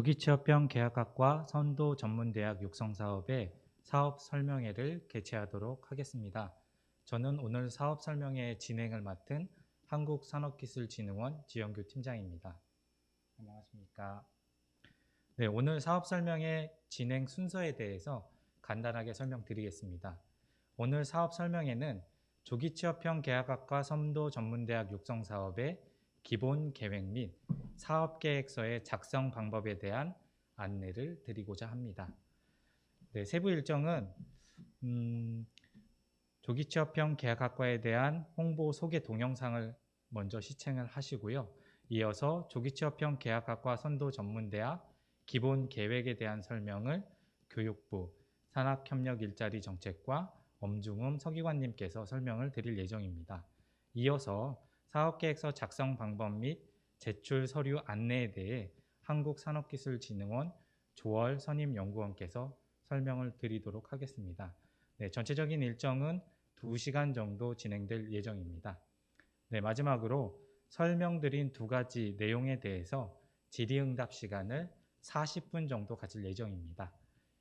조기취업형 계약학과 선도전문대학 육성사업의 사업 설명회를 개최하도록 하겠습니다. 저는 오늘 사업 설명회 진행을 맡은 한국산업기술진흥원 지영규 팀장입니다. 안녕하십니까. 네, 오늘 사업 설명회 진행 순서에 대해서 간단하게 설명드리겠습니다. 오늘 사업 설명회는 조기취업형 계약학과 선도전문대학 육성사업의 기본 계획 및 사업계획서의 작성 방법에 대한 안내를 드리고자 합니다. 네, 세부 일정은 조기취업형 계약학과에 대한 홍보 소개 동영상을 먼저 시청을 하시고요. 이어서 조기취업형 계약학과 선도전문대학 기본 계획에 대한 설명을 교육부 산학협력일자리정책과 엄중흠 서기관님께서 설명을 드릴 예정입니다. 이어서 사업계획서 작성 방법 및 제출 서류 안내에 대해 한국산업기술진흥원 조월 선임연구원께서 설명을 드리도록 하겠습니다. 네, 전체적인 일정은 2시간 정도 진행될 예정입니다. 네, 마지막으로 설명드린 두 가지 내용에 대해서 질의응답 시간을 40분 정도 가질 예정입니다.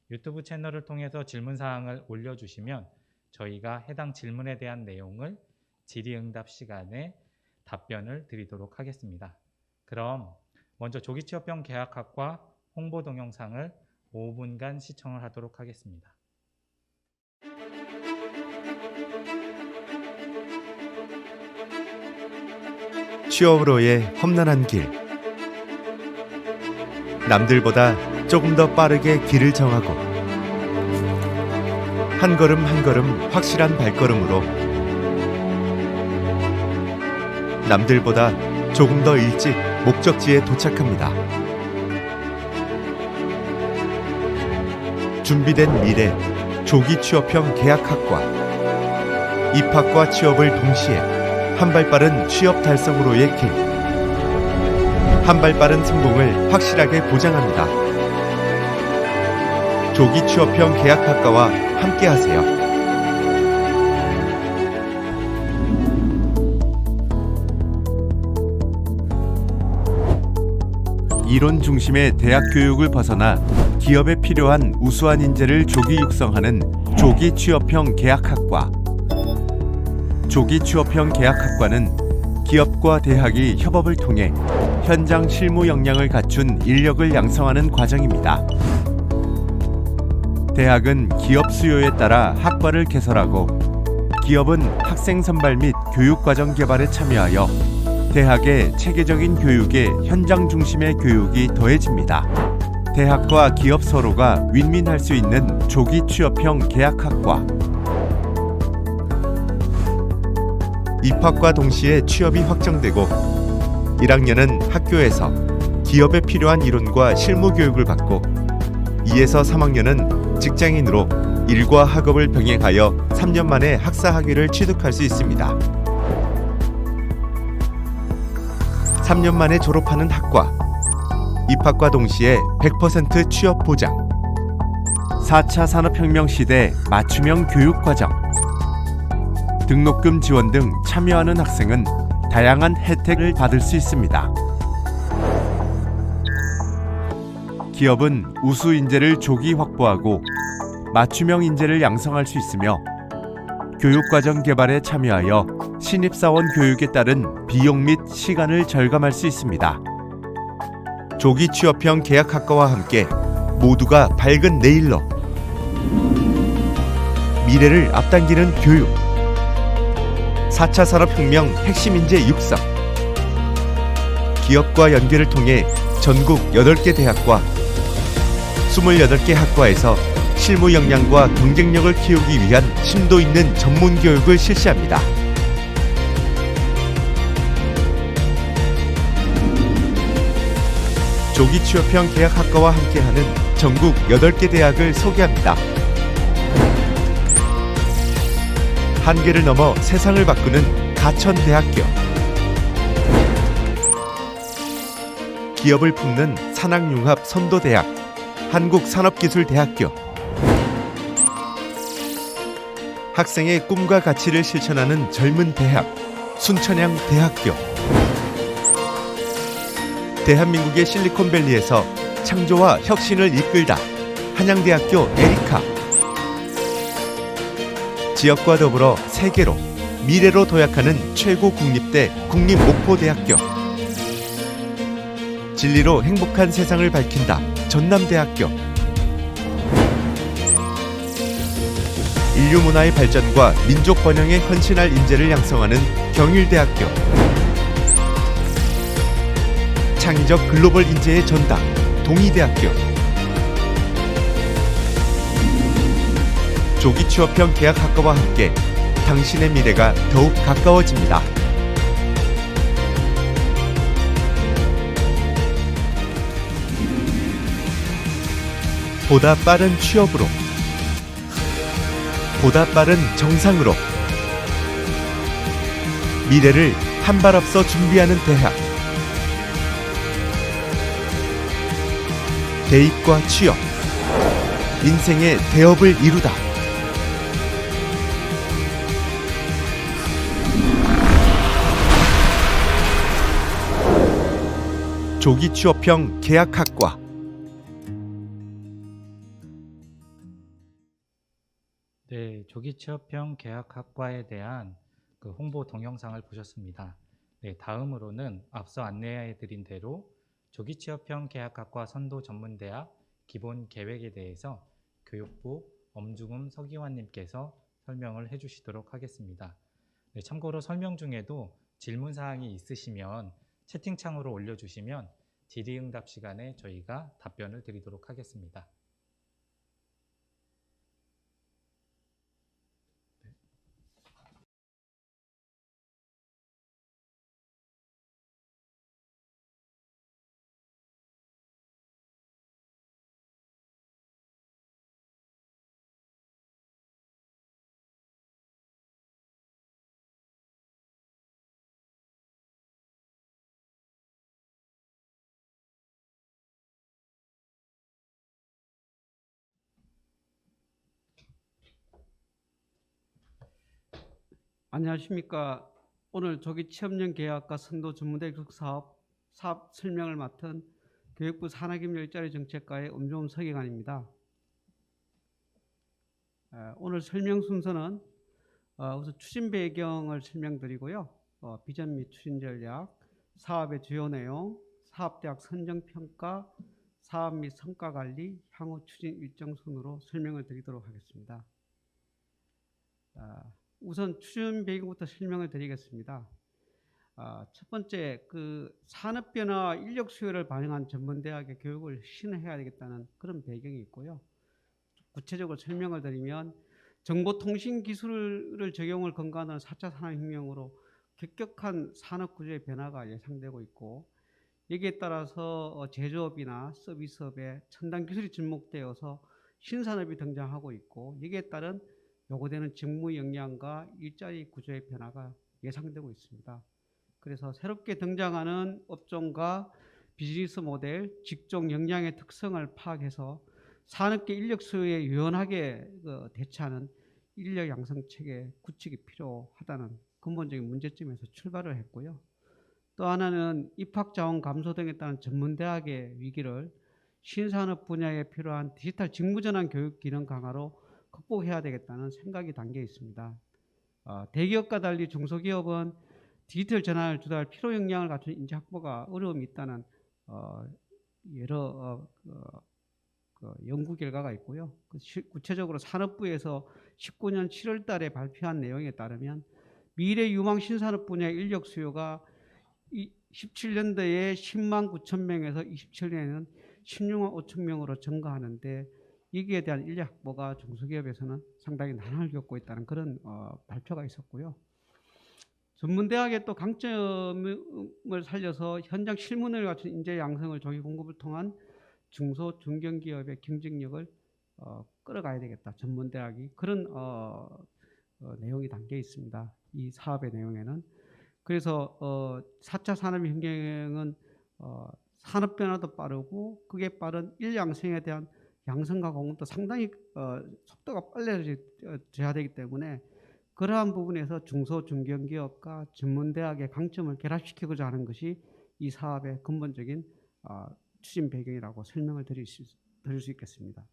유튜브 채널을 통해서 질문사항을 올려주시면 저희가 해당 질문에 대한 내용을 질의응답 시간에 답변을 드리도록 하겠습니다. 그럼 먼저 조기취업형 계약학과 홍보 동영상을 5분간 시청을 하도록 하겠습니다. 취업으로의 험난한 길. 남들보다 조금 더 빠르게 길을 정하고 한 걸음 한 걸음 확실한 발걸음으로 남들보다 조금 더 일찍 목적지에 도착합니다. 준비된 미래 조기취업형 계약학과. 입학과 취업을 동시에 한 발 빠른 취업 달성으로의 길. 한 발 빠른 성공을 확실하게 보장합니다. 조기취업형 계약학과와 함께하세요. 이론 중심의 대학 교육을 벗어나 기업에 필요한 우수한 인재를 조기 육성하는 조기 취업형 계약학과. 조기 취업형 계약학과는 기업과 대학이 협업을 통해 현장 실무 역량을 갖춘 인력을 양성하는 과정입니다. 대학은 기업 수요에 따라 학과를 개설하고 기업은 학생 선발 및 교육과정 개발에 참여하여 대학의 체계적인 교육에 현장 중심의 교육이 더해집니다. 대학과 기업 서로가 윈윈할 수 있는 조기 취업형 계약학과. 입학과 동시에 취업이 확정되고 1학년은 학교에서 기업에 필요한 이론과 실무 교육을 받고 2에서 3학년은 직장인으로 일과 학업을 병행하여 3년 만에 학사 학위를 취득할 수 있습니다. 3년 만에 졸업하는 학과. 입학과 동시에 100% 취업 보장. 4차 산업혁명 시대 맞춤형 교육과정. 등록금 지원 등 참여하는 학생은 다양한 혜택을 받을 수 있습니다. 기업은 우수 인재를 조기 확보하고 맞춤형 인재를 양성할 수 있으며 교육과정 개발에 참여하여 신입사원 교육에 따른 비용 및 시간을 절감할 수 있습니다. 조기 취업형 계약학과와 함께 모두가 밝은 내일로 미래를 앞당기는 교육. 4차 산업혁명 핵심 인재 육성. 기업과 연계를 통해 전국 8개 대학과 28개 학과에서 실무 역량과 경쟁력을 키우기 위한 심도 있는 전문 교육을 실시합니다. 조기 취업형 계약학과와 함께하는 전국 8개 대학을 소개합니다. 한계를 넘어 세상을 바꾸는 가천대학교. 기업을 품는 산학융합 선도대학 한국산업기술대학교. 학생의 꿈과 가치를 실천하는 젊은 대학 순천향대학교. 대한민국의 실리콘밸리에서 창조와 혁신을 이끌다. 한양대학교 에리카. 지역과 더불어 세계로, 미래로 도약하는 최고 국립대 국립목포대학교. 진리로 행복한 세상을 밝힌다. 전남대학교. 인류 문화의 발전과 민족 번영에 헌신할 인재를 양성하는 경일대학교. 창의적 글로벌 인재의 전당. 동의대학교. 조기 취업형 계약학과와 함께 당신의 미래가 더욱 가까워집니다. 보다 빠른 취업으로, 보다 빠른 정상으로 미래를 한 발 앞서 준비하는 대학. 대입과 취업, 인생의 대업을 이루다. 조기 취업형 계약학과. 네, 조기 취업형 계약학과에 대한 홍보 동영상을 보셨습니다. 네, 다음으로는 앞서 안내해드린 대로 조기 취업형 계약학과 선도 전문대학 기본 계획에 대해서 교육부 엄중음 서기관님께서 설명을 해주시도록 하겠습니다. 네, 참고로 설명 중에도 질문사항이 있으시면 채팅창으로 올려주시면 질의응답 시간에 저희가 답변을 드리도록 하겠습니다. 안녕하십니까. 오늘 조기 취업형 계약과 선도 전문대 교육 사업 설명을 맡은 교육부 산학인 일자리 정책과의 엄종훈 서기관입니다. 오늘 설명 순서는 우선 추진 배경을 설명드리고요. 비전 및 추진 전략, 사업의 주요 내용, 사업대학 선정평가, 사업 및 성과관리, 향후 추진 일정 순으로 설명을 드리도록 하겠습니다. 우선 추진 배경부터 설명을 드리겠습니다. 첫 번째, 산업 변화 인력 수요를 반영한 전문대학의 교육을 신해야 되겠다는 그런 배경이 있고요. 구체적으로 설명을 드리면 정보통신 기술을 적용을 근거하는 4차 산업혁명으로 급격한 산업 구조의 변화가 예상되고 있고, 여기에 따라서 제조업이나 서비스업에 첨단 기술이 접목되어서 신산업이 등장하고 있고, 여기에 따른 요구되는 직무 역량과 일자리 구조의 변화가 예상되고 있습니다. 그래서 새롭게 등장하는 업종과 비즈니스 모델, 직종 역량의 특성을 파악해서 산업계 인력 수요에 유연하게 대처하는 인력 양성 체계 구축이 필요하다는 근본적인 문제점에서 출발을 했고요. 또 하나는 입학 자원 감소 등에 따른 전문대학의 위기를 신산업 분야에 필요한 디지털 직무전환 교육 기능 강화로 극복해야 되겠다는 생각이 담겨 있습니다. 대기업과 달리 중소기업은 디지털 전환을 주도할 필요 역량을 갖춘 인재 확보가 어려움이 있다는 여러 연구 결과가 있고요. 구체적으로 산업부에서 19년 7월 달에 발표한 내용에 따르면 미래 유망 신산업 분야 인력 수요가 17년도에 10만 9천 명에서 27년에는 16만 5천 명으로 증가하는데, 여기에 대한 인력 확보가 중소기업에서는 상당히 난항을 겪고 있다는 그런 발표가 있었고요. 전문대학의 또 강점을 살려서 현장 실무능을 갖춘 인재 양성을 조기 공급을 통한 중소 중견기업의 경쟁력을 끌어가야 되겠다. 전문대학이 그런 내용이 담겨 있습니다. 이 사업의 내용에는. 그래서 4차 산업혁명은 산업 변화도 빠르고 그게 빠른 인력 양성에 대한 양성과 공급도 상당히 속도가 빨라져야 되기 때문에, 그러한 부분에서 중소 중견기업과 전문대학의 강점을 결합시키고자 하는 것이 이 사업의 근본적인 추진 배경이라고 설명을 드릴 수 있겠습니다.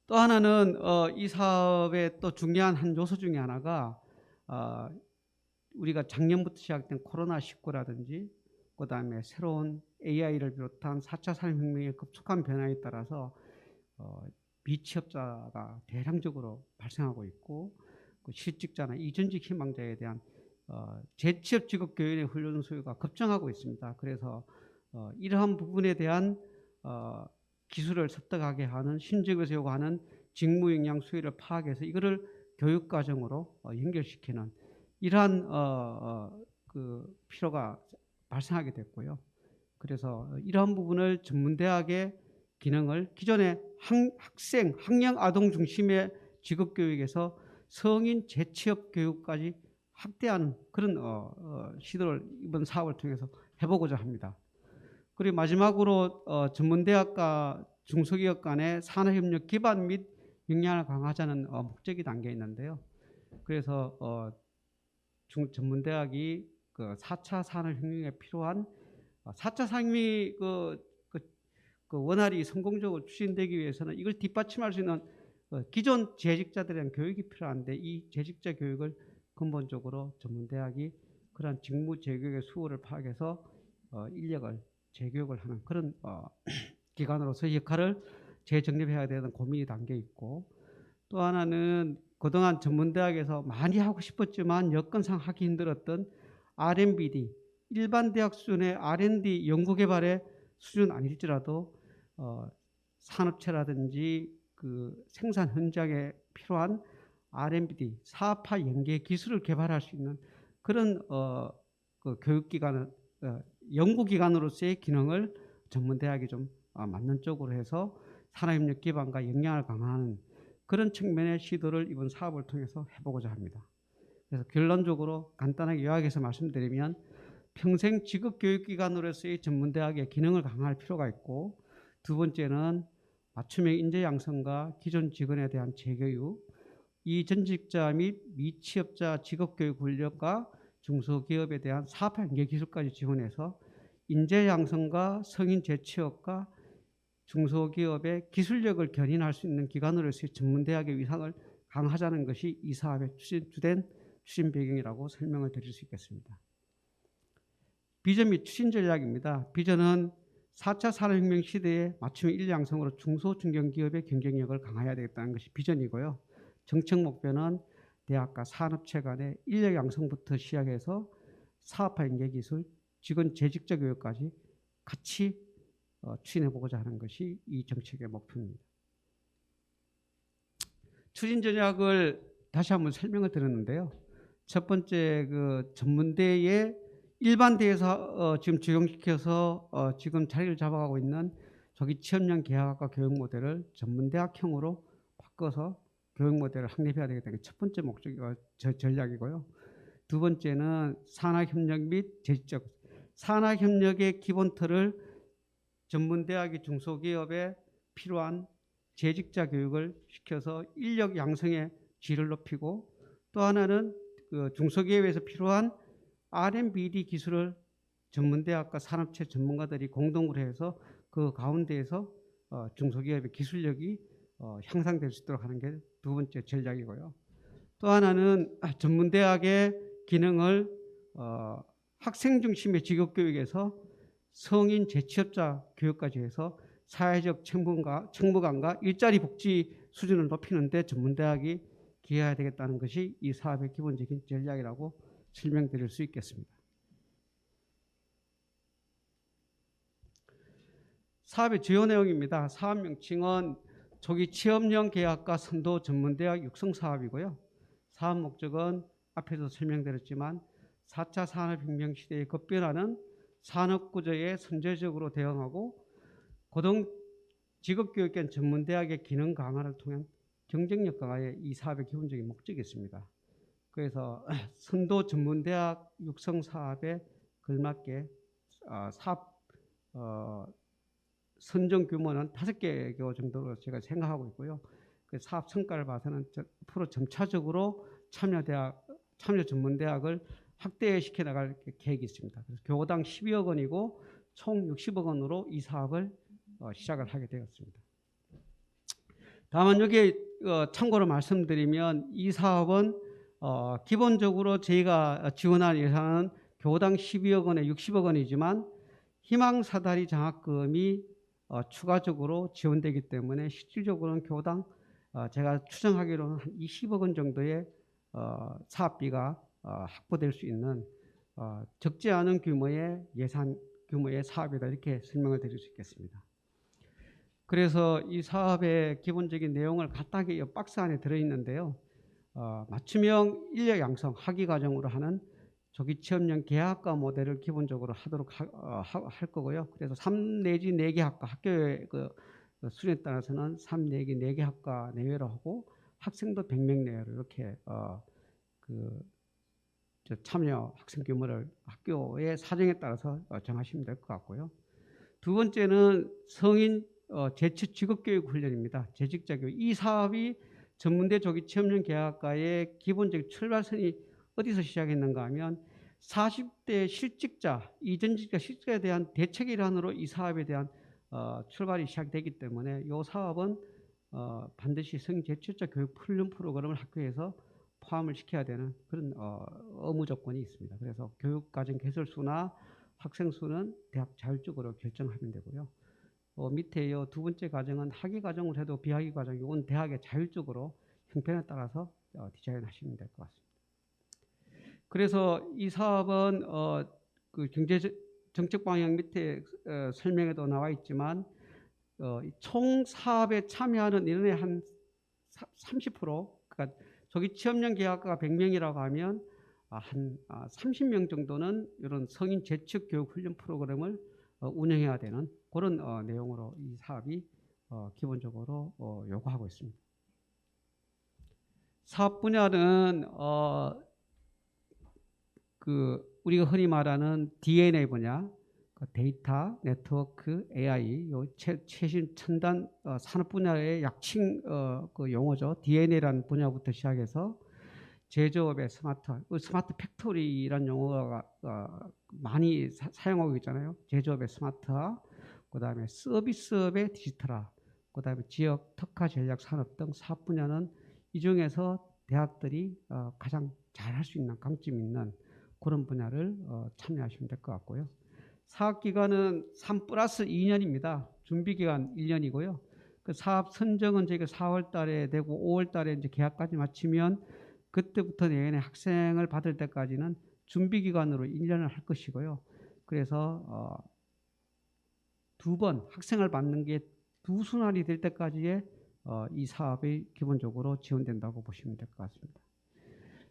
또 하나는 이 사업의 또 중요한 한 요소 중에 하나가 우리가 작년부터 시작된 코로나19라든지 그다음에 새로운 AI를 비롯한 4차 산업혁명의 급속한 변화에 따라서 미취업자가 대량적으로 발생하고 있고 그 실직자나 이전직 희망자에 대한 재취업 직업 교육의 훈련 수요가 급증하고 있습니다. 그래서 이러한 부분에 대한 기술을 습득하게 하는 신직에서 요구하는 직무 역량 수요를 파악해서 이거를 교육 과정으로 연결시키는 이러한 그 필요가 발생하게 됐고요. 그래서 이러한 부분을 전문대학의 기능을 기존의 학생, 학령 아동 중심의 직업교육에서 성인 재취업 교육까지 확대하는 그런 시도를 이번 사업을 통해서 해보고자 합니다. 그리고 마지막으로 전문대학과 중소기업 간의 산업협력 기반 및 역량을 강화하자는 목적이 담겨 있는데요. 그래서 전문대학이 그 4차 산업혁명에 필요한 4차 산업이 그 원활히 성공적으로 추진되기 위해서는 이걸 뒷받침할 수 있는 기존 재직자들에 대한 교육이 필요한데 이 재직자 교육을 근본적으로 전문대학이 그러한 직무 재교육의 수요를 파악해서 인력을 재교육을 하는 그런 기관으로서 역할을 재정립해야 되는 고민이 담겨 있고 또 하나는 그동안 전문대학에서 많이 하고 싶었지만 여건상 하기 힘들었던 R&BD 일반 대학 수준의 R&D 연구개발의 수준 아닐지라도 산업체라든지 그 생산 현장에 필요한 R&BD 사업화 연계 기술을 개발할 수 있는 그런 그 교육기관을 연구기관으로서의 기능을 전문대학이 좀 맞는 쪽으로 해서 산업협력 기반과 역량을 강화하는 그런 측면의 시도를 이번 사업을 통해서 해보고자 합니다. 그래서 결론적으로 간단하게 요약해서 말씀드리면 평생 직업교육기관으로서의 전문대학의 기능을 강화할 필요가 있고 두 번째는 맞춤형 인재 양성과 기존 직원에 대한 재교육, 이전직자 및 미취업자 직업교육 훈련과 중소기업에 대한 사업화 연계 기술까지 지원해서 인재 양성과 성인 재취업과 중소기업의 기술력을 견인할 수 있는 기관으로서의 전문대학의 위상을 강화하자는 것이 이 사업의 주된 추진 배경이라고 설명을 드릴 수 있겠습니다. 비전 및 추진 전략입니다. 비전은 4차 산업혁명 시대에 맞춤형 인력 양성으로 중소, 중견기업의 경쟁력을 강화해야 되겠다는 것이 비전이고요. 정책 목표는 대학과 산업체 간의 인력 양성부터 시작해서 사업화 연계 기술, 직원 재직자 교육까지 같이 추진해보고자 하는 것이 이 정책의 목표입니다. 추진 전략을 다시 한번 설명을 드렸는데요. 첫 번째 그 전문대의 일반대에서 지금 적용시켜서 지금 자리를 잡아가고 있는 조기 취업형 계약학과 교육 모델을 전문대학형으로 바꿔서 교육 모델을 확립해야 되겠다는 게 첫 번째 목적이 전략이고요. 두 번째는 산학협력 및 재직자 산학협력의 기본 틀을 전문대학이 중소기업에 필요한 재직자 교육을 시켜서 인력 양성의 질을 높이고 또 하나는 그 중소기업에서 필요한 R&BD 기술을 전문대학과 산업체 전문가들이 공동으로 해서 그 가운데에서 중소기업의 기술력이 향상될 수 있도록 하는 게 두 번째 전략이고요. 또 하나는 전문대학의 기능을 학생 중심의 직업교육에서 성인 재취업자 교육까지 해서 사회적 책무감과 일자리 복지 수준을 높이는 데 전문대학이 기여해야 되겠다는 것이 이 사업의 기본적인 전략이라고 설명드릴 수 있겠습니다. 사업의 주요 내용입니다. 사업 명칭은 조기 취업형 계약과 선도 전문대학 육성 사업이고요. 사업 목적은 앞에서 설명드렸지만 4차 산업혁명 시대에 급변하는 산업구조에 선제적으로 대응하고 고등 직업교육계 전문대학의 기능 강화를 통한 경쟁력 강화에 이 사업의 기본적인 목적이 있습니다. 그래서 선도 전문대학 육성 사업에 걸맞게 사업 선정 규모는 5개 정도로 제가 생각하고 있고요. 그 사업 성과를 봐서는 앞으로 점차적으로 참여 전문대학을 확대시켜 나갈 계획이 있습니다. 그래서 교당 12억 원이고 총 60억 원으로 이 사업을 시작을 하게 되었습니다. 다만 여기 참고로 말씀드리면 이 사업은 기본적으로 저희가 지원한 예산은 교당 12억 원에 60억 원이지만 희망사다리 장학금이 추가적으로 지원되기 때문에 실질적으로는 교당 제가 추정하기로는 한 20억 원 정도의 사업비가 확보될 수 있는 적지 않은 규모의 예산 규모의 사업이다, 이렇게 설명을 드릴 수 있겠습니다. 그래서 이 사업의 기본적인 내용을 간단하게 이 박스 안에 들어있는데요. 맞춤형 인력 양성 학위 과정으로 하는 조기 취업형 계약과 모델을 기본적으로 하도록 할 거고요. 그래서 3 내지 4개 학과, 학교의 그 수준에 따라서는 3 내지 4개 학과 내외로 하고 학생도 100명 내외로 이렇게 참여 학생 규모를 학교의 사정에 따라서 정하시면 될 것 같고요. 두 번째는 성인 재취 직업교육 훈련입니다. 재직자 교육. 이 사업이 전문대 조기 취업형 계약과의 기본적인 출발선이 어디서 시작했는가 하면 40대 실직자, 이전직자 실직자에 대한 대책 일환으로 이 사업에 대한 출발이 시작되기 때문에 이 사업은 반드시 성인 재취자 교육 훈련 프로그램을 학교에서 포함을 시켜야 되는 그런 의무 조건이 있습니다. 그래서 교육과정 개설수나 학생 수는 대학 자율적으로 결정하면 되고요. 밑에 두 번째 과정은 학위 과정을 해도 비학위 과정이 온 대학의 자율적으로 형편에 따라서 디자인하시면 될 것 같습니다. 그래서 이 사업은 그 경제 정책 방향 밑에 설명에도 나와 있지만 총 사업에 참여하는 인원의 한 30%, 그러니까 조기 취업형 계약과가 100명이라고 하면 한 30명 정도는 이런 성인 재취업 교육 훈련 프로그램을 운영해야 되는 그런 내용으로 이 사업이 기본적으로 요구하고 있습니다. 사업 분야는 우리가 흔히 말하는 DNA 분야, 데이터, 네트워크, AI, 요 최신 첨단 산업 분야의 약칭 그 용어죠. DNA라는 분야부터 시작해서 제조업의 스마트 팩토리라는 용어가 많이 사용하고 있잖아요. 제조업의 스마트화, 그다음에 서비스업의 디지털화, 그다음에 지역 특화 전략 산업 등 사업 분야는 이 중에서 대학들이 가장 잘할 수 있는 강점 있는 그런 분야를 참여하시면 될 것 같고요. 사업 기간은 3+2년입니다. 준비 기간 1년이고요. 그 사업 선정은 저희가 4월 달에 되고 5월 달에 이제 계약까지 마치면 그때부터 내년에 학생을 받을 때까지는 준비 기간으로 1년을 할 것이고요. 그래서 2번 학생을 받는 게 2순환이 될 때까지의 이 사업이 기본적으로 지원된다고 보시면 될 것 같습니다.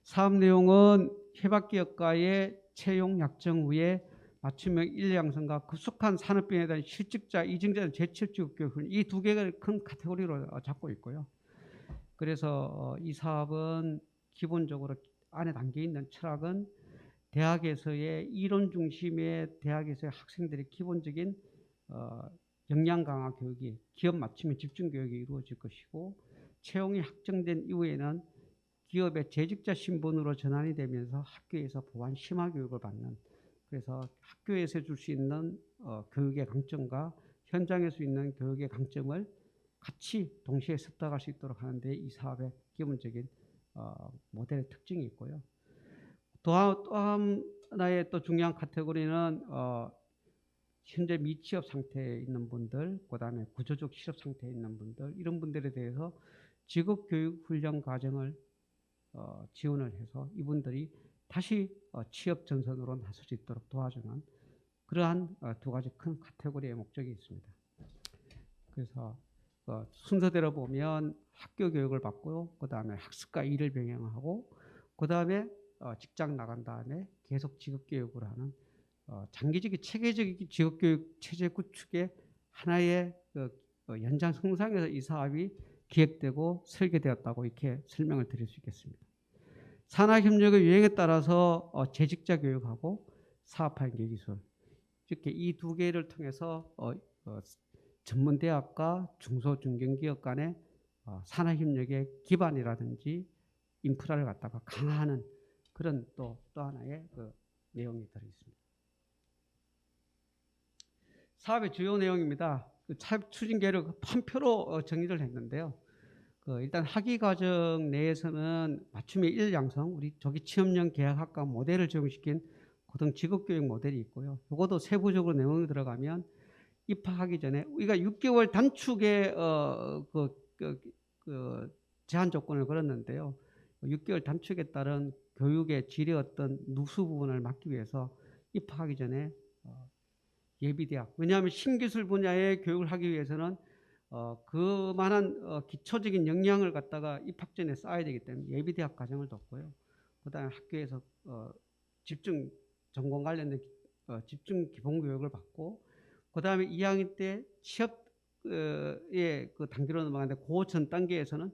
사업 내용은 해박기업과의 채용 약정 후에 맞춤형 인력 양성과 급속한 산업변화에 대한 실직자, 이직자 재취업 교육 이 2개가 큰 카테고리로 잡고 있고요. 그래서 이 사업은 기본적으로 안에 담겨 있는 철학은 대학에서의 이론 중심의 대학에서의 학생들의 기본적인 역량 강화 교육이 기업 맞춤형 집중 교육이 이루어질 것이고, 채용이 확정된 이후에는 기업의 재직자 신분으로 전환이 되면서 학교에서 보완 심화 교육을 받는, 그래서 학교에서 줄 수 있는 교육의 강점과 현장에서 있는 교육의 강점을 같이 동시에 습득할 수 있도록 하는데 이 사업의 기본적인 모델의 특징이 있고요. 또 하나의 또 중요한 카테고리는 현재 미취업 상태에 있는 분들, 그다음에 구조적 실업 상태에 있는 분들, 이런 분들에 대해서 직업교육 훈련 과정을 지원을 해서 이분들이 다시 취업 전선으로 나설 수 있도록 도와주는 그러한 2가지 큰 카테고리의 목적이 있습니다. 그래서 순서대로 보면 학교 교육을 받고, 그 다음에 학습과 일을 병행하고, 그 다음에 직장 나간 다음에 계속 직업교육을 하는 장기적인 체계적인 직업교육 체제 구축의 하나의 연장선상에서 이 사업이 기획되고 설계되었다고 이렇게 설명을 드릴 수 있겠습니다. 산학협력의 유행에 따라서 재직자 교육하고 사업환경 기술, 이렇게 이 2개를 통해서 전문대학과 중소중견기업 간의 산학협력의 기반이라든지 인프라를 갖다가 강화하는 그런 또 하나의 내용이 들어있습니다. 사업의 주요 내용입니다. 그 추진 계획을 한 표로 정리를 했는데요. 일단 학위 과정 내에서는 맞춤의 일 양성, 우리 조기 취업형 계약학과 모델을 적용시킨 고등 직업교육 모델이 있고요. 이것도 세부적으로 내용이 들어가면 입학하기 전에 우리가 6개월 단축의 제한 조건을 걸었는데요. 6개월 단축에 따른 교육의 질의 어떤 누수 부분을 막기 위해서 입학하기 전에 예비대학, 왜냐하면 신기술 분야의 교육을 하기 위해서는 그만한 기초적인 역량을 갖다가 입학 전에 쌓아야 되기 때문에 예비대학 과정을 뒀고요. 그다음에 학교에서 집중 전공 관련된 집중 기본 교육을 받고, 그다음에 2학년 때 취업의 그 단계로 넘어가는데 그 전 단계에서는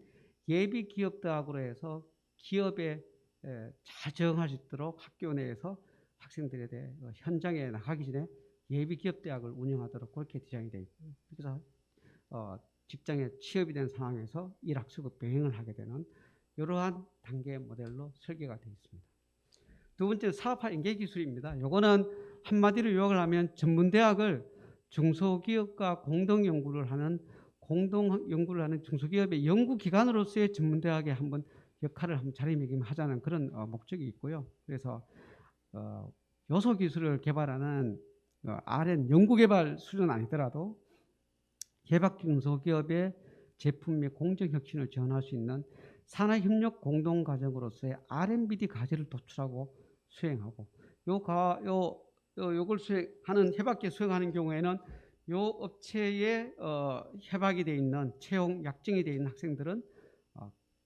예비 기업대학으로 해서 기업에 잘 적응할 수 있도록 학교 내에서 학생들에 대해 현장에 나가기 전에 예비 기업대학을 운영하도록 그렇게 디자인이 되어 있고요. 그래서 직장에 취업이 된 상황에서 일학수급 병행을 하게 되는 이러한 단계의 모델로 설계가 되어 있습니다. 두 번째는 사업화 연계 기술입니다. 이거는 한마디로 요약을 하면 전문대학을 중소기업과 공동 연구를 하는 중소기업의 연구기관으로서의 전문대학의 한번 역할을 한번 자리매김하자는 그런 목적이 있고요. 그래서 요소기술을 개발하는 R&D 연구개발 수준은 아니더라도 개발 중소기업의 제품 및 공정혁신을 지원할 수 있는 산하협력 공동과정으로서의 R&D 과제를 도출하고 수행하고, 요걸 수행하는 협약계 수행하는 경우에는 요 업체에 협약이 되어 있는 채용 약정이 되어 있는 학생들은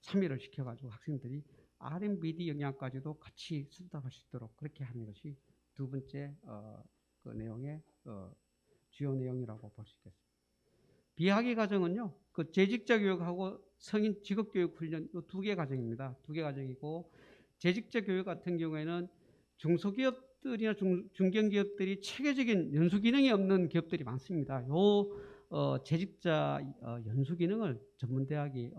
참여를 시켜가지고 학생들이 R&D 역량까지도 같이 습득할 수 있도록 그렇게 하는 것이 두 번째 그 내용의 주요 내용이라고 볼 수 있겠습니다. 비학위 과정은요, 그 재직자 교육하고 성인 직업교육 훈련 이 두 개 과정입니다. 두 개 과정이고, 재직자 교육 같은 경우에는 중소기업들이나 중견기업들이 체계적인 연수 기능이 없는 기업들이 많습니다. 요 재직자 연수 기능을 전문대학이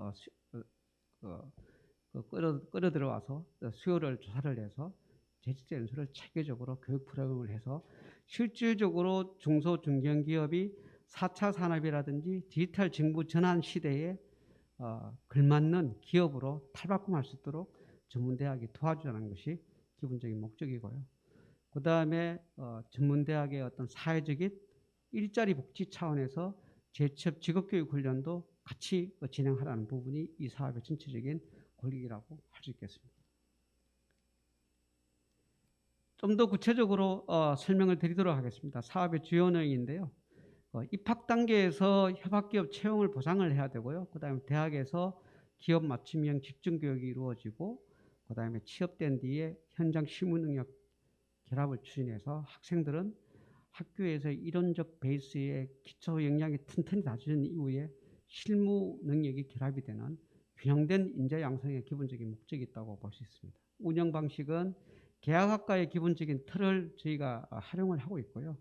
끌어 들어와서 수요를 조사를 해서 재직자 연수를 체계적으로 교육 프로그램을 해서 실질적으로 중소 중견기업이 4차 산업이라든지 디지털 정부 전환 시대에 걸맞는 기업으로 탈바꿈할 수 있도록 전문대학이 도와주자는 것이 기본적인 목적이고요. 그 다음에 전문대학의 어떤 사회적인 일자리 복지 차원에서 재취업 직업교육 훈련도 같이 진행하라는 부분이 이 사업의 전체적인 권리라고 할 수 있겠습니다. 좀 더 구체적으로 설명을 드리도록 하겠습니다. 사업의 주요 내용인데요. 입학 단계에서 협학기업 채용을 보장을 해야 되고요. 그 다음에 대학에서 기업 맞춤형 집중교육이 이루어지고, 그 다음에 취업된 뒤에 현장 실무 능력 결합을 추진해서 학생들은 학교에서 이론적 베이스의 기초 역량이 튼튼히 다져진 이후에 실무 능력이 결합이 되는 균형된 인재 양성의 기본적인 목적이 있다고 볼 수 있습니다. 운영 방식은 계약학과의 기본적인 틀을 저희가 활용을 하고 있고요.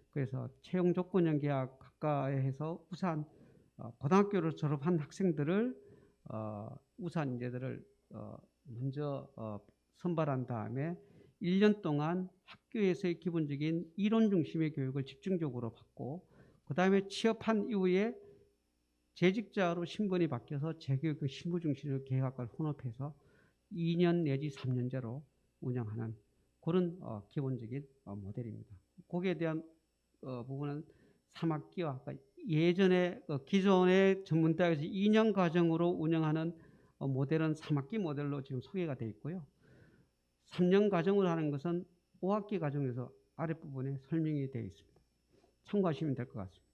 그래서 채용 조건형 계약 학과에 해서 우선 고등학교를 졸업한 학생들을 우선 인재들을 먼저 선발한 다음에 1년 동안 학교에서의 기본적인 이론 중심의 교육을 집중적으로 받고, 그 다음에 취업한 이후에 재직자로 신분이 바뀌어서 재교육 실무 중심의 계약학과를 혼합해서 2년 내지 3년제로 운영하는 그런 기본적인 모델입니다. 거기에 대한 부분은 3학기와 예전에 기존의 전문대학에서 2년 과정으로 운영하는 모델은 3학기 모델로 지금 소개가 되어 있고요. 3년 과정으로 하는 것은 5학기 과정에서 아랫부분에 설명이 되어 있습니다. 참고하시면 될 것 같습니다.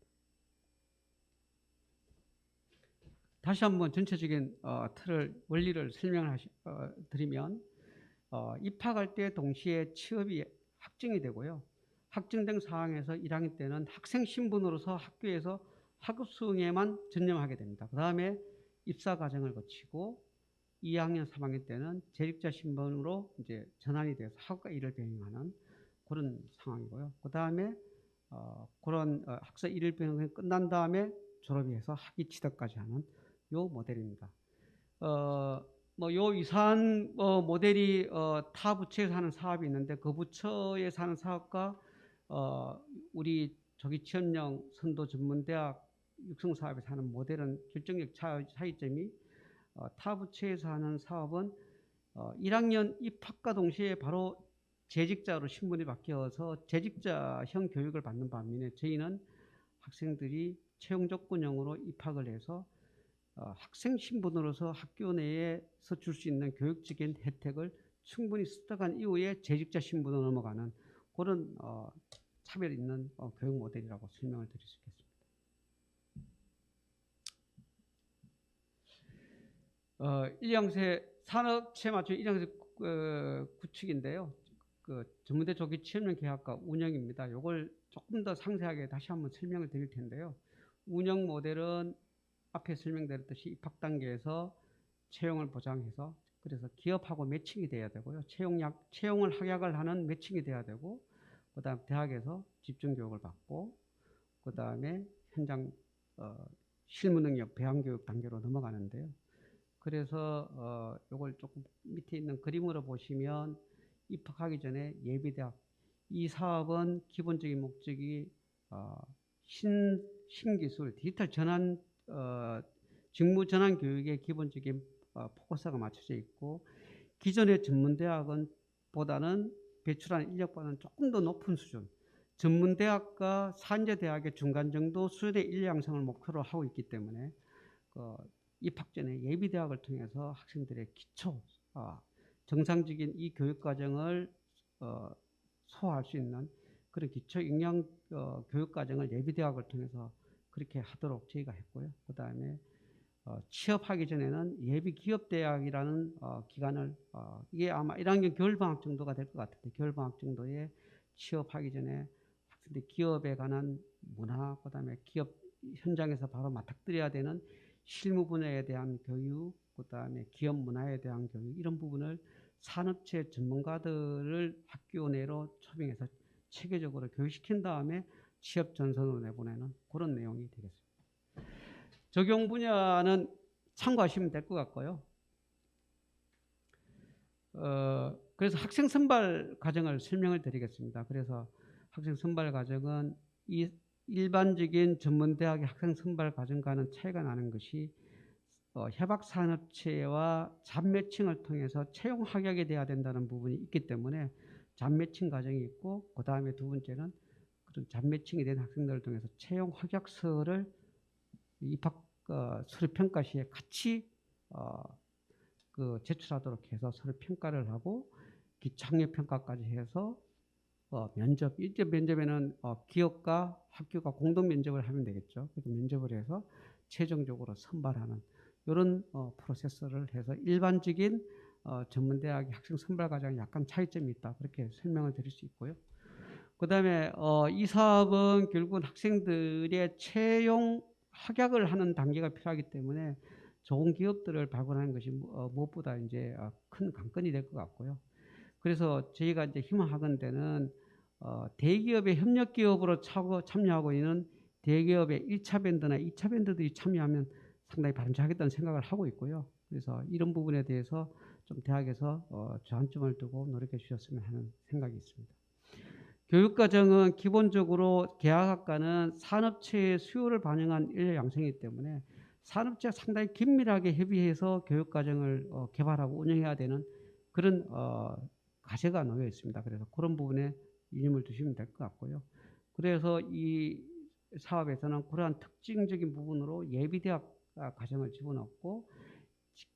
다시 한번 전체적인 원리를 설명을 드리면, 입학할 때 동시에 취업이 확정이 되고요. 확정된 상황에서 1학년 때는 학생 신분으로서 학교에서 학업 수행에만 전념하게 됩니다. 그 다음에 입사 과정을 거치고 2학년, 3학년 때는 재직자 신분으로 이제 전환이 돼서 학과 일을 병행하는 그런 상황이고요. 그 다음에 그런 학사 일을 병행이 끝난 다음에 졸업이 해서 학위 취득까지 하는 요 모델입니다. 요 유사한 모델이 타 부처에서 하는 사업이 있는데, 그 부처에서 하는 사업과 우리 조기 취업령 선도 전문대학 육성 사업에서 하는 모델은 결정적 차이점이 타 부처에서 하는 사업은 1학년 입학과 동시에 바로 재직자로 신분이 바뀌어서 재직자형 교육을 받는 반면에 저희는 학생들이 채용 조건형으로 입학을 해서 학생 신분으로서 학교 내에서 줄 수 있는 교육적인 혜택을 충분히 습득한 이후에 재직자 신분으로 넘어가는 그런 차별 있는 교육 모델이라고 설명을 드릴 수 있겠습니다. 1형제 산업체 맞춤 1형제 구축인데요. 그 전문대 조기 취업령 계약과 운영입니다. 이걸 조금 더 상세하게 다시 한번 설명을 드릴 텐데요. 운영 모델은 앞에 설명드렸듯이 입학 단계에서 채용을 보장해서 그래서 기업하고 매칭이 돼야 되고요. 채용을 확약을 하는 매칭이 돼야 되고 그다음 대학에서 집중 교육을 받고 그다음에 현장 실무 능력 배양 교육 단계로 넘어가는데요. 그래서 이걸 조금 밑에 있는 그림으로 보시면 입학하기 전에 예비대학 이 사업은 기본적인 목적이 신기술 디지털 전환 직무 전환 교육의 기본적인 포커스가 맞춰져 있고 기존의 전문대학은 보다는 배출한 인력보다는 조금 더 높은 수준 전문대학과 산재대학의 중간 정도 수준의 인력 양성을 목표로 하고 있기 때문에 입학 전에 예비대학을 통해서 학생들의 기초 정상적인 이 교육과정을 소화할 수 있는 그런 기초 역량 교육과정을 예비대학을 통해서 그렇게 하도록 저희가 했고요. 그 다음에 취업하기 전에는 예비기업대학이라는 기간을 이게 아마 1학년 겨울방학 정도가 될 것 같은데 겨울방학 정도에 취업하기 전에 학생들 기업에 관한 문화 그 다음에 기업 현장에서 바로 맞닥뜨려야 되는 실무 분야에 대한 교육 그 다음에 기업 문화에 대한 교육 이런 부분을 산업체 전문가들을 학교 내로 초빙해서 체계적으로 교육시킨 다음에 취업 전선으로 내보내는 그런 내용이 되겠습니다. 적용 분야는 참고하시면 될 것 같고요. 그래서 학생 선발 과정을 설명을 드리겠습니다. 그래서 학생 선발 과정은 이 일반적인 전문대학의 학생 선발 과정과는 차이가 나는 것이 협약산업체와 잡매칭을 통해서 채용 합격이 돼야 된다는 부분이 있기 때문에 잡매칭 과정이 있고 그 다음에 두 번째는 그런 잡매칭이 된 학생들을 통해서 채용 합격서를 입학 서류 평가 시에 같이 제출하도록 해서 서류 평가를 하고 기착력 평가까지 해서 면접 일제 면접에는 기업과 학교가 공동 면접을 하면 되겠죠. 그래서 면접을 해서 최종적으로 선발하는 이런 프로세스를 해서 일반적인 전문대학의 학생 선발 과정에 약간 차이점이 있다. 그렇게 설명을 드릴 수 있고요. 그 다음에 이 사업은 결국은 학생들의 채용 합격을 하는 단계가 필요하기 때문에 좋은 기업들을 발굴하는 것이 무엇보다 이제 큰 관건이 될 것 같고요. 그래서 저희가 이제 희망하건대는 대기업의 협력 기업으로 참여하고 있는 대기업의 1차 밴드나 2차 밴드들이 참여하면 상당히 바람직하겠다는 생각을 하고 있고요. 그래서 이런 부분에 대해서 좀 대학에서 주안점을 두고 노력해 주셨으면 하는 생각이 있습니다. 교육과정은 기본적으로 계약학과는 산업체의 수요를 반영한 인력 양성이기 때문에 산업체와 상당히 긴밀하게 협의해서 교육과정을 개발하고 운영해야 되는 그런 과제가 놓여 있습니다. 그래서 그런 부분에 유념을 두시면 될 것 같고요. 그래서 이 사업에서는 그러한 특징적인 부분으로 예비대학 과정을 집어넣고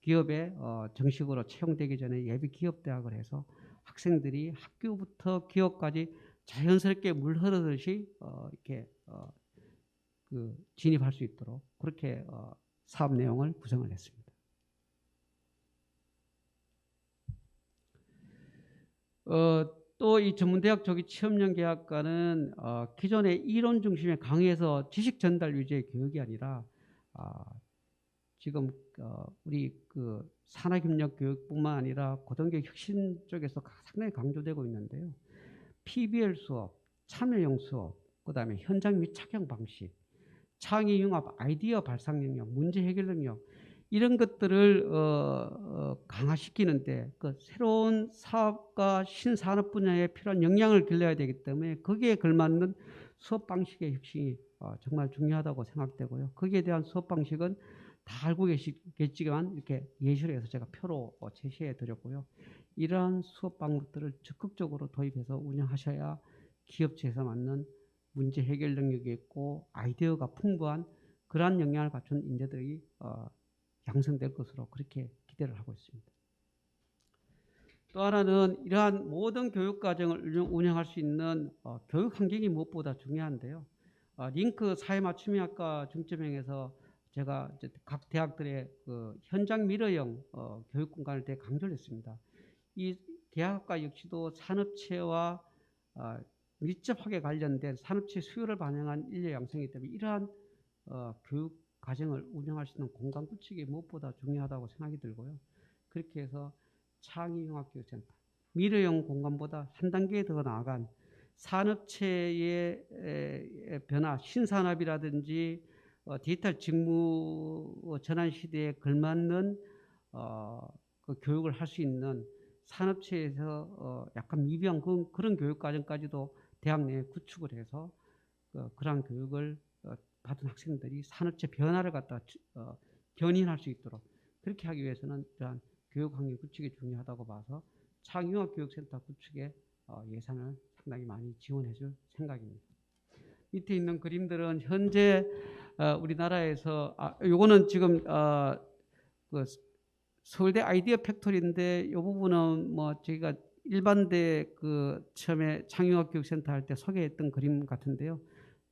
기업에 정식으로 채용되기 전에 예비기업대학을 해서 학생들이 학교부터 기업까지 자연스럽게 물 흐르듯이 이렇게 진입할 수 있도록 그렇게 사업 내용을 구성을 했습니다. 또 이 전문대학 조기 취업령 계약과는 기존의 이론 중심의 강의에서 지식 전달 위주의 교육이 아니라 지금 우리 산학협력 교육뿐만 아니라 고등교육 혁신 쪽에서 상당히 강조되고 있는데요. PBL 수업, 참여형 수업, 그다음에 현장 및 착용 방식, 창의 융합, 아이디어 발상 능력, 문제 해결 능력 이런 것들을 강화시키는데 새로운 사업과 신산업 분야에 필요한 역량을 길러야 되기 때문에 거기에 걸맞는 수업 방식의 혁신이 정말 중요하다고 생각되고요. 거기에 대한 수업 방식은 다 알고 계시겠지만 이렇게 예시로해서 제가 표로 제시해 드렸고요. 이러한 수업 방법들을 적극적으로 도입해서 운영하셔야 기업체에서 맞는 문제 해결 능력이 있고 아이디어가 풍부한 그러한 역량을 갖춘 인재들이 양성될 것으로 그렇게 기대를 하고 있습니다. 또 하나는 이러한 모든 교육 과정을 운영할 수 있는 교육 환경이 무엇보다 중요한데요. 링크 사회 맞춤형학과 중점형에서 제가 이제 각 대학들의 그 현장 미러형 교육 공간을 되게 강조를 했습니다. 이 대학과 역시도 산업체와 밀접하게 관련된 산업체 수요를 반영한 인력 양성이기 때문에 이러한 교육 과정을 운영할 수 있는 공간 구축이 무엇보다 중요하다고 생각이 들고요. 그렇게 해서 창의융합교육센터, 미래형 공간보다 한 단계 더 나아간 산업체의 변화, 신산업이라든지 디지털 직무 전환 시대에 걸맞는 그 교육을 할 수 있는 산업체에서 약간 미비한 그런 교육 과정까지도 대학 내에 구축을 해서 그러한 교육을 받은 학생들이 산업체 변화를 갖다 견인할 수 있도록 그렇게 하기 위해서는 이러한 교육 환경 구축이 중요하다고 봐서 창의융합교육센터 구축에 예산을 상당히 많이 지원해 줄 생각입니다. 밑에 있는 그림들은 현재 우리나라에서 요거는 지금 그 서울대 아이디어 팩토리인데 이 부분은 뭐 저희가 일반대 그 처음에 창의융합교육센터 할 때 소개했던 그림 같은데요.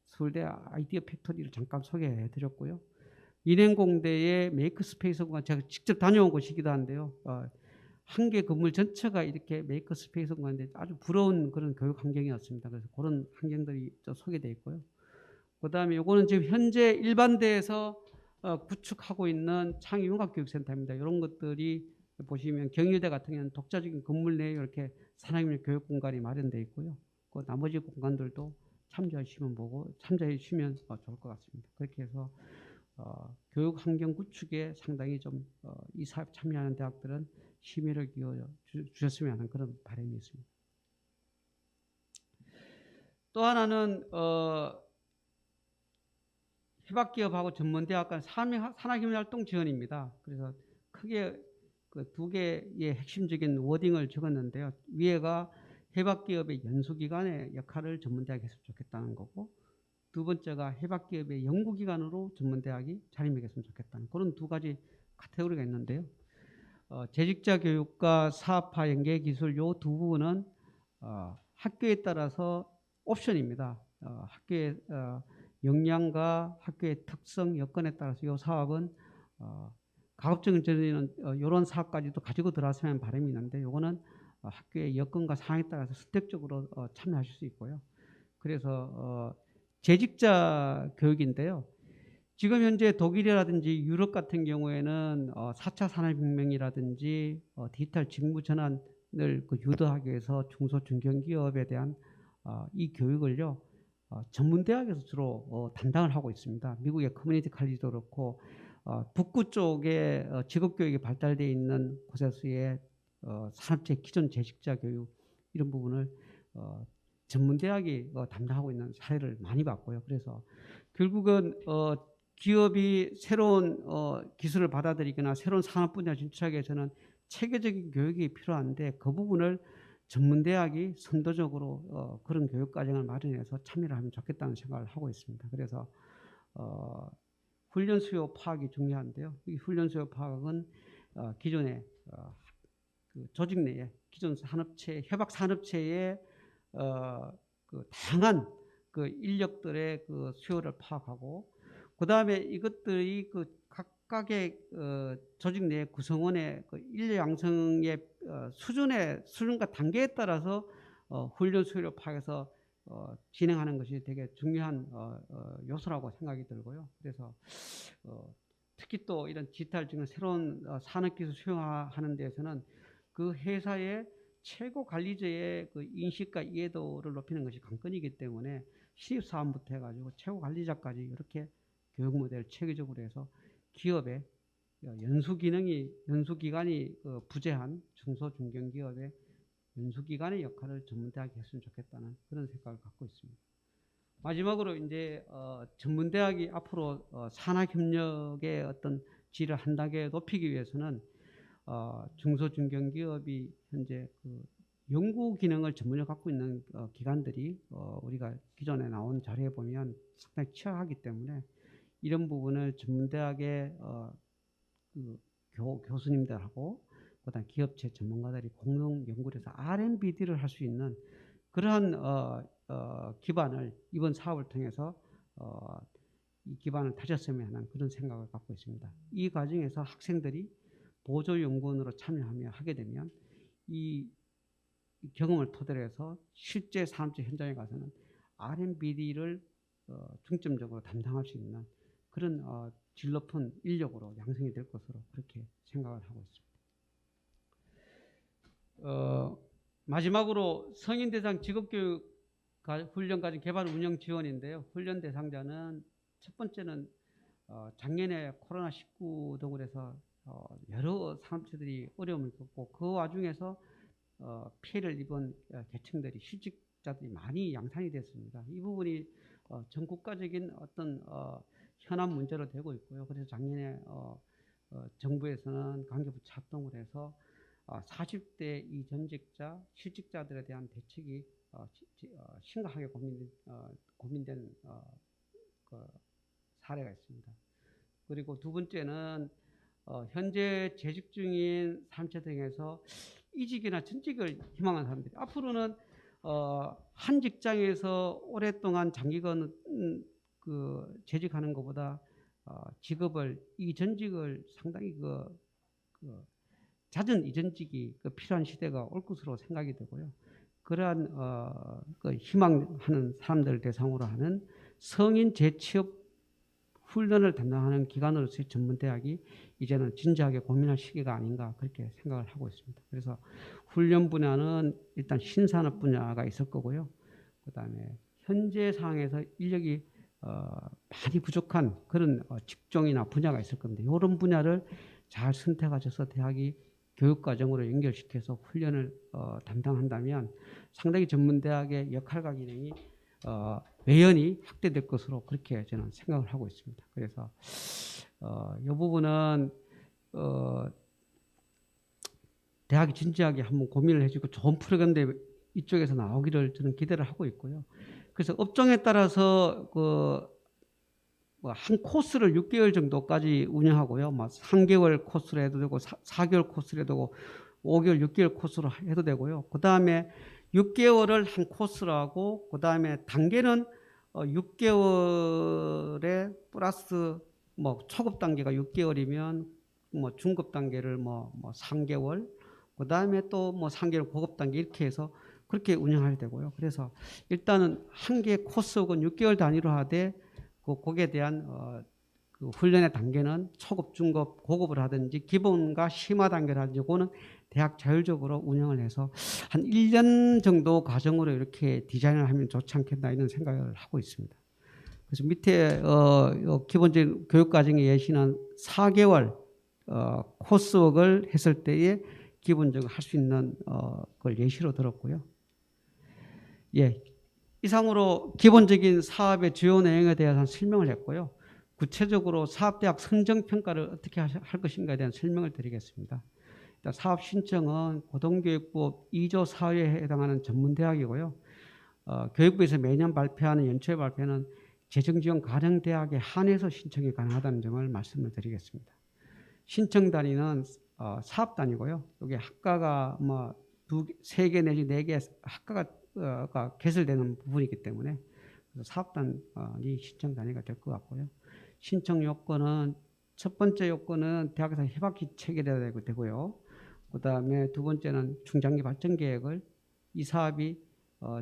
서울대 아이디어 팩토리를 잠깐 소개해 드렸고요. 인행공대의 메이크스페이스 공간 제가 직접 다녀온 곳이기도 한데요. 한 개 건물 전체가 이렇게 메이크스페이스 공간인데 아주 부러운 그런 교육 환경이었습니다. 그래서 그런 환경들이 소개되어 있고요. 그다음에 이거는 지금 현재 일반대에서 구축하고 있는 창의융합교육센터입니다. 이런 것들이 보시면 경희대 같은 경우는 독자적인 건물 내에 이렇게 산학인력 교육 공간이 마련되어 있고요. 그 나머지 공간들도 참조해 주시면 좋을 것 같습니다. 그렇게 해서 교육 환경 구축에 상당히 좀 이 사업 참여하는 대학들은 심의를 기울여 주셨으면 하는 그런 바람이 있습니다. 또 하나는 해박기업하고 전문대학 간 산학협력활동 지원입니다. 그래서 크게 그 두 개의 핵심적인 워딩을 적었는데요. 위에가 해박기업의 연수기관의 역할을 전문대학이 했으면 좋겠다는 거고 두 번째가 해박기업의 연구기관으로 전문대학이 자리매겼으면 좋겠다는 그런 두 가지 카테고리가 있는데요. 재직자 교육과 사업화 연계 기술 요 두 부분은 학교에 따라서 옵션입니다. 학교의 역량과 학교의 특성, 여건에 따라서 이 사업은 가급적인 저희는 이런 사업까지도 가지고 들어왔으면 하는 바람이 있는데 이거는 학교의 여건과 상황에 따라서 선택적으로 참여하실 수 있고요. 그래서 재직자 교육인데요. 지금 현재 독일이라든지 유럽 같은 경우에는 4차 산업혁명이라든지 디지털 직무 전환을 유도하기 위해서 중소 중견기업에 대한 이 교육을요. 전문대학에서 주로 담당을 하고 있습니다. 미국의 커뮤니티 칼리지도 그렇고 북구 쪽에 직업교육이 발달되어 있는 곳에서의 산업체 기존 재직자 교육 이런 부분을 전문대학이 담당하고 있는 사례를 많이 봤고요. 그래서 결국은 기업이 새로운 기술을 받아들이거나 새로운 산업 분야에 진출하기 위해서는 체계적인 교육이 필요한데 그 부분을 전문대학이 선도적으로 그런 교육과정을 마련해서 참여를 하면 좋겠다는 생각을 하고 있습니다. 그래서 훈련 수요 파악이 중요한데요. 이 훈련 수요 파악은 기존의 그 조직 내에 기존 산업체, 협약 산업체의 그 다양한 그 인력들의 그 수요를 파악하고 그 다음에 이것들이 그 각각의 조직 내 구성원의 그 인력 양성의 수준과 단계에 따라서 훈련 수요를 파악해서 진행하는 것이 되게 중요한 요소라고 생각이 들고요. 그래서 특히 또 이런 디지털 지금 새로운 산업기술 수용하는 데에서는 그 회사의 최고 관리자의 그 인식과 이해도를 높이는 것이 관건이기 때문에 신입사원부터 해가지고 최고 관리자까지 이렇게 교육 모델을 체계적으로 해서 기업의 연수기관이 부재한 중소 중견기업의 연수기관의 역할을 전문대학이 했으면 좋겠다는 그런 생각을 갖고 있습니다. 마지막으로 이제 전문대학이 앞으로 산학협력의 어떤 질을 한 단계 높이기 위해서는 중소중견기업이 현재 그 연구 기능을 전문적으로 갖고 있는 기관들이 우리가 기존에 나온 자료에 보면 상당히 취약하기 때문에 이런 부분을 전문대학의 그 교수님들하고 그다음 기업체 전문가들이 공동 연구를 해서 R&D를 할 수 있는 그러한 기반을 이번 사업을 통해서 이 기반을 다졌으면 하는 그런 생각을 갖고 있습니다. 이 과정에서 학생들이 보조연구원으로 참여하며 하게 되면 이 경험을 토대로 해서 실제 산업체 현장에 가서는 R&D를 중점적으로 담당할 수 있는 그런 질 높은 인력으로 양성이 될 것으로 그렇게 생각을 하고 있습니다. 마지막으로 성인 대상 직업교육 훈련과정 개발 운영 지원인데요. 훈련 대상자는 첫 번째는 작년에 코로나19 등으로 해서 여러 산업체들이 어려움을 겪고 그 와중에서 피해를 입은 계층들이 실직자들이 많이 양산이 됐습니다. 이 부분이 전 국가적인 어떤 현안 문제로 되고 있고요. 그래서 작년에 정부에서는 관계부처 합동을 해서 40대 이전직자 실직자들에 대한 대책이 심각하게 고민된 그 사례가 있습니다. 그리고 두 번째는 현재 재직 중인 산업체 등에서 이직이나 전직을 희망하는 사람들이 앞으로는 한 직장에서 오랫동안 장기간 재직하는 것보다 직업을 이전직을 상당히 잦은 이전직이 필요한 시대가 올 것으로 생각이 되고요. 그러한 희망하는 사람들을 대상으로 하는 성인 재취업 훈련을 담당하는 기관으로서의 전문대학이 이제는 진지하게 고민할 시기가 아닌가 그렇게 생각을 하고 있습니다. 그래서 훈련 분야는 일단 신산업 분야가 있을 거고요. 그다음에 현재 상황에서 인력이 많이 부족한 그런 직종이나 분야가 있을 겁니다. 이런 분야를 잘 선택하셔서 대학이 교육과정으로 연결시켜서 훈련을 담당한다면 상당히 전문대학의 역할과 기능이 외연히 확대될 것으로 그렇게 저는 생각을 하고 있습니다. 그래서 이 부분은 대학이 진지하게 한번 고민을 해주고 좋은 프로그램 이쪽에서 나오기를 저는 기대를 하고 있고요. 그래서 업종에 따라서 한 코스를 6개월 정도까지 운영하고요. 3개월 코스로 해도 되고 4개월 코스로 해도 되고 5개월, 6개월 코스로 해도 되고요. 그 다음에 6개월을 한 코스로 하고 그 다음에 단계는 6개월에 플러스 초급 단계가 6개월이면 중급 단계를 3개월 그 다음에 또 3개월 고급 단계 이렇게 해서 그렇게 운영하게 되고요. 그래서 일단은 한 개 코스 혹은 6개월 단위로 하되 거기에 대한 그 훈련의 단계는 초급, 중급, 고급을 하든지 기본과 심화 단계를 하든지 그거는 대학 자율적으로 운영을 해서 한 1년 정도 과정으로 이렇게 디자인을 하면 좋지 않겠나 이런 생각을 하고 있습니다. 그래서 밑에 기본적인 교육과정의 예시는 4개월 코스웍을 했을 때에 기본적으로 할 수 있는 걸 예시로 들었고요. 예, 이상으로 기본적인 사업의 주요 내용에 대해서 설명을 했고요. 구체적으로 사업대학 선정평가를 어떻게 할 것인가에 대한 설명을 드리겠습니다. 일단 사업 신청은 고등교육부 2조 4호에 해당하는 전문대학이고요. 교육부에서 매년 발표하는 연초에 발표하는 재정지원 가령대학에 한해서 신청이 가능하다는 점을 말씀을 드리겠습니다. 신청 단위는 사업단위고요. 여기 학과가 3개 내지 4개 학과가 개설되는 부분이기 때문에 사업단이 신청 단위가 될 것 같고요. 신청 요건은 첫 번째 요건은 대학에서 해박히 체결해야 되고요. 그 다음에 두 번째는 중장기 발전 계획을 이 사업이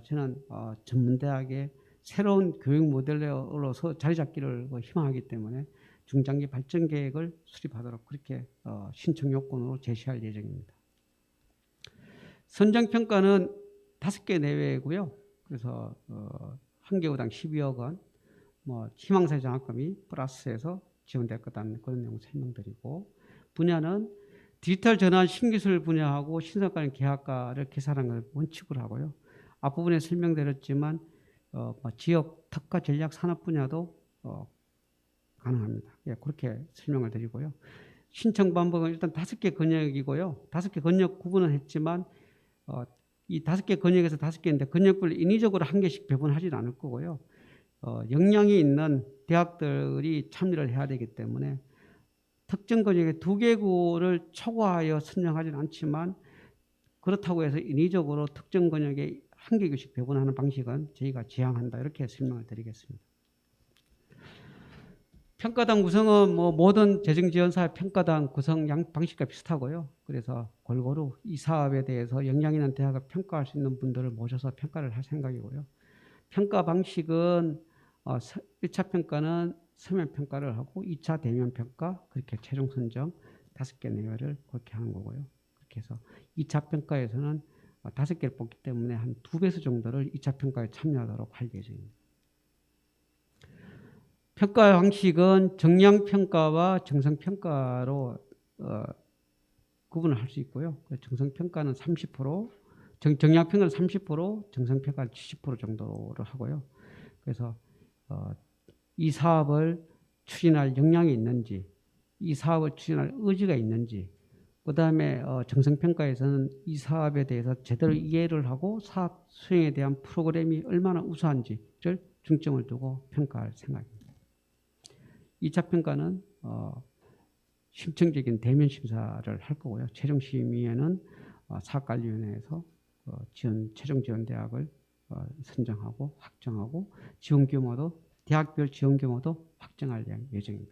저는 전문대학의 새로운 교육 모델로서 자리 잡기를 희망하기 때문에 중장기 발전 계획을 수립하도록 그렇게 신청 요건으로 제시할 예정입니다. 선정평가는 5개 내외고요. 그래서 한 개월당 12억 원, 희망사회 장학금이 플러스해서 지원될 거다는 그런 내용 설명드리고 분야는 디지털 전환 신기술 분야하고 신성과는 계약가를 계산하는 걸 원칙으로 하고요. 앞부분에 설명드렸지만 지역 특화 전략 산업 분야도 가능합니다. 예, 그렇게 설명을 드리고요. 신청 방법은 일단 5개 권역이고요. 5개 권역 구분은 했지만 이 5개 권역에서 5개인데 권역별 인위적으로 한 개씩 배분하지는 않을 거고요. 역량이 있는 대학들이 참여를 해야 되기 때문에 특정 권역에 2개구를 초과하여 선정하지는 않지만 그렇다고 해서 인위적으로 특정 권역에 1개구씩 배분하는 방식은 저희가 지향한다. 이렇게 설명을 드리겠습니다. 평가단 구성은 뭐 모든 재정지원사의 평가단 구성 방식과 비슷하고요. 그래서 골고루 이 사업에 대해서 역량 있는 대학을 평가할 수 있는 분들을 모셔서 평가를 할 생각이고요. 평가 방식은 1차 평가는 서면 평가를 하고 2차 대면 평가, 그렇게 최종 선정 5개 내외를 그렇게 하는 거고요. 그렇게 해서 2차 평가에서는 5개를 뽑기 때문에 한 2배수 정도를 2차 평가에 참여하도록 할 예정입니다. 평가 방식은 정량평가와 정성평가로 구분을 할 수 있고요. 정성평가는 30%, 정량평가는 30%, 정성평가는 70% 정도를 하고요. 그래서 이 사업을 추진할 역량이 있는지, 이 사업을 추진할 의지가 있는지, 그 다음에 정성평가에서는 이 사업에 대해서 제대로 이해를 하고 사업 수행에 대한 프로그램이 얼마나 우수한지를 중점을 두고 평가할 생각입니다. 2차 평가는 심층적인 대면 심사를 할 거고요. 최종 심의에는 사업관리위원회에서 최종 지원 대학을 선정하고 확정하고 지원 규모도 대학별 지원 규모도 확정할 예정입니다.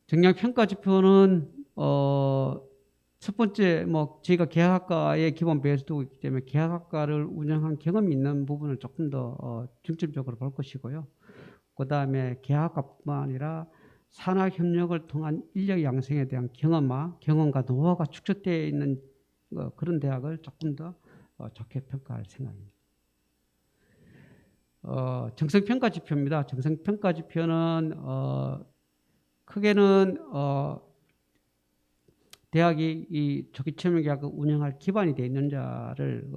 정량 평가 지표는 첫 번째 저희가 계약학과의 기본 베이스도 있기 때문에 계약학과를 운영한 경험이 있는 부분을 조금 더 중점적으로 볼 것이고요. 그 다음에 계약학과뿐만 아니라 산학협력을 통한 인력 양성에 대한 경험과 노하우가 축적되어 있는 그런 대학을 조금 더 좋게 평가할 생각입니다. 정성평가 지표입니다. 정성평가 지표는 크게는 대학이 이 조기 채용 계약을 운영할 기반이 되어 있는 자를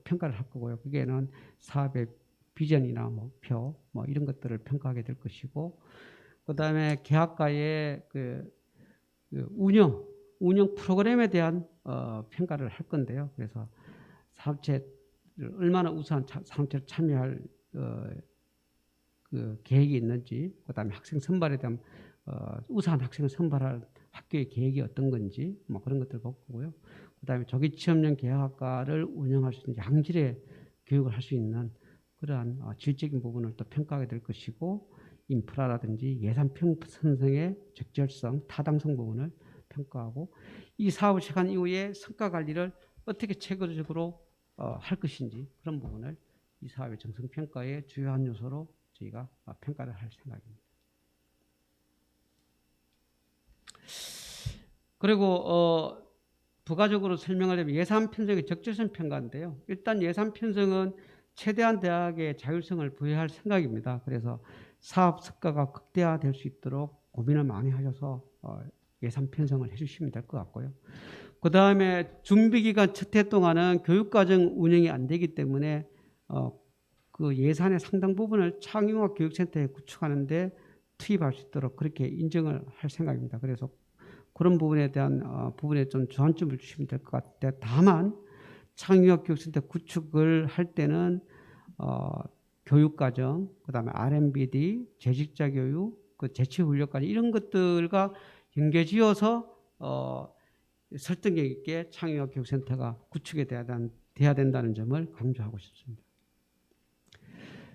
평가를 할 거고요. 그게는 사업의 비전이나 목표 이런 것들을 평가하게 될 것이고, 그 다음에 계약과의 운영 프로그램에 대한 평가를 할 건데요. 그래서 사업체를 얼마나 우수한 사업체를 참여할 계획이 있는지, 그 다음에 학생 선발에 대한 우수한 학생을 선발할 학교의 계획이 어떤 건지 그런 것들을 볼 거고요. 그 다음에 조기 취업용 계약학과를 운영할 수 있는 양질의 교육을 할 수 있는 그러한 질적인 부분을 또 평가하게 될 것이고, 인프라라든지 예산 편성의 적절성, 타당성 부분을 평가하고, 이 사업을 시작한 이후에 성과 관리를 어떻게 체계적으로 할 것인지 그런 부분을 이 사업의 정성평가의 주요한 요소로 저희가 평가를 할 생각입니다. 그리고 부가적으로 설명을 하면 예산 편성의 적절성 평가인데요. 일단 예산 편성은 최대한 대학의 자율성을 부여할 생각입니다. 그래서 사업 성과가 극대화될 수 있도록 고민을 많이 하셔서 예산 편성을 해주시면 될 것 같고요. 그 다음에 준비기간 첫 해 동안은 교육과정 운영이 안 되기 때문에 그 예산의 상당 부분을 창의융합 교육센터에 구축하는데 투입할 수 있도록 그렇게 인정을 할 생각입니다. 그래서 그런 부분에 대한 부분에 좀 주안점을 주시면 될 것 같은데, 다만 창의융합 교육센터 구축을 할 때는 교육과정, 그 다음에 R&BD, 재직자 교육, 재치훈련까지 이런 것들과 연계지어서 설득력 있게 창의융합 교육센터가 구축이 돼야 된다는 점을 강조하고 싶습니다.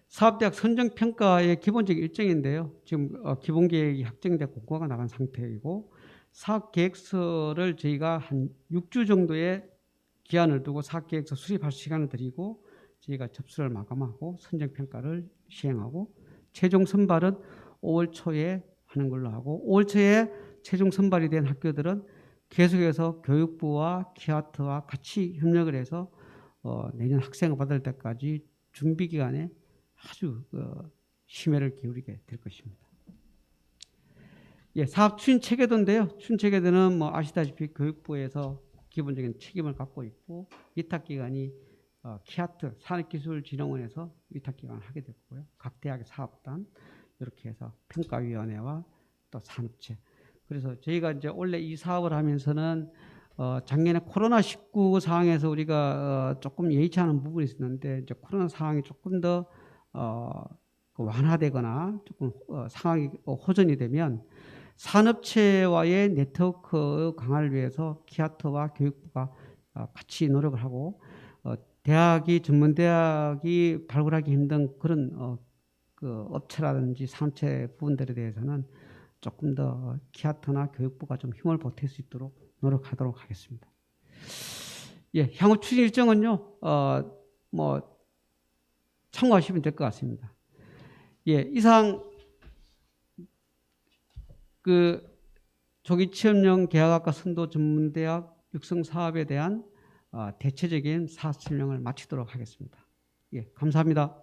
사업대학 선정평가의 기본적 일정인데요. 지금 기본계획이 확정되고 공고가 나간 상태이고, 사업계획서를 저희가 한 6주 정도의 기한을 두고 사업계획서 수립할 시간을 드리고 저희가 접수를 마감하고 선정평가를 시행하고, 최종 선발은 5월 초에 하는 걸로 하고, 5월 초에 최종 선발이 된 학교들은 계속해서 교육부와 키아트와 같이 협력을 해서 내년 학생을 받을 때까지 준비 기간에 아주 심혈을 기울이게 될 것입니다. 사업 추진 체계도인데요. 추진 체계도는 아시다시피 교육부에서 기본적인 책임을 갖고 있고, 위탁기관이 키아트 산업기술진흥원에서 위탁기관을 하게 됐고요. 각 대학의 사업단 이렇게 해서 평가위원회와 또 산업체. 그래서 저희가 이제 원래 이 사업을 하면서는 작년에 코로나19 상황에서 우리가 조금 예의치 않은 부분이 있었는데 이제 코로나 상황이 조금 더 완화되거나 조금 상황이 호전이 되면 산업체와의 네트워크 강화를 위해서 키아트와 교육부가 같이 노력을 하고 대학이 전문대학이 발굴하기 힘든 그런 그 업체라든지 산업체 부분들에 대해서는 조금 더 키아트나 교육부가 좀 힘을 보탤 수 있도록 노력하도록 하겠습니다. 예, 향후 추진 일정은요, 뭐 참고하시면 될 것 같습니다. 예, 이상 그 조기 취업용 계약학과 선도 전문대학 육성 사업에 대한 대체적인 사업 설명을 마치도록 하겠습니다. 예, 감사합니다.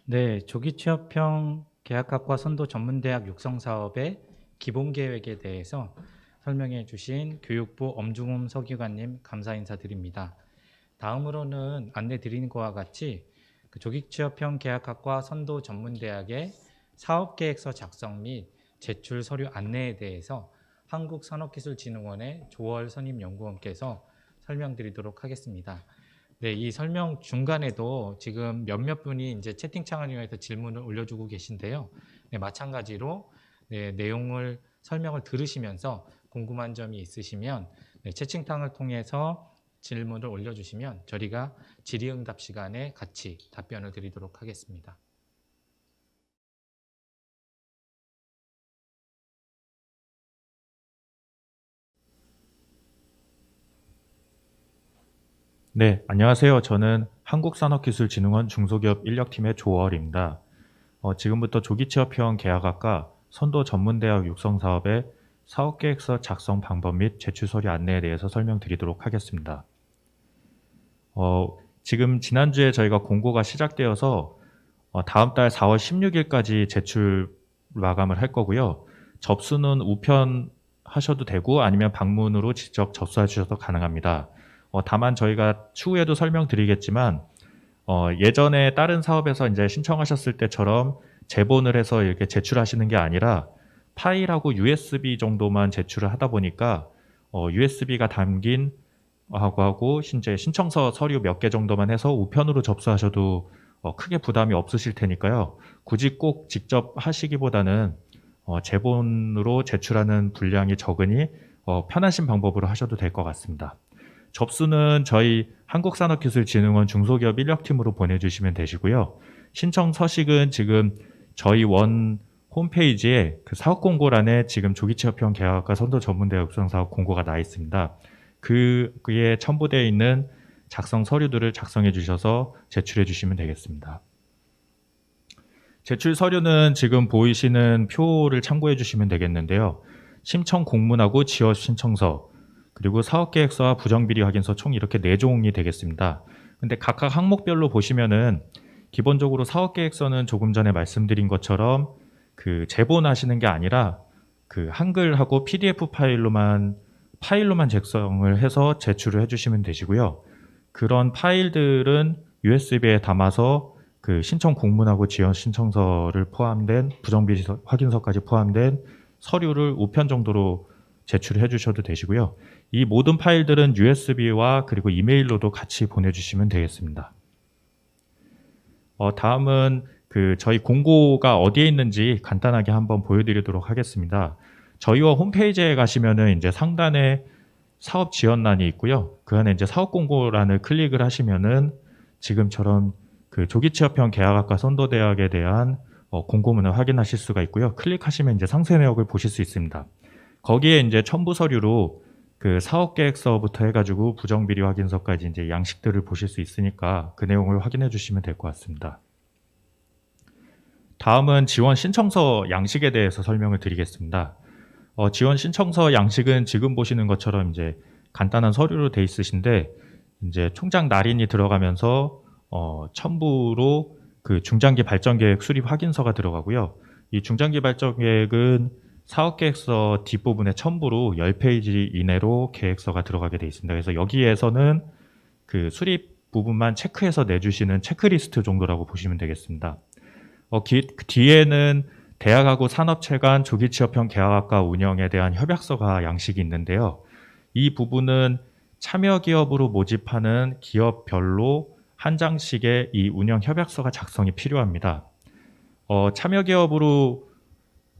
네, 조기 취업형 계약학과 선도 전문대학 육성 사업의 기본 계획에 대해서 설명해 주신 교육부 엄중훈 서기관님 감사 인사드립니다. 다음으로는 안내 드리는 것과 같이 그 조기 취업형 계약학과 선도 전문대학의 사업계획서 작성 및 제출 서류 안내에 대해서 한국산업기술진흥원의 조월 선임연구원께서 설명드리도록 하겠습니다. 네, 이 설명 중간에도 지금 몇몇 분이 이제 채팅창을 이용해서 질문을 올려주고 계신데요. 네, 마찬가지로 내용을 설명을 들으시면서 궁금한 점이 있으시면 채팅창을 통해서 질문을 올려주시면 저희가 질의응답 시간에 같이 답변을 드리도록 하겠습니다. 네, 안녕하세요. 저는 한국산업기술진흥원 중소기업 인력팀의 조월입니다. 지금부터 조기취업형 계약학과 선도 전문대학 육성사업의 사업계획서 작성 방법 및 제출 서류 안내에 대해서 설명드리도록 하겠습니다. 지금 지난주에 저희가 공고가 시작되어서 다음 달 4월 16일까지 제출 마감을 할 거고요. 접수는 우편하셔도 되고 아니면 방문으로 직접 접수해 주셔도 가능합니다. 다만 저희가 추후에도 설명드리겠지만 예전에 다른 사업에서 이제 신청하셨을 때처럼 제본을 해서 이렇게 제출하시는 게 아니라 파일하고 USB 정도만 제출을 하다 보니까 USB가 담긴 하고 이제 신청서 서류 몇 개 정도만 해서 우편으로 접수하셔도 크게 부담이 없으실 테니까요. 굳이 꼭 직접 하시기보다는 제본으로 제출하는 분량이 적으니 편하신 방법으로 하셔도 될 것 같습니다. 접수는 저희 한국산업기술진흥원 중소기업 인력팀으로 보내주시면 되시고요. 신청 서식은 지금 저희 원 홈페이지에 그 사업 공고란에 지금 조기취업형 계약학과 선도 전문대학 육성 사업 공고가 나 있습니다. 그에 첨부되어 있는 작성 서류들을 작성해 주셔서 제출해 주시면 되겠습니다. 제출 서류는 지금 보이시는 표를 참고해 주시면 되겠는데요. 신청 공문하고 지원 신청서, 그리고 사업계획서와 부정비리 확인서 총 이렇게 4종이 되겠습니다. 근데 각각 항목별로 보시면은 기본적으로 사업계획서는 조금 전에 말씀드린 것처럼 그 제본하시는 게 아니라 그 한글하고 PDF 파일로만 작성을 해서 제출을 해주시면 되시고요. 그런 파일들은 USB에 담아서 그 신청 공문하고 지원 신청서를 포함된 부정비리 확인서까지 포함된 서류를 우편 정도로 제출해 주셔도 되시고요. 이 모든 파일들은 USB와 그리고 이메일로도 같이 보내주시면 되겠습니다. 다음은 그 저희 공고가 어디에 있는지 간단하게 한번 보여드리도록 하겠습니다. 저희와 홈페이지에 가시면은 이제 상단에 사업 지원란이 있고요. 그 안에 이제 사업 공고란을 클릭을 하시면은 지금처럼 그 조기취업형 계약학과 선도대학에 대한 공고문을 확인하실 수가 있고요. 클릭하시면 이제 상세 내역을 보실 수 있습니다. 거기에 이제 첨부 서류로 그 사업계획서부터 해가지고 부정비리 확인서까지 이제 양식들을 보실 수 있으니까 그 내용을 확인해 주시면 될 것 같습니다. 다음은 지원 신청서 양식에 대해서 설명을 드리겠습니다. 지원 신청서 양식은 지금 보시는 것처럼 이제 간단한 서류로 돼 있으신데 이제 총장 날인이 들어가면서 첨부로 그 중장기 발전 계획 수립 확인서가 들어가고요. 이 중장기 발전 계획은 사업 계획서 뒷부분에 첨부로 10페이지 이내로 계획서가 들어가게 돼 있습니다. 그래서 여기에서는 그 수립 부분만 체크해서 내주시는 체크리스트 정도라고 보시면 되겠습니다. 그 뒤에는 대학하고 산업체 간 조기 취업형 계약학과 운영에 대한 협약서가 양식이 있는데요. 이 부분은 참여 기업으로 모집하는 기업별로 한 장씩의 이 운영 협약서가 작성이 필요합니다. 참여 기업으로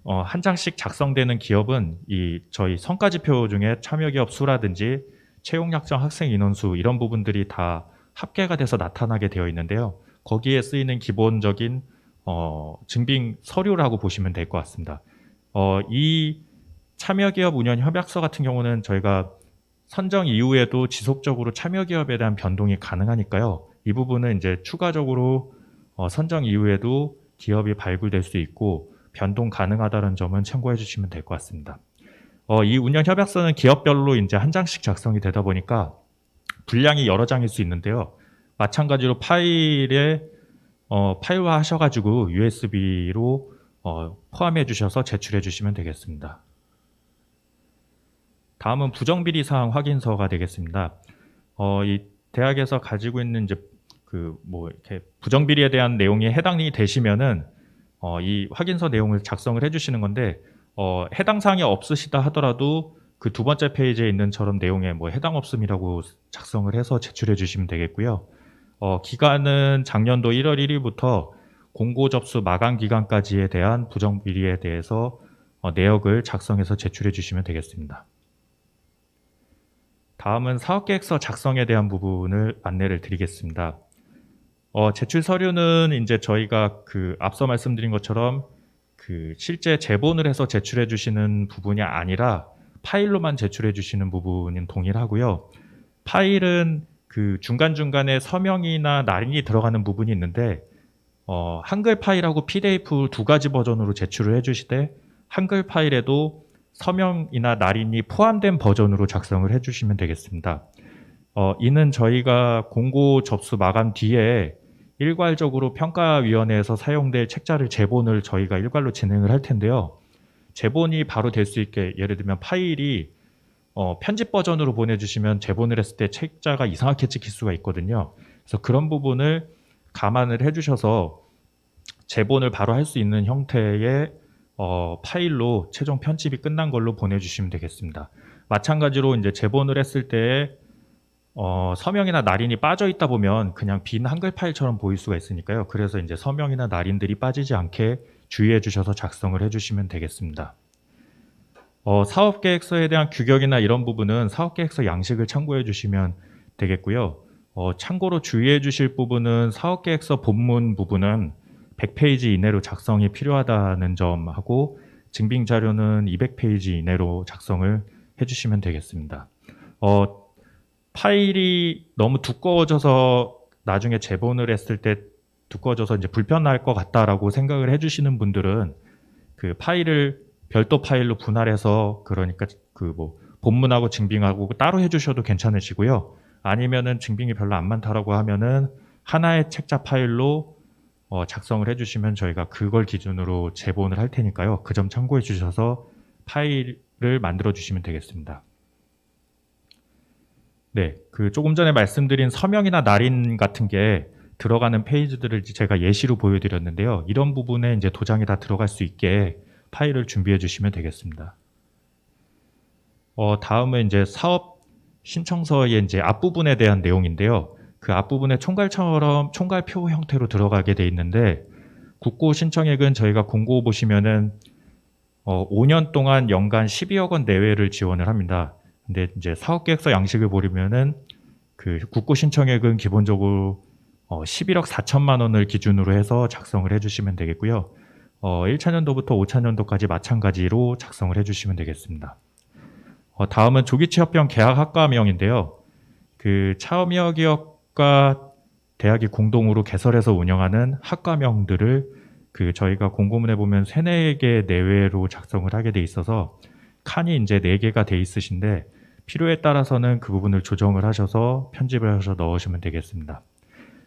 한 장씩 작성되는 기업은 저희 성과지표 중에 참여 기업 수라든지 채용 약정 학생 인원수 이런 부분들이 다 합계가 돼서 나타나게 되어 있는데요. 거기에 쓰이는 기본적인 증빙 서류라고 보시면 될 것 같습니다. 이 참여기업 운영 협약서 같은 경우는 저희가 선정 이후에도 지속적으로 참여기업에 대한 변동이 가능하니까요. 이 부분은 이제 추가적으로 선정 이후에도 기업이 발굴될 수 있고 변동 가능하다는 점은 참고해 주시면 될 것 같습니다. 이 운영 협약서는 기업별로 이제 한 장씩 작성이 되다 보니까 분량이 여러 장일 수 있는데요. 마찬가지로 파일화 하셔가지고 USB로 포함해 주셔서 제출해 주시면 되겠습니다. 다음은 부정비리 사항 확인서가 되겠습니다. 이 대학에서 가지고 있는 이제 이렇게 부정비리에 대한 내용이 해당이 되시면은 이 확인서 내용을 작성을 해주시는 건데 해당 사항이 없으시다 하더라도 그 두 번째 페이지에 있는처럼 내용에 해당 없음이라고 작성을 해서 제출해 주시면 되겠고요. 기간은 작년도 1월 1일부터 공고 접수 마감 기간까지에 대한 부정비리에 대해서 내역을 작성해서 제출해 주시면 되겠습니다. 다음은 사업계획서 작성에 대한 부분을 안내를 드리겠습니다. 제출 서류는 이제 저희가 앞서 말씀드린 것처럼 실제 제본을 해서 제출해 주시는 부분이 아니라 파일로만 제출해 주시는 부분은 동일하고요. 파일은 중간중간에 서명이나 날인이 들어가는 부분이 있는데 한글 파일하고 PDF 두 가지 버전으로 제출을 해주시되 한글 파일에도 서명이나 날인이 포함된 버전으로 작성을 해주시면 되겠습니다. 이는 저희가 공고 접수 마감 뒤에 일괄적으로 평가위원회에서 사용될 책자를 제본을 저희가 일괄로 진행을 할 텐데요. 제본이 바로 될 수 있게 예를 들면 파일이 편집 버전으로 보내주시면 제본을 했을 때 책자가 이상하게 찍힐 수가 있거든요. 그래서 그런 부분을 감안을 해주셔서 제본을 바로 할 수 있는 형태의 파일로 최종 편집이 끝난 걸로 보내주시면 되겠습니다. 마찬가지로 이제 제본을 했을 때 서명이나 날인이 빠져 있다 보면 그냥 빈 한글 파일처럼 보일 수가 있으니까요. 그래서 이제 서명이나 날인들이 빠지지 않게 주의해 주셔서 작성을 해주시면 되겠습니다. 사업계획서에 대한 규격이나 이런 부분은 사업계획서 양식을 참고해 주시면 되겠고요. 참고로 주의해 주실 부분은 사업계획서 본문 부분은 100페이지 이내로 작성이 필요하다는 점하고 증빙자료는 200페이지 이내로 작성을 해주시면 되겠습니다. 파일이 너무 두꺼워져서 나중에 재본을 했을 때 두꺼워져서 이제 불편할 것 같다라고 생각을 해주시는 분들은 그 파일을 별도 파일로 분할해서 그러니까 본문하고 증빙하고 따로 해주셔도 괜찮으시고요. 아니면은 증빙이 별로 안 많다라고 하면은 하나의 책자 파일로 작성을 해주시면 저희가 그걸 기준으로 재본을 할 테니까요. 그 점 참고해 주셔서 파일을 만들어 주시면 되겠습니다. 네, 조금 전에 말씀드린 서명이나 날인 같은 게 들어가는 페이지들을 제가 예시로 보여드렸는데요. 이런 부분에 이제 도장이 다 들어갈 수 있게 파일을 준비해 주시면 되겠습니다. 다음은 이제 사업 신청서의 이제 앞부분에 대한 내용인데요. 그 앞부분에 총괄처럼 총괄표 형태로 들어가게 돼 있는데 국고 신청액은 저희가 공고 보시면은 5년 동안 연간 12억 원 내외를 지원을 합니다. 근데 이제 사업계획서 양식을 보려면은 그 국고 신청액은 기본적으로 11억 4천만 원을 기준으로 해서 작성을 해주시면 되겠고요. 1차년도부터 5차년도까지 마찬가지로 작성을 해주시면 되겠습니다. 다음은 조기취업형 계약학과명인데요. 그 참여기업과 대학이 공동으로 개설해서 운영하는 학과명들을 저희가 공고문에 보면 3-4개 내외로 작성을 하게 돼 있어서 칸이 이제 4개가 돼 있으신데 필요에 따라서는 그 부분을 조정을 하셔서 편집을 하셔서 넣으시면 되겠습니다.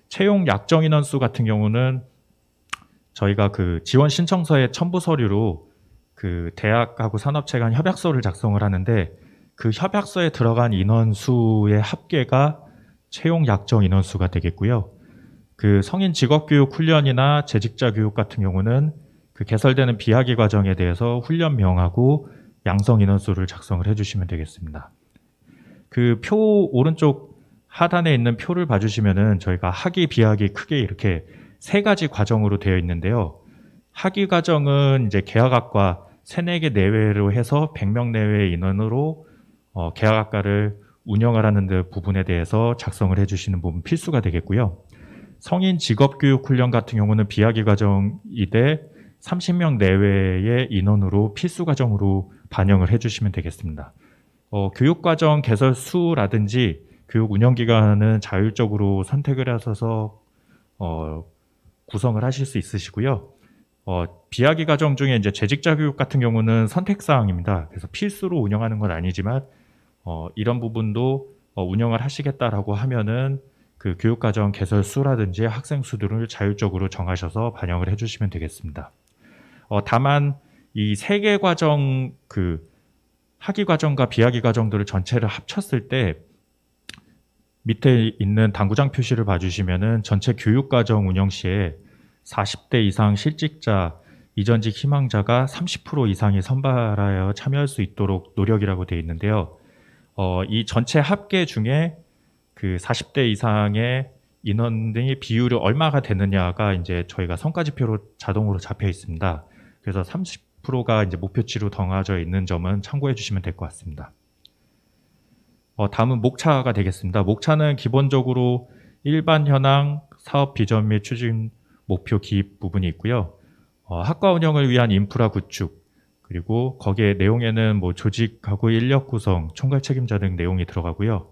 채용 약정 인원수 같은 경우는 저희가 그 지원 신청서의 첨부 서류로 그 대학하고 산업체 간 협약서를 작성을 하는데 그 협약서에 들어간 인원수의 합계가 채용 약정 인원수가 되겠고요. 그 성인 직업교육 훈련이나 재직자 교육 같은 경우는 그 개설되는 비학위 과정에 대해서 훈련명하고 양성 인원수를 작성을 해주시면 되겠습니다. 그 표 오른쪽 하단에 있는 표를 봐주시면은 저희가 학위, 비학위 크게 이렇게 3가지 과정으로 되어 있는데요. 학위 과정은 이제 계약학과 3, 4개 내외로 해서 100명 내외의 인원으로 계약학과를 운영을 하는 데 부분에 대해서 작성을 해주시는 부분 필수가 되겠고요. 성인 직업교육 훈련 같은 경우는 비학위 과정이되 30명 내외의 인원으로 필수 과정으로 반영을 해주시면 되겠습니다. 교육과정 개설 수라든지 교육 운영 기간은 자율적으로 선택을 하셔서 구성을 하실 수 있으시고요. 비학위 과정 중에 이제 재직자 교육 같은 경우는 선택 사항입니다. 그래서 필수로 운영하는 건 아니지만 이런 부분도 운영을 하시겠다라고 하면은 그 교육과정 개설 수라든지 학생 수들을 자율적으로 정하셔서 반영을 해주시면 되겠습니다. 다만 이 3개 과정 그 학위 과정과 비학위 과정들을 전체를 합쳤을 때 밑에 있는 당구장 표시를 봐주시면은 전체 교육과정 운영 시에 40대 이상 실직자, 이전직 희망자가 30% 이상이 선발하여 참여할 수 있도록 노력이라고 되어 있는데요. 이 전체 합계 중에 그 40대 이상의 인원의 비율이 얼마가 되느냐가 이제 저희가 성과지표로 자동으로 잡혀 있습니다. 그래서 30%가 이제 목표치로 정해져 있는 점은 참고해 주시면 될 것 같습니다. 다음은 목차가 되겠습니다. 목차는 기본적으로 일반 현황, 사업 비전 및 추진 목표 기입 부분이 있고요. 학과 운영을 위한 인프라 구축, 그리고 거기에 내용에는 뭐 조직하고 인력 구성, 총괄 책임자 등 내용이 들어가고요.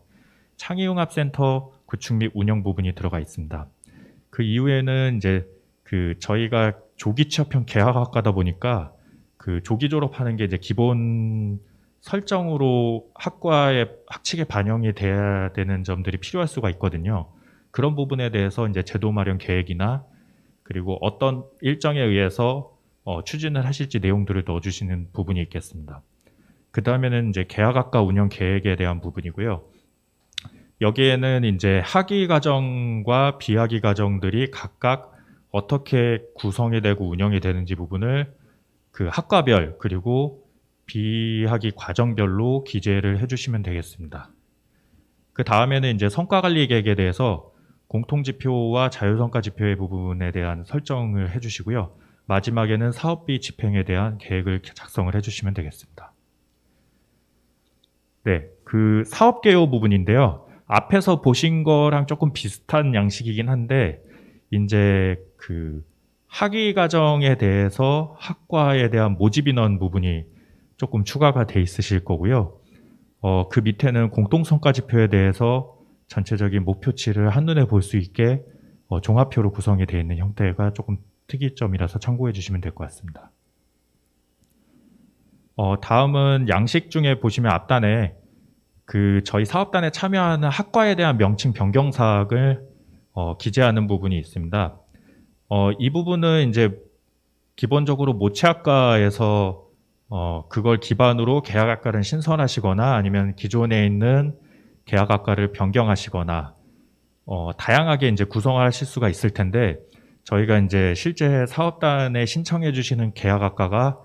창의융합센터 구축 및 운영 부분이 들어가 있습니다. 그 이후에는 이제 그 저희가 조기 취업형 계약학과다 보니까 그 조기 졸업하는 게 이제 기본 설정으로 학과의 학칙에 반영이 돼야 되는 점들이 필요할 수가 있거든요. 그런 부분에 대해서 이제 제도 마련 계획이나 그리고 어떤 일정에 의해서 추진을 하실지 내용들을 넣어주시는 부분이 있겠습니다. 그 다음에는 이제 계약학과 운영 계획에 대한 부분이고요. 여기에는 이제 학위 과정과 비학위 과정들이 각각 어떻게 구성이 되고 운영이 되는지 부분을 그 학과별 그리고 비학위 과정별로 기재를 해주시면 되겠습니다. 그 다음에는 이제 성과관리 계획에 대해서 공통지표와 자율성과지표의 부분에 대한 설정을 해주시고요. 마지막에는 사업비 집행에 대한 계획을 작성을 해주시면 되겠습니다. 네, 그 사업개요 부분인데요. 앞에서 보신 거랑 조금 비슷한 양식이긴 한데 이제 그 학위 과정에 대해서 학과에 대한 모집 인원 부분이 조금 추가가 돼 있으실 거고요. 그 밑에는 공동성과지표에 대해서 전체적인 목표치를 한눈에 볼 수 있게 종합표로 구성이 되어 있는 형태가 조금 특이점이라서 참고해 주시면 될 것 같습니다. 다음은 양식 중에 보시면 앞단에 그 저희 사업단에 참여하는 학과에 대한 명칭 변경 사항을 기재하는 부분이 있습니다. 이 부분은 이제 기본적으로 모체학과에서 그걸 기반으로 계약학과를 신설하시거나 아니면 기존에 있는 계약학과를 변경하시거나 다양하게 이제 구성하실 수가 있을 텐데 저희가 이제 실제 사업단에 신청해 주시는 계약학과가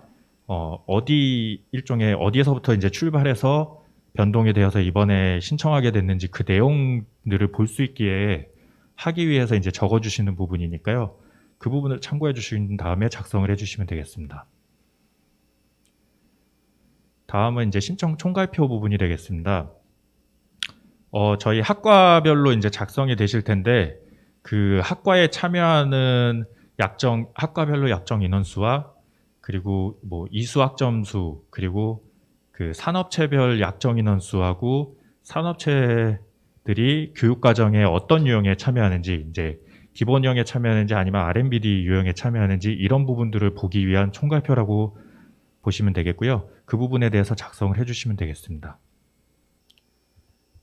일종의 어디에서부터 이제 출발해서 변동이 되어서 이번에 신청하게 됐는지 그 내용들을 볼 수 있기에 하기 위해서 이제 적어 주시는 부분이니까요. 그 부분을 참고해 주신 다음에 작성을 해 주시면 되겠습니다. 다음은 이제 신청 총괄표 부분이 되겠습니다. 저희 학과별로 이제 작성이 되실 텐데 그 학과에 참여하는 학과별로 약정 인원수와 그리고 뭐 이수학점수 그리고 그 산업체별 약정 인원수하고 산업체들이 교육과정에 어떤 유형에 참여하는지 이제 기본 유형에 참여하는지 아니면 R&BD 유형에 참여하는지 이런 부분들을 보기 위한 총괄표라고 보시면 되겠고요. 그 부분에 대해서 작성을 해주시면 되겠습니다.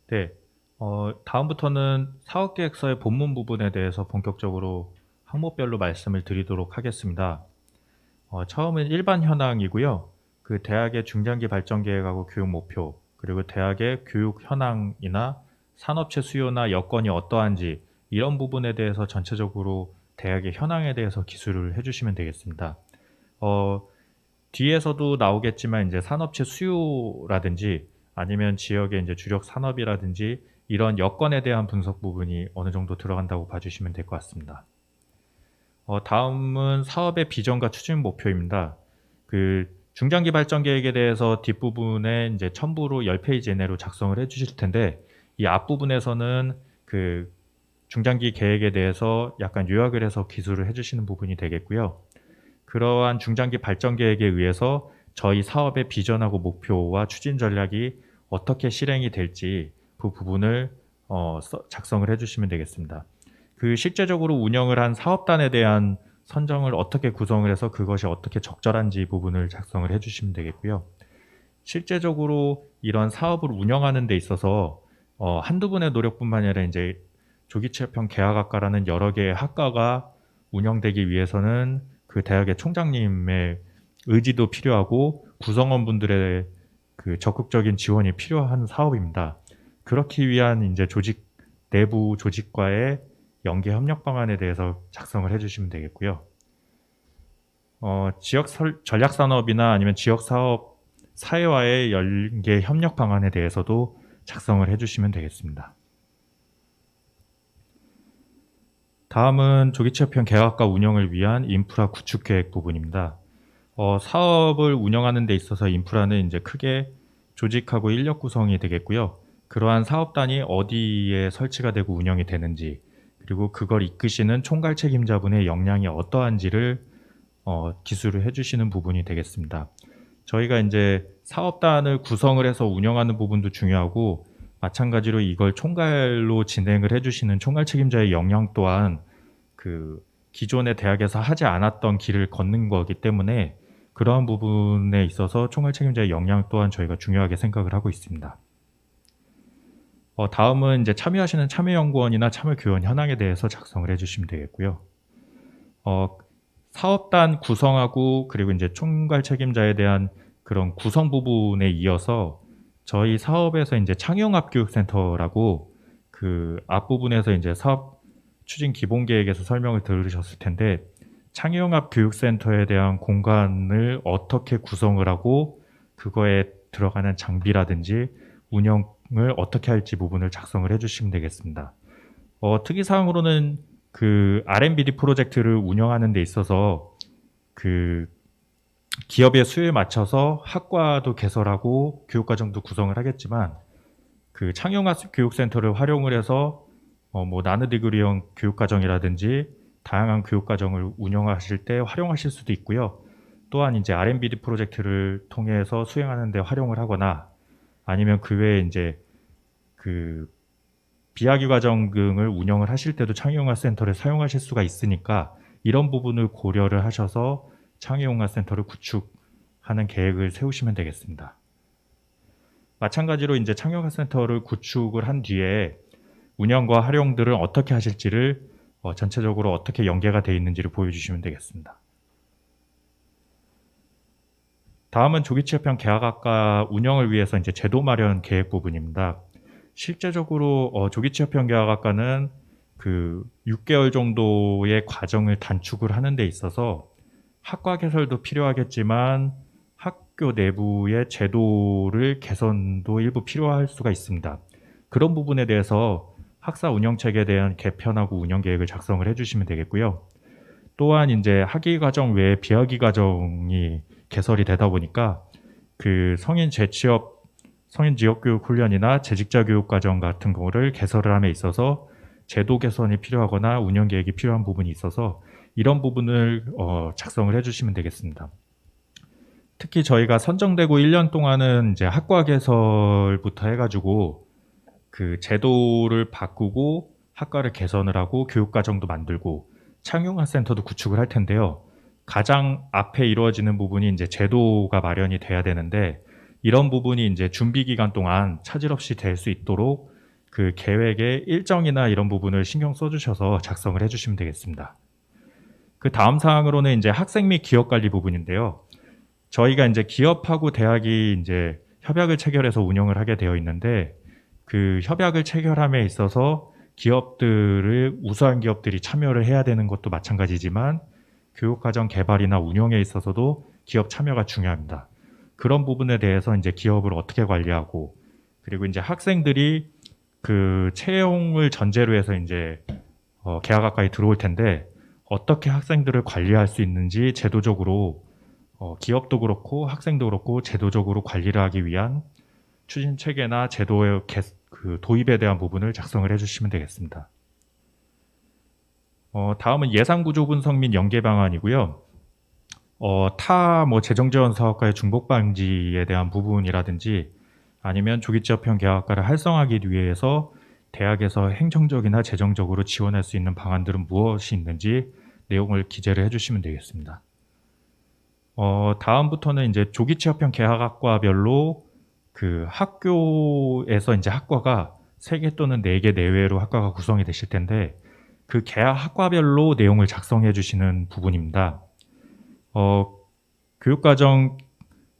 네, 다음부터는 사업계획서의 본문 부분에 대해서 본격적으로 항목별로 말씀을 드리도록 하겠습니다. 처음은 일반 현황이고요. 그 대학의 중장기 발전 계획하고 교육 목표, 그리고 대학의 교육 현황이나 산업체 수요나 여건이 어떠한지 이런 부분에 대해서 전체적으로 대학의 현황에 대해서 기술을 해주시면 되겠습니다. 뒤에서도 나오겠지만 이제 산업체 수요라든지 아니면 지역의 이제 주력 산업이라든지 이런 여건에 대한 분석 부분이 어느 정도 들어간다고 봐주시면 될 것 같습니다. 다음은 사업의 비전과 추진 목표입니다. 그 중장기 발전 계획에 대해서 뒷부분에 이제 첨부로 10페이지 이내로 작성을 해 주실 텐데 이 앞부분에서는 그 중장기 계획에 대해서 약간 요약을 해서 기술을 해 주시는 부분이 되겠고요. 그러한 중장기 발전 계획에 의해서 저희 사업의 비전하고 목표와 추진 전략이 어떻게 실행이 될지 그 부분을 작성을 해주시면 되겠습니다. 그 실제적으로 운영을 한 사업단에 대한 선정을 어떻게 구성을 해서 그것이 어떻게 적절한지 부분을 작성을 해주시면 되겠고요. 실제적으로 이런 사업을 운영하는 데 있어서 한두 분의 노력뿐만 아니라 이제 조기취업형 계약학과라는 여러 개의 학과가 운영되기 위해서는 그 대학의 총장님의 의지도 필요하고 구성원분들의 그 적극적인 지원이 필요한 사업입니다. 그렇기 위한 이제 내부 조직과의 연계 협력 방안에 대해서 작성을 해주시면 되겠고요. 지역 전략 산업이나 아니면 지역 사업 사회와의 연계 협력 방안에 대해서도 작성을 해주시면 되겠습니다. 다음은 조기취업형 계약학과 운영을 위한 인프라 구축 계획 부분입니다. 사업을 운영하는 데 있어서 인프라는 이제 크게 조직하고 인력 구성이 되겠고요. 그러한 사업단이 어디에 설치가 되고 운영이 되는지, 그리고 그걸 이끄시는 총괄 책임자분의 역량이 어떠한지를 기술을 해주시는 부분이 되겠습니다. 저희가 이제 사업단을 구성을 해서 운영하는 부분도 중요하고, 마찬가지로 이걸 총괄로 진행을 해주시는 총괄 책임자의 역량 또한 그 기존의 대학에서 하지 않았던 길을 걷는 거기 때문에 그러한 부분에 있어서 총괄 책임자의 역량 또한 저희가 중요하게 생각을 하고 있습니다. 다음은 이제 참여하시는 참여연구원이나 참여교원 현황에 대해서 작성을 해주시면 되겠고요. 사업단 구성하고 그리고 이제 총괄 책임자에 대한 그런 구성 부분에 이어서 저희 사업에서 이제 창용합교육센터라고 그 앞부분에서 이제 사업 추진 기본 계획에서 설명을 들으셨을 텐데 창용합교육센터에 대한 공간을 어떻게 구성을 하고 그거에 들어가는 장비라든지 운영을 어떻게 할지 부분을 작성을 해주시면 되겠습니다. 특이사항으로는 그 R&BD 프로젝트를 운영하는 데 있어서 그 기업의 수요에 맞춰서 학과도 개설하고 교육과정도 구성을 하겠지만 그 창용합 교육센터를 활용을 해서 뭐 나노디그리형 교육과정이라든지 다양한 교육과정을 운영하실 때 활용하실 수도 있고요. 또한 이제 R&BD 프로젝트를 통해서 수행하는 데 활용을 하거나 아니면 그 외에 이제 그 비학위 과정 등을 운영을 하실 때도 창의용합 센터를 사용하실 수가 있으니까 이런 부분을 고려를 하셔서 창의용합 센터를 구축하는 계획을 세우시면 되겠습니다. 마찬가지로 이제 창의용합 센터를 구축을 한 뒤에 운영과 활용들을 어떻게 하실지를 전체적으로 어떻게 연계가 되어 있는지를 보여주시면 되겠습니다. 다음은 조기취업형 계약학과 운영을 위해서 이제 제도 마련 계획 부분입니다. 실제적으로 조기취업형 계약학과는 그 6개월 정도의 과정을 단축을 하는 데 있어서 학과 개설도 필요하겠지만 학교 내부의 제도를 개선도 일부 필요할 수가 있습니다. 그런 부분에 대해서 학사 운영체계에 대한 개편하고 운영 계획을 작성을 해주시면 되겠고요. 또한 이제 학위 과정 외에 비학위 과정이 개설이 되다 보니까 그 성인 재취업, 성인 지역교육 훈련이나 재직자 교육 과정 같은 거를 개설을 함에 있어서 제도 개선이 필요하거나 운영 계획이 필요한 부분이 있어서 이런 부분을 작성을 해주시면 되겠습니다. 특히 저희가 선정되고 1년 동안은 이제 학과 개설부터 해가지고 그 제도를 바꾸고 학과를 개선을 하고 교육 과정도 만들고 창용학 센터도 구축을 할 텐데요. 가장 앞에 이루어지는 부분이 이제 제도가 마련이 돼야 되는데 이런 부분이 이제 준비 기간 동안 차질 없이 될 수 있도록 그 계획의 일정이나 이런 부분을 신경 써주셔서 작성을 해주시면 되겠습니다. 그 다음 사항으로는 이제 학생 및 기업 관리 부분인데요. 저희가 이제 기업하고 대학이 이제 협약을 체결해서 운영을 하게 되어 있는데 그 협약을 체결함에 있어서 기업들을 우수한 기업들이 참여를 해야 되는 것도 마찬가지지만 교육과정 개발이나 운영에 있어서도 기업 참여가 중요합니다. 그런 부분에 대해서 이제 기업을 어떻게 관리하고 그리고 이제 학생들이 그 채용을 전제로 해서 이제 계약학과에 들어올 텐데 어떻게 학생들을 관리할 수 있는지 제도적으로 기업도 그렇고 학생도 그렇고 제도적으로 관리를 하기 위한 추진 체계나 제도의 그 도입에 대한 부분을 작성을 해주시면 되겠습니다. 다음은 예산 구조 분석 및 연계 방안이고요. 타 재정 지원 사업과의 중복 방지에 대한 부분이라든지 아니면 조기 취업형 계약학과를 활성화하기 위해서 대학에서 행정적이나 재정적으로 지원할 수 있는 방안들은 무엇이 있는지 내용을 기재를 해주시면 되겠습니다. 다음부터는 이제 조기 취업형 계약학과별로 그 학교에서 이제 학과가 3개 또는 4개 내외로 학과가 구성이 되실 텐데 그 계약 학과별로 내용을 작성해 주시는 부분입니다. 교육과정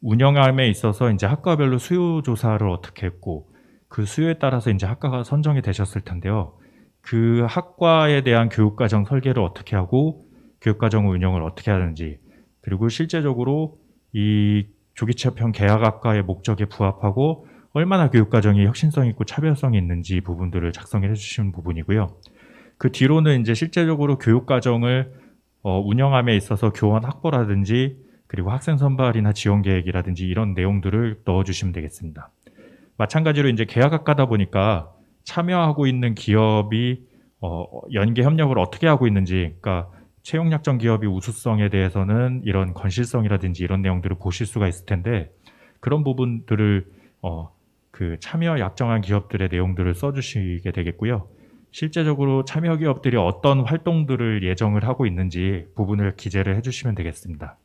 운영함에 있어서 이제 학과별로 수요 조사를 어떻게 했고 그 수요에 따라서 이제 학과가 선정이 되셨을 텐데요. 그 학과에 대한 교육과정 설계를 어떻게 하고 교육과정 운영을 어떻게 하는지 그리고 실제적으로 이 조기취업형 계약학과의 목적에 부합하고 얼마나 교육과정이 혁신성 있고 차별성이 있는지 부분들을 작성해 주시는 부분이고요. 그 뒤로는 이제 실제적으로 교육과정을 운영함에 있어서 교원 확보라든지 그리고 학생 선발이나 지원 계획이라든지 이런 내용들을 넣어주시면 되겠습니다. 마찬가지로 이제 계약학과다 보니까 참여하고 있는 기업이 연계 협력을 어떻게 하고 있는지, 그러니까 채용 약정 기업이 우수성에 대해서는 이런 건실성이라든지 이런 내용들을 보실 수가 있을 텐데 그런 부분들을 그 참여 약정한 기업들의 내용들을 써주시게 되겠고요. 실제적으로 참여 기업들이 어떤 활동들을 예정을 하고 있는지 부분을 기재를 해주시면 되겠습니다.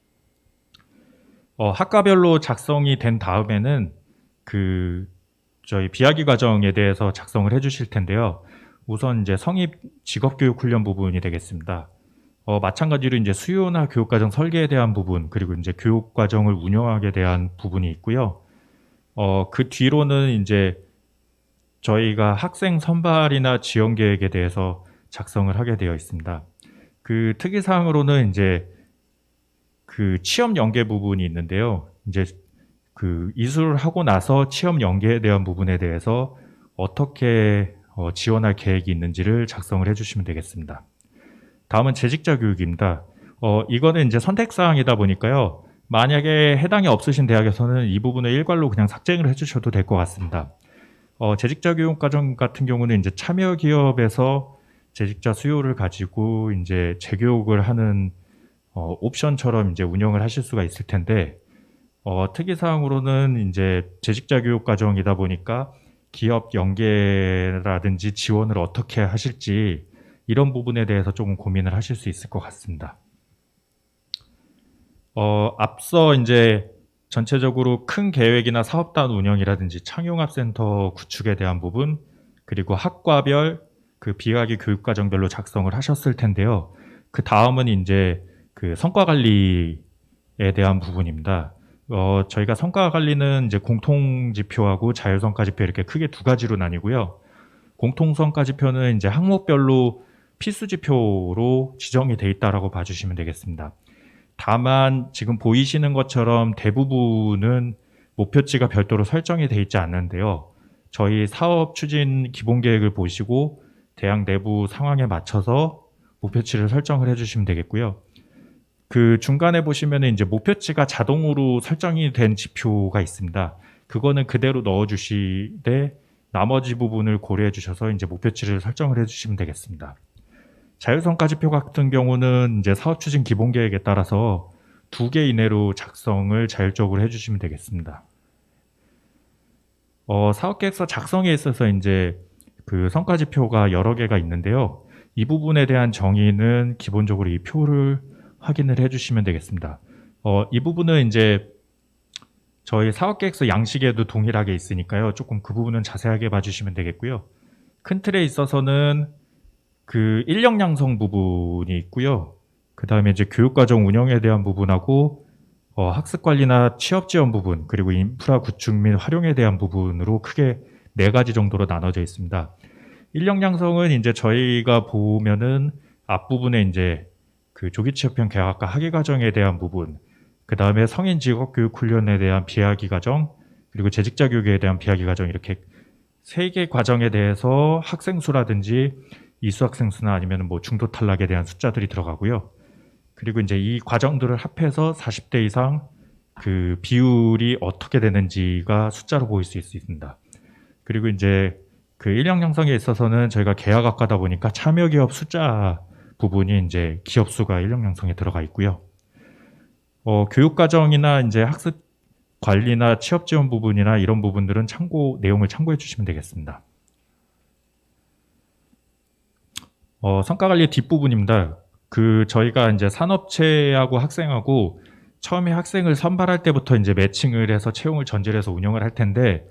학과별로 작성이 된 다음에는 그 저희 비학기 과정에 대해서 작성을 해주실 텐데요. 우선 이제 성입 직업교육 훈련 부분이 되겠습니다. 마찬가지로 이제 수요나 교육과정 설계에 대한 부분 그리고 이제 교육과정을 운영하게 대한 부분이 있고요. 그 뒤로는 이제 저희가 학생 선발이나 지원 계획에 대해서 작성을 하게 되어 있습니다. 그 특이사항으로는 이제 그 취업 연계 부분이 있는데요. 이제 그 이수를 하고 나서 취업 연계에 대한 부분에 대해서 어떻게 지원할 계획이 있는지를 작성을 해주시면 되겠습니다. 다음은 재직자 교육입니다. 이거는 이제 선택사항이다 보니까요. 만약에 해당이 없으신 대학에서는 이 부분을 일괄로 그냥 삭제를 해주셔도 될 것 같습니다. 재직자 교육 과정 같은 경우는 이제 참여 기업에서 재직자 수요를 가지고 이제 재교육을 하는 옵션처럼 이제 운영을 하실 수가 있을 텐데 특이사항으로는 이제 재직자 교육 과정이다 보니까 기업 연계라든지 지원을 어떻게 하실지 이런 부분에 대해서 조금 고민을 하실 수 있을 것 같습니다. 앞서 이제 전체적으로 큰 계획이나 사업단 운영이라든지 창용합센터 구축에 대한 부분 그리고 학과별 그 비학기 교육과정별로 작성을 하셨을 텐데요. 그 다음은 이제 그 성과 관리에 대한 부분입니다. 저희가 성과 관리는 이제 공통 지표하고 자율성과 지표 이렇게 크게 두 가지로 나뉘고요. 공통 성과 지표는 이제 항목별로 필수 지표로 지정이 돼 있다라고 봐주시면 되겠습니다. 다만 지금 보이시는 것처럼 대부분은 목표치가 별도로 설정이 돼 있지 않는데요. 저희 사업 추진 기본 계획을 보시고 대학 내부 상황에 맞춰서 목표치를 설정을 해주시면 되겠고요. 그 중간에 보시면 이제 목표치가 자동으로 설정이 된 지표가 있습니다. 그거는 그대로 넣어주시되 나머지 부분을 고려해 주셔서 이제 목표치를 설정을 해주시면 되겠습니다. 자율성과 지표 같은 경우는 이제 사업 추진 기본 계획에 따라서 2개 이내로 작성을 자율적으로 해주시면 되겠습니다. 사업 계획서 작성에 있어서 이제 그 성과 지표가 여러 개가 있는데요. 이 부분에 대한 정의는 기본적으로 이 표를 확인을 해주시면 되겠습니다. 이 부분은 이제 저희 사업계획서 양식에도 동일하게 있으니까요. 조금 그 부분은 자세하게 봐주시면 되겠고요. 큰 틀에 있어서는 그 인력 양성 부분이 있고요. 그 다음에 이제 교육과정 운영에 대한 부분하고 학습 관리나 취업 지원 부분, 그리고 인프라 구축 및 활용에 대한 부분으로 크게 4가지 정도로 나눠져 있습니다. 인력 양성은 이제 저희가 보면은 앞부분에 이제 그 조기 취업형 계약과 학위 과정에 대한 부분, 그 다음에 성인 직업 교육 훈련에 대한 비학위 과정, 그리고 재직자 교육에 대한 비학위 과정, 이렇게 3개 과정에 대해서 학생 수라든지 이수 학생 수나 아니면 뭐 중도 탈락에 대한 숫자들이 들어가고요. 그리고 이제 이 과정들을 합해서 40대 이상 그 비율이 어떻게 되는지가 숫자로 보일 수 있습니다. 그리고 이제 그 인력 양성에 있어서는 저희가 계약학과다 보니까 참여 기업 숫자 부분이 이제 기업 수가 인력 양성에 들어가 있고요. 교육 과정이나 이제 학습 관리나 취업 지원 부분이나 이런 부분들은 내용을 참고해 주시면 되겠습니다. 성과 관리 뒷부분입니다. 저희가 이제 산업체하고 학생하고 처음에 학생을 선발할 때부터 이제 매칭을 해서 채용을 전제해서 운영을 할 텐데,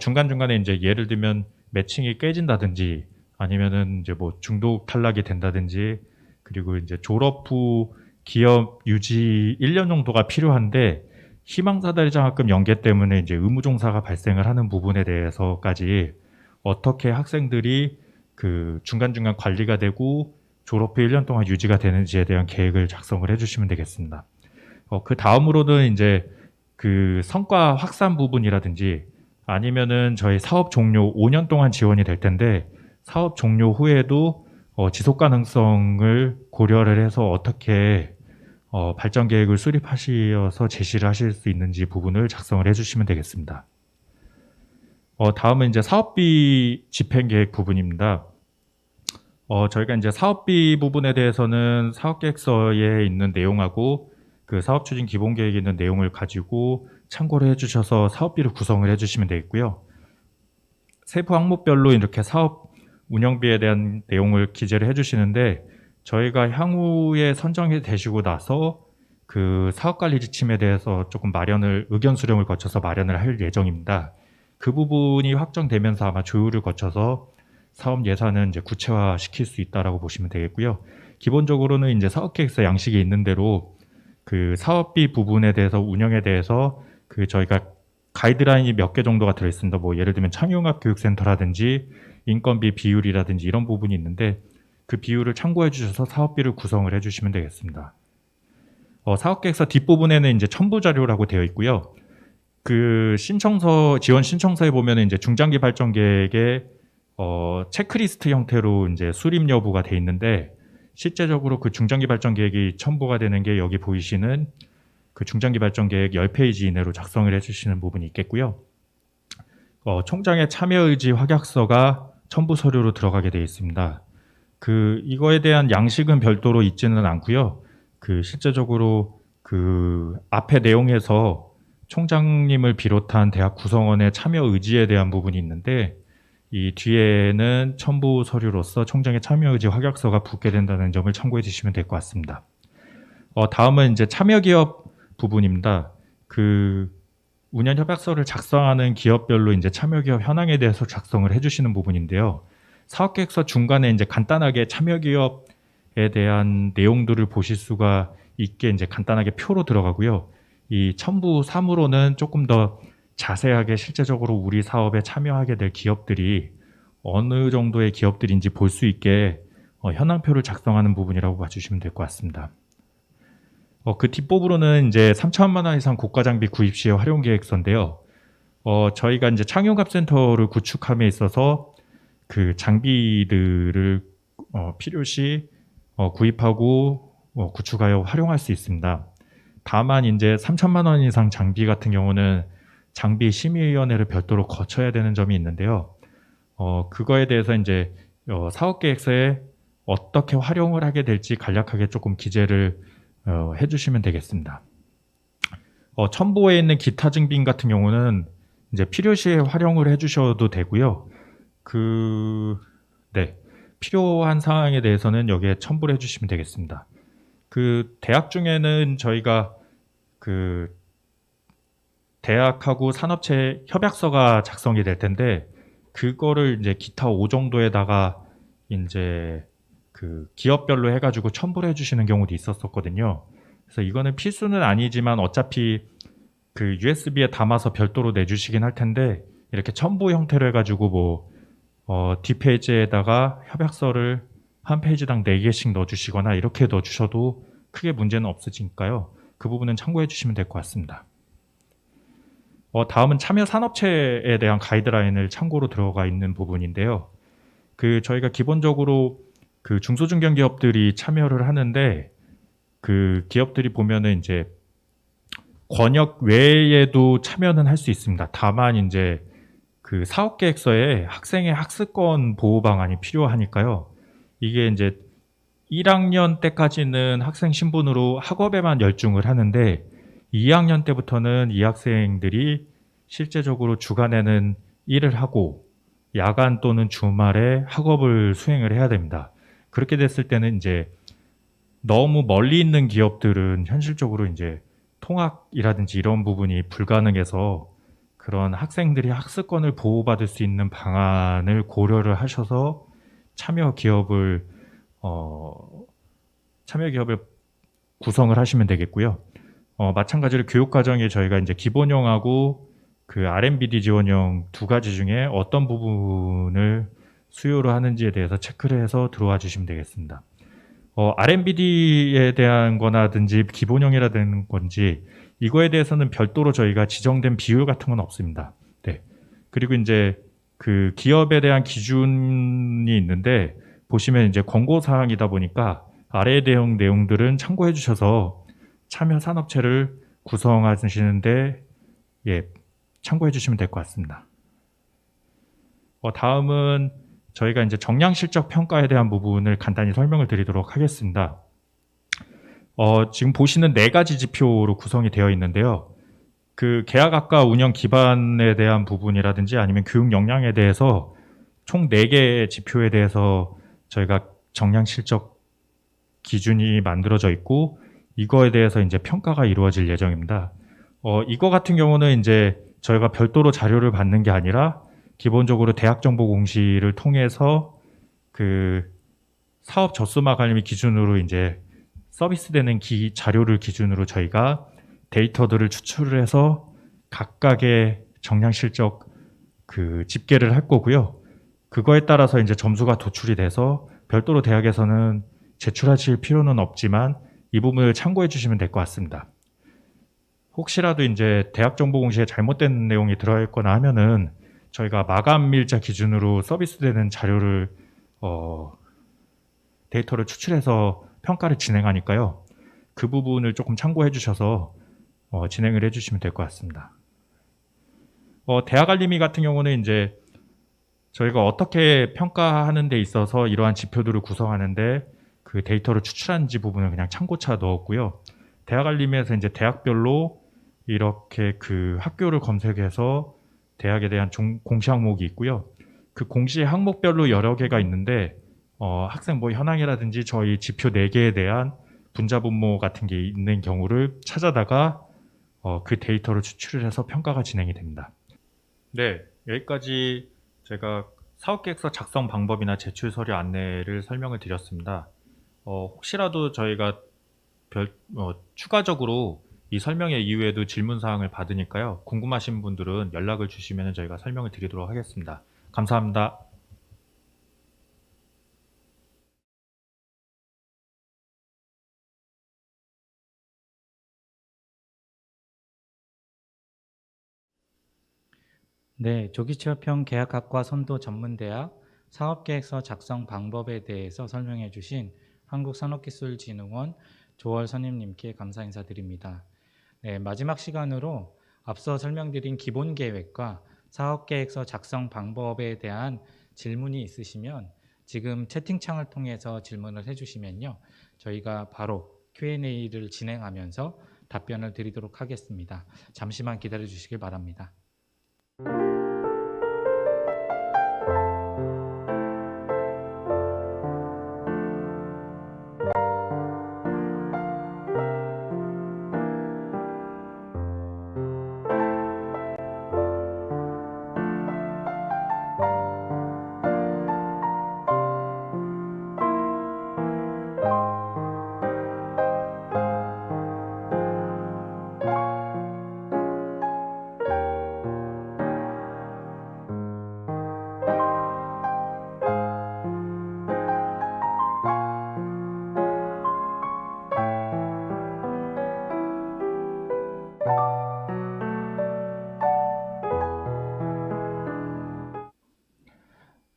중간중간에 이제 예를 들면 매칭이 깨진다든지 아니면은 이제 뭐 중도 탈락이 된다든지, 그리고 이제 졸업 후 기업 유지 1년 정도가 필요한데 희망사다리 장학금 연계 때문에 이제 의무종사가 발생을 하는 부분에 대해서까지 어떻게 학생들이 그 중간중간 관리가 되고 졸업 후 1년 동안 유지가 되는지에 대한 계획을 작성을 해주시면 되겠습니다. 그 다음으로는 이제 그 성과 확산 부분이라든지 아니면은 저희 사업 종료 5년 동안 지원이 될 텐데 사업 종료 후에도 지속 가능성을 고려를 해서 어떻게 발전 계획을 수립하셔서 제시를 하실 수 있는지 부분을 작성을 해주시면 되겠습니다. 다음은 이제 사업비 집행 계획 부분입니다. 저희가 이제 사업비 부분에 대해서는 사업계획서에 있는 내용하고 그 사업추진 기본계획에 있는 내용을 가지고 참고를 해주셔서 사업비를 구성을 해주시면 되겠고요. 세부 항목별로 이렇게 사업 운영비에 대한 내용을 기재를 해주시는데 저희가 향후에 선정이 되시고 나서 그 사업관리 지침에 대해서 조금 의견 수렴을 거쳐서 마련을 할 예정입니다. 그 부분이 확정되면서 아마 조율을 거쳐서 사업 예산은 이제 구체화 시킬 수 있다라고 보시면 되겠고요. 기본적으로는 이제 사업계획서 양식이 있는 대로 그 사업비 부분에 대해서 운영에 대해서 그 저희가 가이드라인이 몇 개 정도가 들어있습니다. 뭐 예를 들면 창의융합교육센터라든지 인건비 비율이라든지 이런 부분이 있는데 그 비율을 참고해 주셔서 사업비를 구성을 해주시면 되겠습니다. 사업계획서 뒷부분에는 이제 첨부 자료라고 되어 있고요. 그 지원 신청서에 보면 이제 중장기 발전 계획에 체크리스트 형태로 이제 수립 여부가 돼 있는데 실제적으로 그 중장기 발전 계획이 첨부가 되는 게 여기 보이시는 그 중장기 발전 계획 10페이지 이내로 작성을 해주시는 부분이 있겠고요. 총장의 참여 의지 확약서가 첨부 서류로 들어가게 되어 있습니다. 이거에 대한 양식은 별도로 있지는 않고요. 실제적으로 그 앞에 내용에서 총장님을 비롯한 대학 구성원의 참여 의지에 대한 부분이 있는데 이 뒤에는 첨부 서류로서 총장의 참여 의지 확약서가 붙게 된다는 점을 참고해 주시면 될 것 같습니다. 다음은 이제 참여 기업 부분입니다. 운영 협약서를 작성하는 기업별로 이제 참여 기업 현황에 대해서 작성을 해주시는 부분인데요. 사업계획서 중간에 이제 간단하게 참여 기업에 대한 내용들을 보실 수가 있게 이제 간단하게 표로 들어가고요. 이 첨부 3으로는 조금 더 자세하게 실제적으로 우리 사업에 참여하게 될 기업들이 어느 정도의 기업들인지 볼 수 있게 현황표를 작성하는 부분이라고 봐주시면 될 것 같습니다. 그 뒷부분으로는 이제 3천만 원 이상 고가 장비 구입 시의 활용 계획서인데요. 저희가 이제 창의융합센터를 구축함에 있어서 그 장비들을 필요시 구입하고 구축하여 활용할 수 있습니다. 다만 이제 3천만 원 이상 장비 같은 경우는 장비 심의위원회를 별도로 거쳐야 되는 점이 있는데요. 그거에 대해서 이제 사업계획서에 어떻게 활용을 하게 될지 간략하게 조금 기재를 해주시면 되겠습니다. 첨부에 있는 기타 증빙 같은 경우는 이제 필요시에 활용을 해주셔도 되고요. 필요한 사항에 대해서는 여기에 첨부를 해주시면 되겠습니다. 그 대학 중에는 저희가 그 대학하고 산업체 협약서가 작성이 될 텐데 그거를 이제 기타 5 정도에다가 이제 그 기업별로 해가지고 첨부를 해주시는 경우도 있었었거든요. 그래서 이거는 필수는 아니지만 어차피 그 USB에 담아서 별도로 내주시긴 할 텐데 이렇게 첨부 형태로 해가지고 뭐 뒷페이지에다가 협약서를 한 페이지당 4개씩 넣어주시거나 이렇게 넣어주셔도 크게 문제는 없으니까요. 그 부분은 참고해 주시면 될 것 같습니다. 다음은 참여 산업체에 대한 가이드라인을 참고로 들어가 있는 부분인데요. 그 저희가 기본적으로 그 중소중견기업들이 참여를 하는데 그 기업들이 보면은 이제 권역 외에도 참여는 할 수 있습니다. 다만 이제 그 사업계획서에 학생의 학습권 보호 방안이 필요하니까요. 이게 이제 1학년 때까지는 학생 신분으로 학업에만 열중을 하는데 2학년 때부터는 이 학생들이 실제적으로 주간에는 일을 하고 야간 또는 주말에 학업을 수행을 해야 됩니다. 그렇게 됐을 때는 이제 너무 멀리 있는 기업들은 현실적으로 이제 통학이라든지 이런 부분이 불가능해서 그런 학생들이 학습권을 보호받을 수 있는 방안을 고려를 하셔서 참여 기업을 구성을 하시면 되겠고요. 마찬가지로 교육과정에 저희가 이제 기본형하고 그 R&BD 지원형 두 가지 중에 어떤 부분을 수요로 하는지에 대해서 체크를 해서 들어와 주시면 되겠습니다. R&BD에 대한 거나든지 기본형이라는 건지 이거에 대해서는 별도로 저희가 지정된 비율 같은 건 없습니다. 네. 그리고 이제 그 기업에 대한 기준이 있는데 보시면 이제 권고 사항이다 보니까 아래에 대한 내용들은 참고해 주셔서 참여 산업체를 구성하시는데 참고해 주시면 될 것 같습니다. 다음은 저희가 이제 정량 실적 평가에 대한 부분을 간단히 설명을 드리도록 하겠습니다. 지금 보시는 4가지 지표로 구성이 되어 있는데요. 그 계약학과 운영 기반에 대한 부분이라든지 아니면 교육 역량에 대해서 총 4개의 지표에 대해서 저희가 정량 실적 기준이 만들어져 있고 이거에 대해서 이제 평가가 이루어질 예정입니다. 이거 같은 경우는 이제 저희가 별도로 자료를 받는 게 아니라 기본적으로 대학정보공시를 통해서 그 사업 젖수마 관리 기준으로 이제 서비스되는 자료를 기준으로 저희가 데이터들을 추출을 해서 각각의 정량 실적 그 집계를 할 거고요. 그거에 따라서 이제 점수가 도출이 돼서 별도로 대학에서는 제출하실 필요는 없지만 이 부분을 참고해 주시면 될 것 같습니다. 혹시라도 이제 대학정보공시에 잘못된 내용이 들어있거나 하면은 저희가 마감일자 기준으로 서비스되는 자료를 데이터를 추출해서 평가를 진행하니까요. 그 부분을 조금 참고해 주셔서 진행을 해 주시면 될 것 같습니다. 대학 알림이 같은 경우는 이제 저희가 어떻게 평가하는 데 있어서 이러한 지표들을 구성하는데 그 데이터를 추출하는지 부분을 그냥 참고차 넣었고요. 대학 알림에서 이제 대학별로 이렇게 그 학교를 검색해서 대학에 대한 공시 항목이 있고요. 그 공시 항목별로 여러 개가 있는데 학생 뭐 현황이라든지 저희 지표 4개에 대한 분자 분모 같은 게 있는 경우를 찾아다가 그 데이터를 추출을 해서 평가가 진행이 됩니다. 네, 여기까지 제가 사업계획서 작성 방법이나 제출 서류 안내를 설명을 드렸습니다. 혹시라도 저희가 추가적으로 이 설명회 이후에도 질문 사항을 받으니까요. 궁금하신 분들은 연락을 주시면 저희가 설명을 드리도록 하겠습니다. 감사합니다. 네, 조기취업형 계약학과 선도 전문대학 사업계획서 작성 방법에 대해서 설명해 주신 한국산업기술진흥원 조월 선임님께 감사 인사드립니다. 네, 마지막 시간으로 앞서 설명드린 기본계획과 사업계획서 작성 방법에 대한 질문이 있으시면 지금 채팅창을 통해서 질문을 해주시면요. 저희가 바로 Q&A를 진행하면서 답변을 드리도록 하겠습니다. 잠시만 기다려 주시길 바랍니다.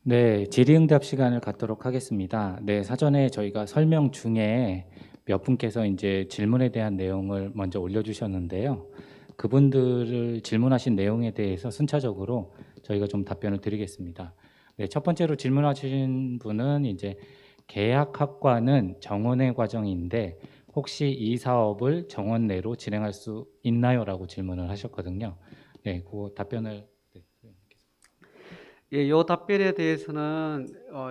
네, 질의응답 시간을 갖도록 하겠습니다. 네, 사전에 저희가 설명 중에 몇 분께서 이제 질문에 대한 내용을 먼저 올려주셨는데요. 그분들을 질문하신 내용에 대해서 순차적으로 저희가 좀 답변을 드리겠습니다. 네, 첫 번째로 질문하신 분은 이제 계약학과는 정원의 과정인데 혹시 이 사업을 정원 내로 진행할 수 있나요?라고 질문을 하셨거든요. 네, 그 답변을 네, 예, 요 답변에 대해서는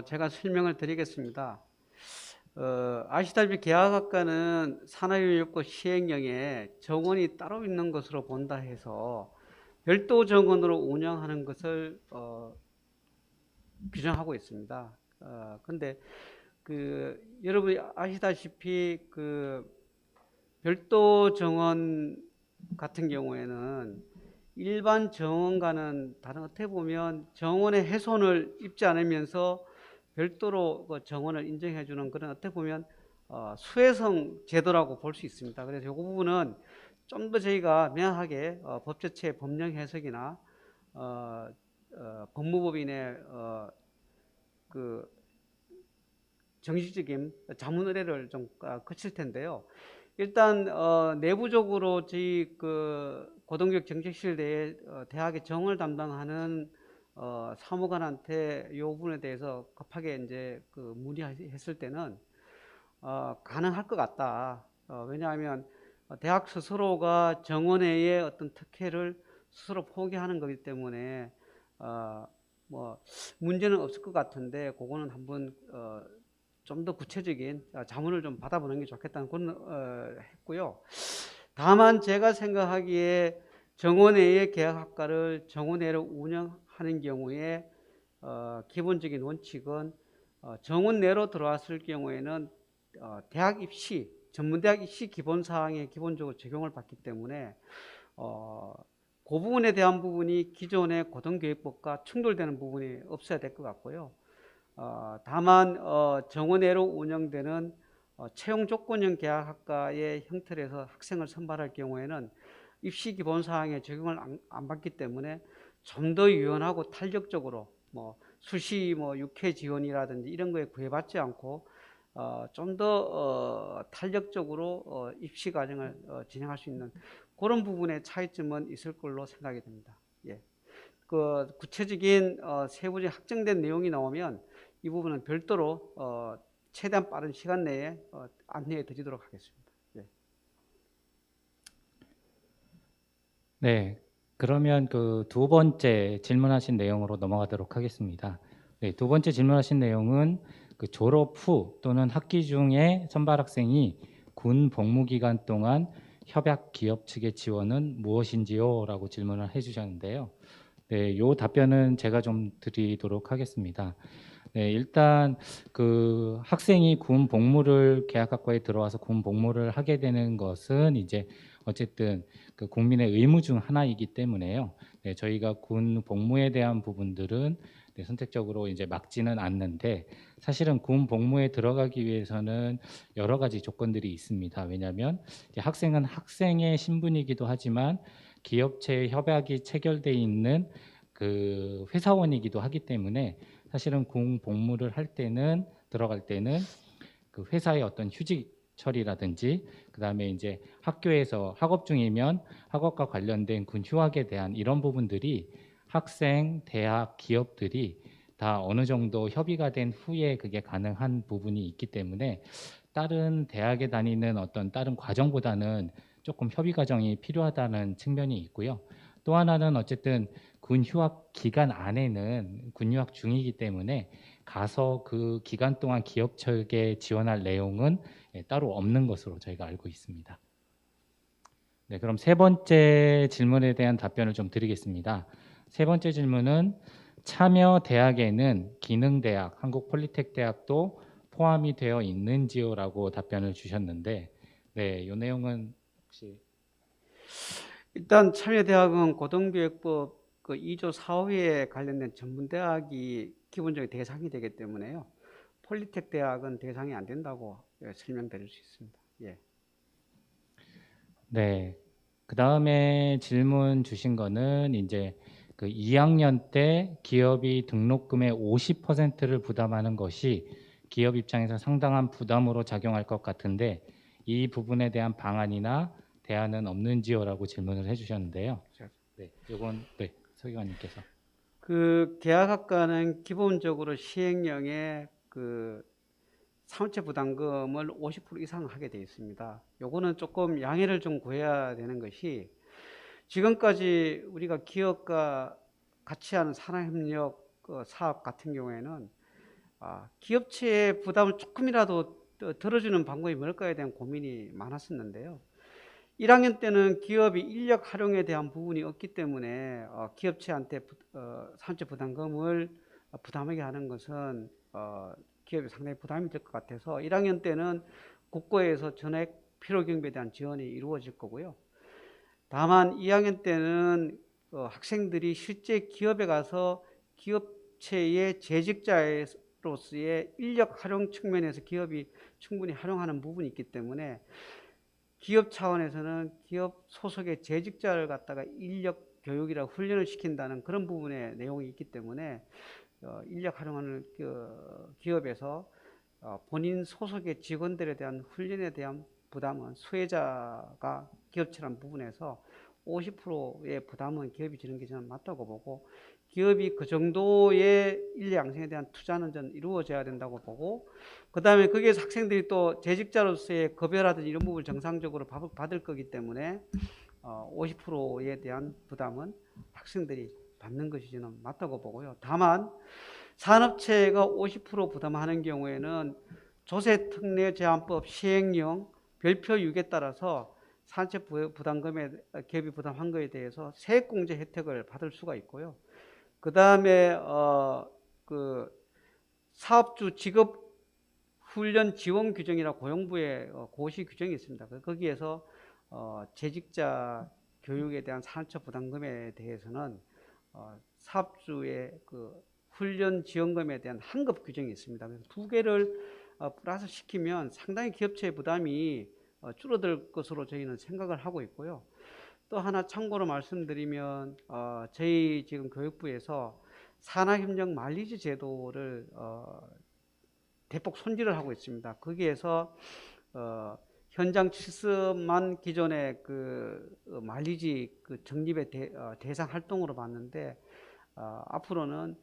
제가 설명을 드리겠습니다. 아시다시피 계약학과는 산하교육부 시행령에 정원이 따로 있는 것으로 본다 해서 별도 정원으로 운영하는 것을 규정하고 있습니다. 근데 여러분이 아시다시피 별도 정원 같은 경우에는 일반 정원과는 다른, 어떻게 보면 정원의 훼손을 입지 않으면서 별도로 그 정원을 인정해 주는 그런, 어떻게 보면 수혜성 제도라고 볼 수 있습니다. 그래서 이 부분은 좀 더 저희가 명확하게 법 자체의 법령 해석이나 법무법인의 그 정식적인 자문 의뢰를 좀 거칠 텐데요. 일단 내부적으로 저희 고등교육 정책실 내에 대학의 정을 담당하는 사무관한테 이 부분에 대해서 급하게 이제 문의했을 때는 가능할 것 같다. 왜냐하면 대학 스스로가 정원외의 어떤 특혜를 스스로 포기하는 거기 때문에 뭐 문제는 없을 것 같은데, 그거는 한번 좀 더 구체적인 자문을 좀 받아보는 게 좋겠다는 그런 했고요. 다만 제가 생각하기에 정원외의 계약학과를 정원외로 운영하는 경우에 기본적인 원칙은 정원 내로 들어왔을 경우에는 대학 입시, 전문대학 입시 기본사항에 기본적으로 적용을 받기 때문에 그 부분에 대한 부분이 기존의 고등교육법과 충돌되는 부분이 없어야 될 것 같고요. 다만 정원외로 운영되는 채용 조건형 계약학과의 형태로 해서 학생을 선발할 경우에는 입시 기본사항에 적용을 안 받기 때문에 좀 더 유연하고 탄력적으로 수시 육회 지원이라든지 이런 거에 구애받지 않고 좀 더 탄력적으로 입시 과정을 진행할 수 있는 그런 부분의 차이점은 있을 걸로 생각이 됩니다. 예. 구체적인 세부적인 확정된 내용이 나오면 이 부분은 별도로 최대한 빠른 시간 내에 안내해 드리도록 하겠습니다. 예. 네, 그러면 그 두 번째 질문하신 내용으로 넘어가도록 하겠습니다. 네, 두 번째 질문하신 내용은 그 졸업 후 또는 학기 중에 선발 학생이 군 복무 기간 동안 협약 기업 측의 지원은 무엇인지요? 라고 질문을 해주셨는데요. 네, 요 답변은 제가 좀 드리도록 하겠습니다. 네, 일단 그 학생이 군 복무를 계약학과에 들어와서 군 복무를 하게 되는 것은 이제 어쨌든 그 국민의 의무 중 하나이기 때문에요. 네, 저희가 군 복무에 대한 부분들은 네, 선택적으로 이제 막지는 않는데, 사실은 군 복무에 들어가기 위해서는 여러 가지 조건들이 있습니다. 왜냐하면 학생은 학생의 신분이기도 하지만 기업체의 협약이 체결돼 있는 그 회사원이기도 하기 때문에 사실은 군 복무를 할 때는 들어갈 때는 그 회사의 어떤 휴직 처리라든지 그다음에 이제 학교에서 학업 중이면 학업과 관련된 군 휴학에 대한 이런 부분들이 학생, 대학, 기업들이 다 어느 정도 협의가 된 후에 그게 가능한 부분이 있기 때문에 다른 대학에 다니는 어떤 다른 과정보다는 조금 협의 과정이 필요하다는 측면이 있고요. 또 하나는 어쨌든 군 휴학 기간 안에는 군 휴학 중이기 때문에 가서 그 기간 동안 기업 측에 지원할 내용은 따로 없는 것으로 저희가 알고 있습니다. 네, 그럼 세 번째 질문에 대한 답변을 좀 드리겠습니다. 세 번째 질문은 참여 대학에는 기능대학, 한국폴리텍대학도 포함이 되어 있는지요라고 답변을 주셨는데, 네, 이 내용은 혹시 일단 참여대학은 고등교육법 2조 4호에 관련된 전문대학이 기본적인 대상이 되기 때문에요. 폴리텍 대학은 대상이 안 된다고 설명드릴 수 있습니다. 예. 네. 그 다음에 질문 주신 거는 이제 그 2학년 때 기업이 등록금의 50%를 부담하는 것이 기업 입장에서 상당한 부담으로 작용할 것 같은데 이 부분에 대한 방안이나 대안은 없는지요라고 질문을 해주셨는데요. 네, 이건 네, 서기관님께서. 그 계약학과는 기본적으로 시행령에 그 사무처 부담금을 50% 이상 하게 되어 있습니다. 요거는 조금 양해를 좀 구해야 되는 것이, 지금까지 우리가 기업과 같이 하는 산학협력 사업 같은 경우에는 기업체의 부담을 조금이라도 덜어주는 방법이 뭘까에 대한 고민이 많았었는데요. 1학년 때는 기업이 인력 활용에 대한 부분이 없기 때문에 기업체한테 산재 부담금을 부담하게 하는 것은 기업이 상당히 부담이 될 것 같아서 1학년 때는 국고에서 전액 필요 경비에 대한 지원이 이루어질 거고요. 다만 2학년 때는 학생들이 실제 기업에 가서 기업체의 재직자로서의 인력 활용 측면에서 기업이 충분히 활용하는 부분이 있기 때문에 기업 차원에서는 기업 소속의 재직자를 갖다가 인력 교육이라 훈련을 시킨다는 그런 부분의 내용이 있기 때문에 인력 활용하는 기업에서 본인 소속의 직원들에 대한 훈련에 대한 부담은 수혜자가 기업체라는 부분에서 50%의 부담은 기업이 지는 게 저는 맞다고 보고, 기업이 그 정도의 인력 양성에 대한 투자는 전 이루어져야 된다고 보고, 그 다음에 거기에서 학생들이 또 재직자로서의 급여라든지 이런 부분을 정상적으로 받을 거기 때문에 50%에 대한 부담은 학생들이 받는 것이 저는 맞다고 보고요. 다만 산업체가 50% 부담하는 경우에는 조세특례제한법 시행령 별표 6에 따라서 산업체 부담금에 기업이 부담한 거에 대해서 세액공제 혜택을 받을 수가 있고요. 그 다음에 그 사업주 직업 훈련 지원 규정이라 고용부의 고시 규정이 있습니다. 거기에서 재직자 교육에 대한 산업체 부담금에 대해서는 사업주의 그 훈련 지원금에 대한 환급 규정이 있습니다. 그래서 두 개를 플러스 시키면 상당히 기업체의 부담이 줄어들 것으로 저희는 생각을 하고 있고요. 또 하나 참고로 말씀드리면 저희 지금 교육부에서 산학협력 마일리지 제도를 대폭 손질을 하고 있습니다. 거기에서 현장 실습만 기존의 그 마일리지 그 적립의 대상 활동으로 봤는데 앞으로는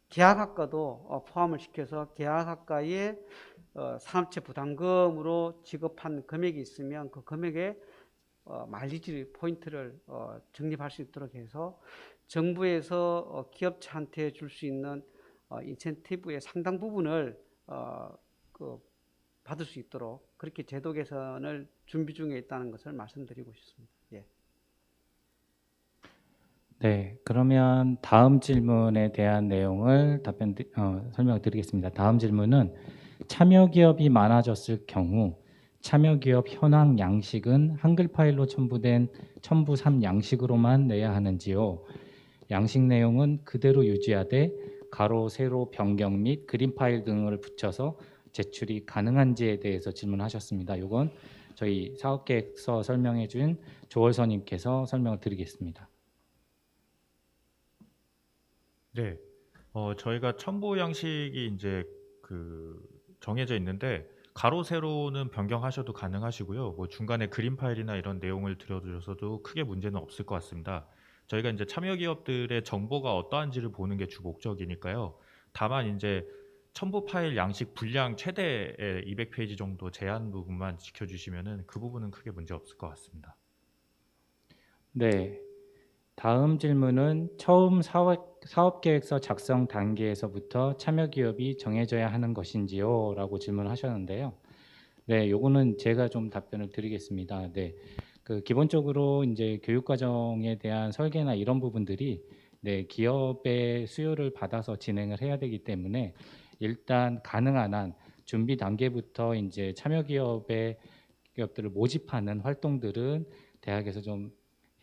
계약학과도 포함을 시켜서 계약학과의 산업체 부담금으로 지급한 금액이 있으면 그 금액에 마일리지 포인트를 적립할 수 있도록 해서 정부에서 기업체한테 줄 수 있는 인센티브의 상당 부분을 받을 수 있도록 그렇게 제도 개선을 준비 중에 있다는 것을 말씀드리고 싶습니다. 예. 네, 그러면 다음 질문에 대한 내용을 설명을 드리겠습니다. 다음 질문은 참여 기업이 많아졌을 경우 참여 기업 현황 양식은 한글 파일로 첨부된 첨부 3 양식으로만 내야 하는지요? 양식 내용은 그대로 유지하되 가로, 세로, 변경 및 그림 파일 등을 붙여서 제출이 가능한지에 대해서 질문하셨습니다. 이건 저희 사업계획서 설명해 준 조월서님께서 설명을 드리겠습니다. 네, 저희가 첨부 양식이 이제 정해져 있는데 가로 세로는 변경하셔도 가능하시고요. 뭐 중간에 그림 파일이나 이런 내용을 들여주셔도 크게 문제는 없을 것 같습니다. 저희가 이제 참여 기업들의 정보가 어떠한지를 보는 게 주 목적이니까요. 다만 이제 첨부 파일 양식 분량 최대 200페이지 정도 제한 부분만 지켜주시면은 그 부분은 크게 문제 없을 것 같습니다. 네, 다음 질문은 처음 사업계획서 작성 단계에서부터 참여 기업이 정해져야 하는 것인지요? 라고 질문하셨는데요. 네, 요거는 제가 좀 답변을 드리겠습니다. 네, 기본적으로 이제 교육과정에 대한 설계나 이런 부분들이 기업의 수요를 받아서 진행을 해야 되기 때문에 일단 가능한 한 준비 단계부터 이제 참여 기업들을 모집하는 활동들은 대학에서 좀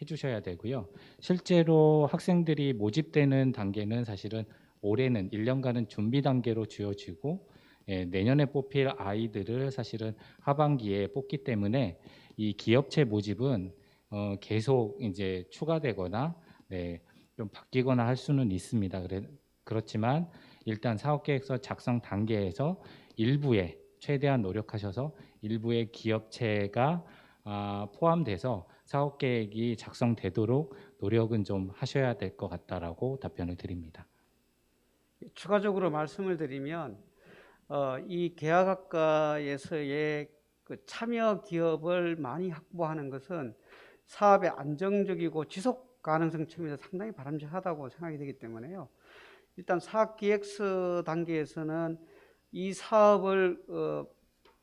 해주셔야 되고요. 실제로 학생들이 모집되는 단계는 사실은 올해는 1년간은 준비 단계로 주어지고 내년에 뽑힐 아이들을 사실은 하반기에 뽑기 때문에 이 기업체 모집은 계속 이제 추가되거나 좀 바뀌거나 할 수는 있습니다. 그렇지만 일단 사업계획서 작성 단계에서 일부에 최대한 노력하셔서 일부의 기업체가 포함돼서 사업계획이 작성되도록 노력은 좀 하셔야 될 것 같다라고 답변을 드립니다. 추가적으로 말씀을 드리면 이 계약학과에서의 그 참여 기업을 많이 확보하는 것은 사업의 안정적이고 지속 가능성 측면에서 상당히 바람직하다고 생각이 되기 때문에요. 일단 사업 기획서 단계에서는 이 사업을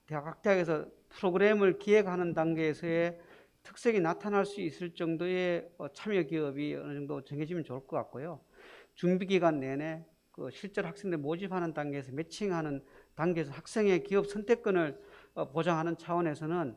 각대학에서 프로그램을 기획하는 단계에서의 특색이 나타날 수 있을 정도의 참여 기업이 어느 정도 정해지면 좋을 것 같고요. 준비 기간 내내 그 실제로 학생들 모집하는 단계에서 매칭하는 단계에서 학생의 기업 선택권을 보장하는 차원에서는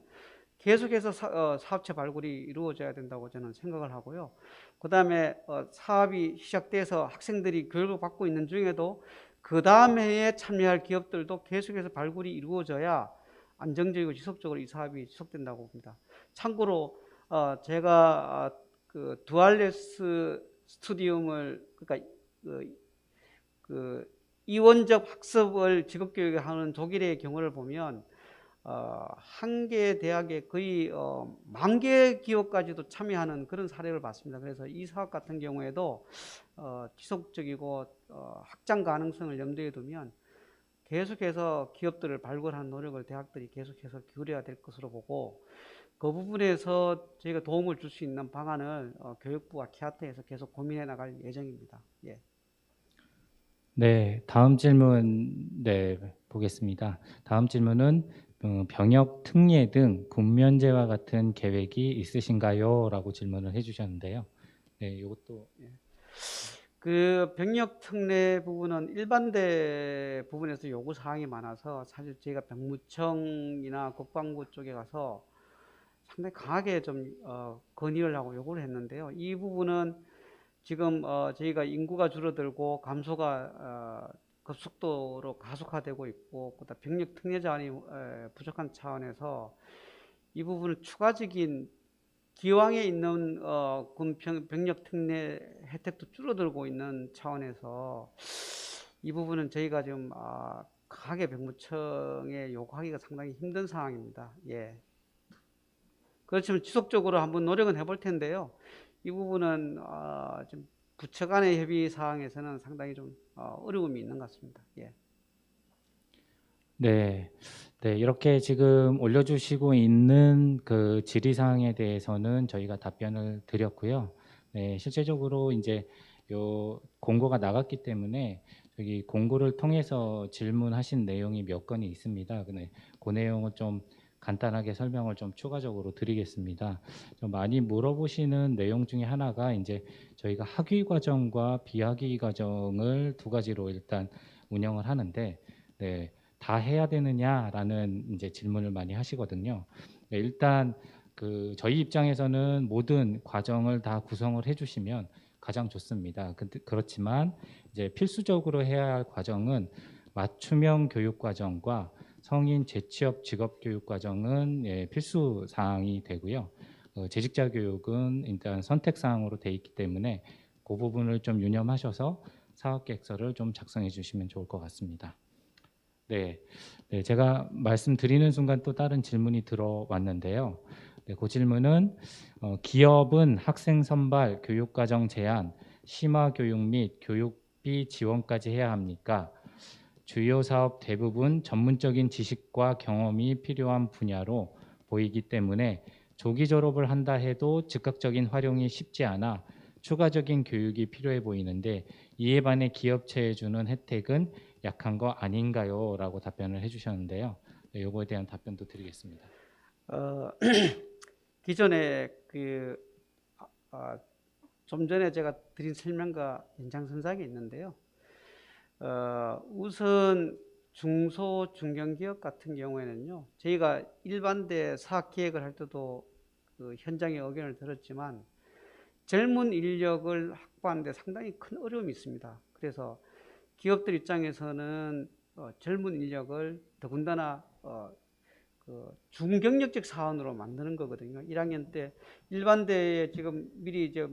계속해서 사업체 발굴이 이루어져야 된다고 저는 생각을 하고요. 그 다음에 사업이 시작돼서 학생들이 교육을 받고 있는 중에도 그 다음 해에 참여할 기업들도 계속해서 발굴이 이루어져야 안정적이고 지속적으로 이 사업이 지속된다고 봅니다. 참고로 제가 그 두알레스 스튜디움을 그러니까 그 이원적 학습을 직업교육에 하는 독일의 경우를 보면 한 개 대학에 거의 10,000개 기업까지도 참여하는 그런 사례를 봤습니다. 그래서 이 사업 같은 경우에도 지속적이고 확장 가능성을 염두에 두면 계속해서 기업들을 발굴하는 노력을 대학들이 계속해서 기울여야 될 것으로 보고, 그 부분에서 저희가 도움을 줄 수 있는 방안을 교육부와 키아트에서 계속 고민해 나갈 예정입니다. 예. 네, 다음 질문 보겠습니다. 다음 질문은 병역 특례 등 군면제와 같은 계획이 있으신가요? 라고 질문을 해주셨는데요. 네, 이것도 그 병역 특례 부분은 일반대 부분에서 요구 사항이 많아서 사실 저희가 병무청이나 국방부 쪽에 가서 상당히 강하게 좀 건의를 하고 요구를 했는데요. 이 부분은 지금 저희가 인구가 줄어들고 감소가 급속도로 가속화되고 있고, 그다음 병력 특례 자원이 부족한 차원에서 이 부분은 추가적인 기왕에 있는 병력 특례 혜택도 줄어들고 있는 차원에서 이 부분은 저희가 좀 강하게 병무청에 요구하기가 상당히 힘든 상황입니다. 예. 그렇지만 지속적으로 한번 노력은 해볼 텐데요. 이 부분은 좀 부처 간의 협의 사항에서는 상당히 좀 어려움이 있는 것 같습니다. 예. 네, 이렇게 지금 올려주시고 있는 그 질의사항에 대해서는 저희가 답변을 드렸고요. 네, 실제적으로 이제 요 공고가 나갔기 때문에 저기 공고를 통해서 질문하신 내용이 몇 건이 있습니다. 근데 그 내용을 좀 간단하게 설명을 좀 추가적으로 드리겠습니다. 좀 많이 물어보시는 내용 중에 하나가 이제 저희가 학위 과정과 비학위 과정을 두 가지로 일단 운영을 하는데, 네. 다 해야 되느냐라는 이제 질문을 많이 하시거든요. 네, 일단 그 저희 입장에서는 모든 과정을 다 구성을 해주시면 가장 좋습니다. 그렇지만 이제 필수적으로 해야 할 과정은 맞춤형 교육 과정과 성인 재취업 직업 교육 과정은 필수 사항이 되고요. 재직자 교육은 일단 선택 사항으로 돼 있기 때문에 그 부분을 좀 유념하셔서 사업 계획서를 좀 작성해 주시면 좋을 것 같습니다. 네, 제가 말씀드리는 순간 또 다른 질문이 들어왔는데요. 네, 그 질문은 기업은 학생 선발, 교육과정 제한, 심화 교육 및 교육비 지원까지 해야 합니까? 주요 사업 대부분 전문적인 지식과 경험이 필요한 분야로 보이기 때문에 조기 졸업을 한다 해도 즉각적인 활용이 쉽지 않아 추가적인 교육이 필요해 보이는데, 이에 반해 기업체에 주는 혜택은 약한 거 아닌가요? 라고 답변을 해주셨는데요. 네, 요거에 대한 답변도 드리겠습니다. 기존에 좀 전에 제가 드린 설명과 연장선상에 있는데요. 우선 중소 중견기업 같은 경우에는요, 저희가 일반대 사업 기획을 할 때도 그 현장의 의견을 들었지만 젊은 인력을 확보하는 데 상당히 큰 어려움이 있습니다. 그래서 기업들 입장에서는 젊은 인력을 더군다나 그 중경력직 사원으로 만드는 거거든요. 1학년 때 일반대에 지금 미리 이제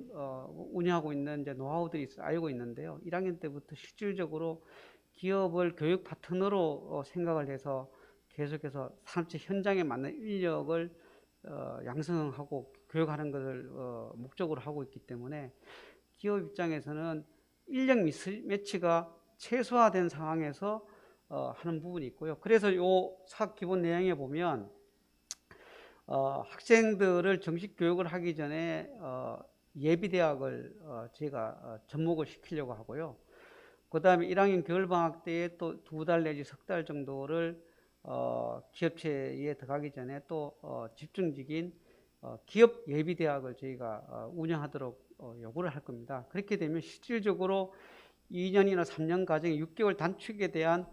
운영하고 있는 이제 노하우들이 알고 있는데요. 1학년 때부터 실질적으로 기업을 교육 파트너로 생각을 해서 계속해서 산업체 현장에 맞는 인력을 양성하고 교육하는 것을 목적으로 하고 있기 때문에 기업 입장에서는 인력 미스매치가 최소화된 상황에서 하는 부분이 있고요. 그래서 요 사업 기본 내용에 보면 학생들을 정식 교육을 하기 전에 예비대학을 저희가 접목을 시키려고 하고요. 그 다음에 1학년 겨울방학 때에 또 2달 내지 3달 정도를 기업체에 들어가기 전에 또 집중적인 기업 예비대학을 저희가 운영하도록 요구를 할 겁니다. 그렇게 되면 실질적으로 2년이나 3년 과정의 6개월 단축에 대한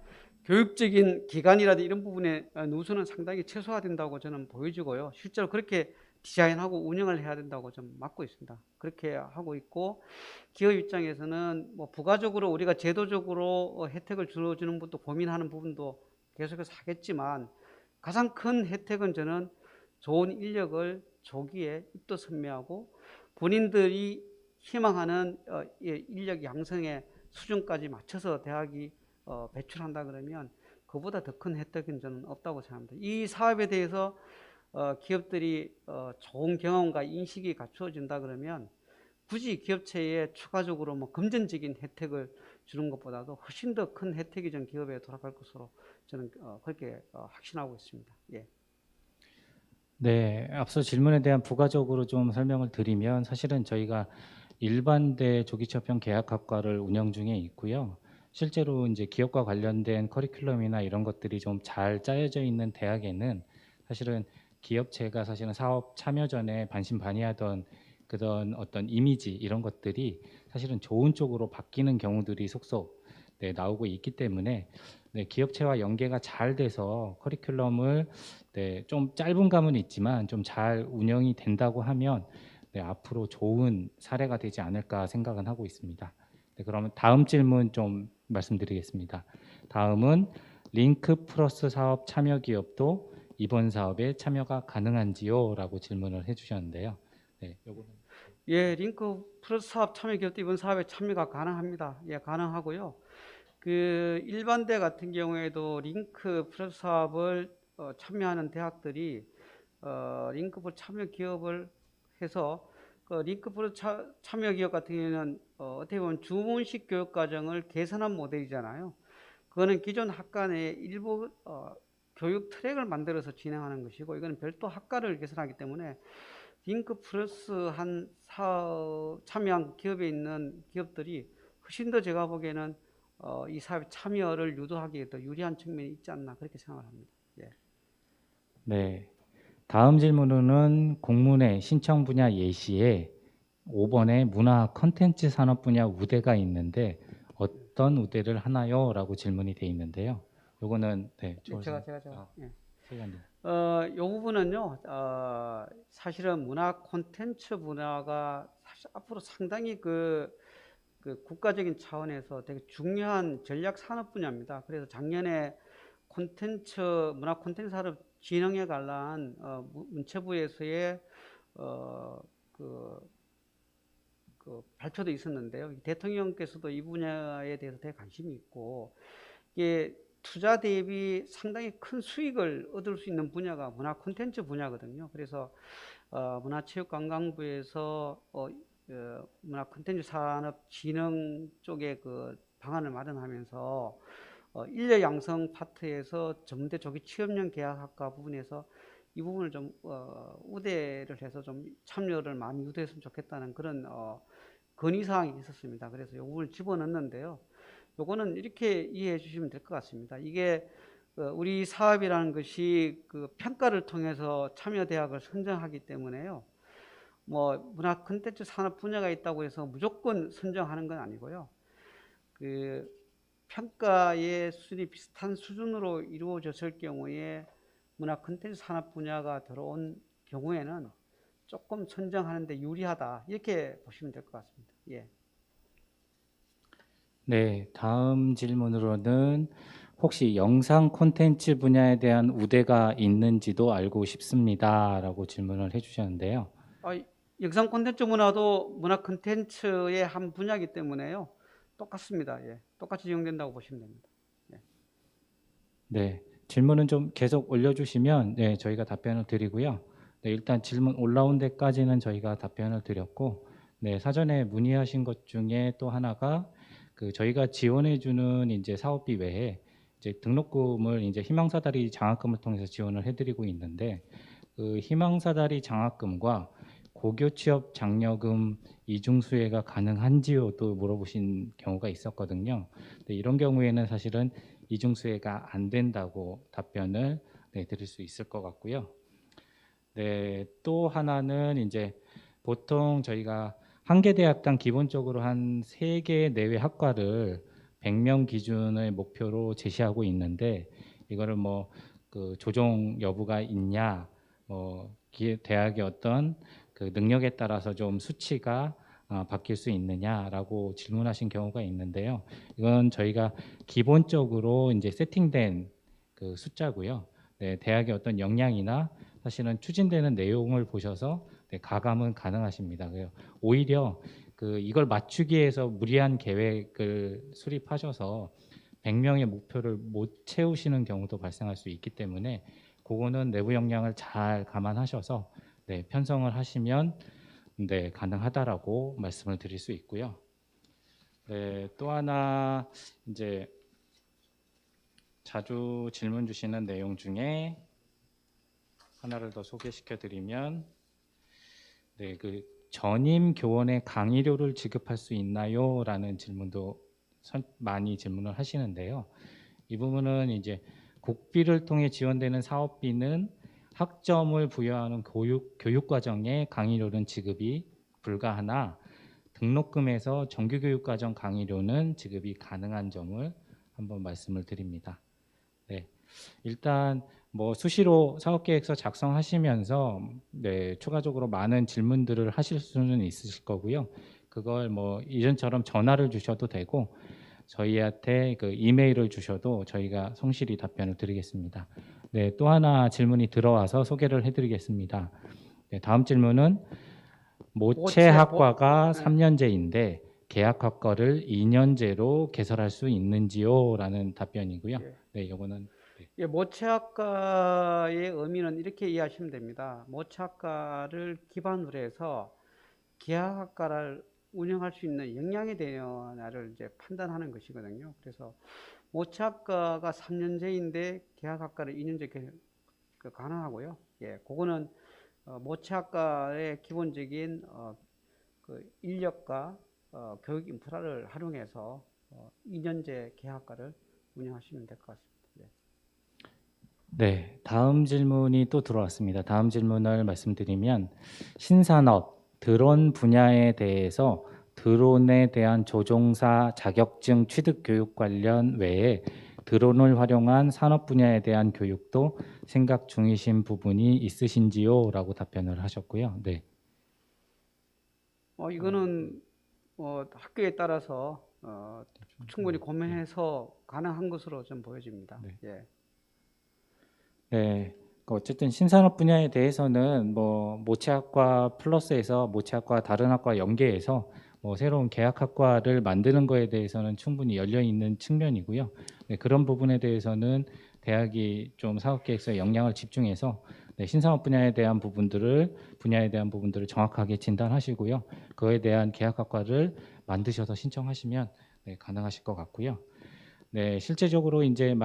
교육적인 기간이라든지 이런 부분의 누수는 상당히 최소화된다고 저는 보여지고요. 실제로 그렇게 디자인하고 운영을 해야 된다고 좀 맡고 있습니다. 그렇게 하고 있고, 기업 입장에서는 뭐 부가적으로 우리가 제도적으로 혜택을 주어주는 것도 고민하는 부분도 계속해서 하겠지만, 가장 큰 혜택은 저는 좋은 인력을 조기에 입도 선매하고 본인들이 희망하는 인력 양성의 수준까지 맞춰서 대학이 배출한다 그러면 그보다 더 큰 혜택은 저는 없다고 생각합니다. 이 사업에 대해서 기업들이 좋은 경험과 인식이 갖추어진다 그러면 굳이 기업체에 추가적으로 뭐 금전적인 혜택을 주는 것보다도 훨씬 더 큰 혜택이 전 기업에 돌아갈 것으로 저는 그렇게 확신하고 있습니다. 예. 네, 앞서 질문에 대한 부가적으로 좀 설명을 드리면 사실은 저희가 일반대 조기처평 계약학과를 운영 중에 있고요. 실제로 이제 기업과 관련된 커리큘럼이나 이런 것들이 좀 잘 짜여져 있는 대학에는 사실은 기업체가 사실은 사업 참여 전에 반신반의하던 그런 어떤 이미지 이런 것들이 사실은 좋은 쪽으로 바뀌는 경우들이 속속 나오고 있기 때문에 기업체와 연계가 잘 돼서 커리큘럼을 좀 짧은 감은 있지만 좀 잘 운영이 된다고 하면 앞으로 좋은 사례가 되지 않을까 생각은 하고 있습니다. 그러면 다음 질문 좀 말씀드리겠습니다. 다음은 링크 플러스 사업 참여 기업도 이번 사업에 참여가 가능한지요? 라고 질문을 해주셨는데요. 예, 링크 플러스 사업 참여 기업도 이번 사업에 참여가 가능합니다. 예, 가능하고요. 그 일반대 같은 경우에도 링크 플러스 사업을 참여하는 대학들이 링크 플러스 참여 기업을 해서 그 링크 플러스 참여 기업 같은 경우에는 어떻게 보면 주문식 교육 과정을 개선한 모델이잖아요. 그거는 기존 학과 내 일부 교육 트랙을 만들어서 진행하는 것이고, 이거는 별도 학과를 개선하기 때문에 링크 플러스 한 사업 참여한 기업에 있는 기업들이 훨씬 더 제가 보기에는 이 사업에 참여를 유도하기에 더 유리한 측면이 있지 않나 그렇게 생각을 합니다. 예. 네. 다음 질문은 공문의 신청 분야 예시에 5번에 문화 컨텐츠 산업 분야 우대가 있는데 어떤 우대를 하나요? 라고 질문이 돼 있는데요. 요거는 제가 예. 요 부분은요, 사실은 문화 콘텐츠 분야가 사실 앞으로 상당히 그 국가적인 차원에서 되게 중요한 전략 산업 분야입니다. 그래서 작년에 문화 콘텐츠 산업 진흥에 관한 문체부에서의 그 발표도 있었는데요. 대통령께서도 이 분야에 대해서 되게 관심이 있고, 이게 투자 대비 상당히 큰 수익을 얻을 수 있는 분야가 문화 콘텐츠 분야거든요. 그래서 문화체육관광부에서 문화 콘텐츠 산업 진흥 쪽에 그 방안을 마련하면서 인력 양성 파트에서 전문대 조기 취업형 계약학과 부분에서 이 부분을 좀 우대를 해서 좀 참여를 많이 유도했으면 좋겠다는 그런 건의사항이 있었습니다. 그래서 이 부분을 집어넣는데요. 요거는 이렇게 이해해 주시면 될 것 같습니다. 이게 우리 사업이라는 것이 그 평가를 통해서 참여 대학을 선정하기 때문에요. 뭐 문화 콘텐츠 산업 분야가 있다고 해서 무조건 선정하는 건 아니고요. 그 평가의 수준이 비슷한 수준으로 이루어졌을 경우에 문화 콘텐츠 산업 분야가 들어온 경우에는 조금 선정하는데 유리하다 이렇게 보시면 될 것 같습니다. 예. 네, 다음 질문으로는 혹시 영상 콘텐츠 분야에 대한 우대가 있는지도 알고 싶습니다라고 질문을 해주셨는데요. 영상 콘텐츠 문화도 문화 콘텐츠의 한 분야이기 때문에요. 똑같습니다. 예, 똑같이 적용된다고 보시면 됩니다. 네, 질문은 좀 계속 올려주시면 네, 저희가 답변을 드리고요. 네, 일단 질문 올라온 데까지는 저희가 답변을 드렸고, 네, 사전에 문의하신 것 중에 또 하나가 저희가 지원해주는 이제 사업비 외에 이제 등록금을 이제 희망사다리 장학금을 통해서 지원을 해드리고 있는데, 그 희망사다리 장학금과 고교 취업 장려금 이중 수혜가 가능한지요? 또 물어보신 경우가 있었거든요. 네, 이런 경우에는 사실은 이중 수혜가 안 된다고 답변을 네, 드릴 수 있을 것 같고요. 네, 또 하나는 이제 보통 저희가 한 개 대학당 기본적으로 한 3개 내외 학과를 100명 기준의 목표로 제시하고 있는데, 이거를 뭐 조정 여부가 있냐, 대학의 어떤 능력에 따라서 좀 수치가 바뀔 수 있느냐라고 질문하신 경우가 있는데요. 이건 저희가 기본적으로 이제 세팅된 숫자고요. 네, 대학의 어떤 역량이나 사실은 추진되는 내용을 보셔서 네, 가감은 가능하십니다. 오히려 이걸 맞추기 위해서 무리한 계획을 수립하셔서 100명의 목표를 못 채우시는 경우도 발생할 수 있기 때문에 그거는 내부 역량을 잘 감안하셔서 네, 편성을 하시면 네, 가능하다라고 말씀을 드릴 수 있고요. 네, 또 하나 이제 자주 질문 주시는 내용 중에 하나를 더 소개시켜 드리면, 네, 전임 교원의 강의료를 지급할 수 있나요? 라는 질문도 많이 질문을 하시는데요. 이 부분은 이제 국비를 통해 지원되는 사업비는 학점을 부여하는 교육과정의 강의료는 지급이 불가하나, 등록금에서 정규교육과정 강의료는 지급이 가능한 점을 한번 말씀을 드립니다. 네, 일단 수시로 사업계획서 작성하시면서 네, 추가적으로 많은 질문들을 하실 수는 있으실 거고요. 그걸 이전처럼 전화를 주셔도 되고 저희한테 이메일을 주셔도 저희가 성실히 답변을 드리겠습니다. 네, 또 하나 질문이 들어와서 소개를 해드리겠습니다. 네, 다음 질문은 모체학과가 3년제인데 계약학과를 2년제로 개설할 수 있는지요? 라는 답변이고요. 네, 이거는 예, 모체학과의 의미는 이렇게 이해하시면 됩니다. 모체학과를 기반으로 해서 계약학과를 운영할 수 있는 역량이 되느냐를 이제 판단하는 것이거든요. 그래서 모체학과가 3년제인데 계약학과를 2년제 가능하고요. 예, 그거는 모체학과의 기본적인 인력과 교육 인프라를 활용해서 2년제 계약학과를 운영하시면 될 것 같습니다. 네, 다음 질문이 또 들어왔습니다. 다음 질문을 말씀드리면, 신산업, 드론 분야에 대해서 드론에 대한 조종사 자격증 취득 교육 관련 외에 드론을 활용한 산업 분야에 대한 교육도 생각 중이신 부분이 있으신지요? 라고 답변을 하셨고요. 네. 이거는 학교에 따라서 충분히 고민해서 가능한 것으로 좀 보여집니다. 네. 예. 네, 어쨌든 신산업 분야에 대해서는 모체학과 플러스에서 모체학과 다른 학과 연계해서 새로운 계약학과를 만드는 거에 대해서는 충분히 열려 있는 측면이고요. 네, 그런 부분에 대해서는 대학이 좀 사업계획서에 역량을 집중해서 네, 신산업 분야에 대한 부분들을 정확하게 진단하시고요. 그에 대한 계약학과를 만드셔서 신청하시면 네, 가능하실 것 같고요. 네, 실제적으로 이제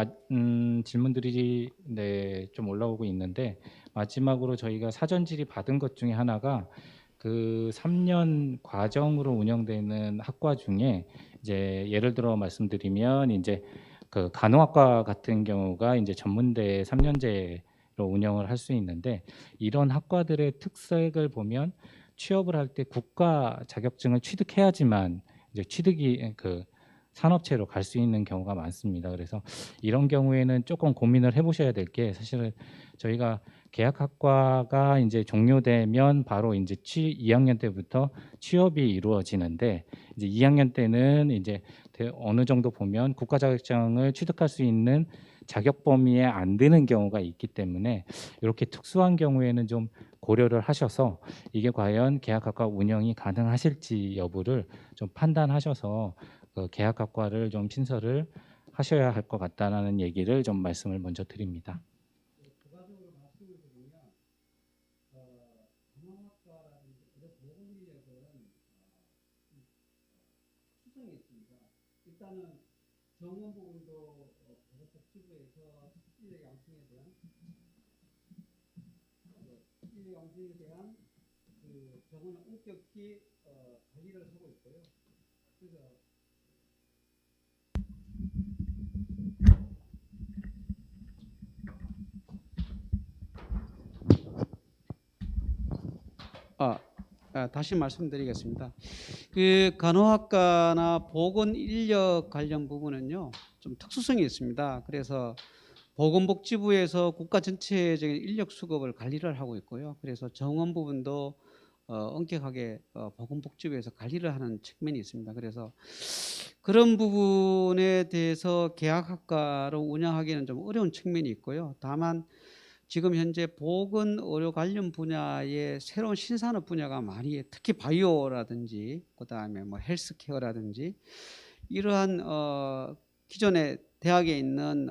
질문들이 네, 좀 올라오고 있는데, 마지막으로 저희가 사전 질의 받은 것 중에 하나가 3년 과정으로 운영되는 학과 중에 이제 예를 들어 말씀드리면 이제 간호학과 같은 경우가 이제 전문대 3년제로 운영을 할 수 있는데, 이런 학과들의 특색을 보면 취업을 할 때 국가 자격증을 취득해야지만 이제 취득이 산업체로 갈 수 있는 경우가 많습니다. 그래서 이런 경우에는 조금 고민을 해보셔야 될 게, 사실은 저희가 계약학과가 이제 종료되면 바로 이제 2학년 때부터 취업이 이루어지는데, 이제 2학년 때는 이제 어느 정도 보면 국가 자격증을 취득할 수 있는 자격 범위에 안 드는 경우가 있기 때문에 이렇게 특수한 경우에는 좀 고려를 하셔서 이게 과연 계약학과 운영이 가능하실지 여부를 좀 판단하셔서 그 계약학과를 좀 신설을 하셔야 할 것 같다라는 얘기를 좀 말씀을 먼저 드립니다. 부가적으로 말씀을 드리면 간호학과라든지 보건의학은 수정이 있습니다. 일단은 정원 부분도 보건복지부에서 인력 양성에 대한 그 정원을 엄격히 관리를 하고 있고요. 그래서 다시 말씀드리겠습니다. 그 간호학과나 보건 인력 관련 부분은요, 좀 특수성이 있습니다. 그래서 보건복지부에서 국가 전체적인 인력 수급을 관리를 하고 있고요. 그래서 정원 부분도 엄격하게 보건복지부에서 관리를 하는 측면이 있습니다. 그래서 그런 부분에 대해서 계약학과로 운영하기는 좀 어려운 측면이 있고요. 다만 지금 현재 보건 의료 관련 분야의 새로운 신산업 분야가 많이, 특히 바이오라든지 그다음에 뭐 헬스케어라든지 이러한 기존에 대학에 있는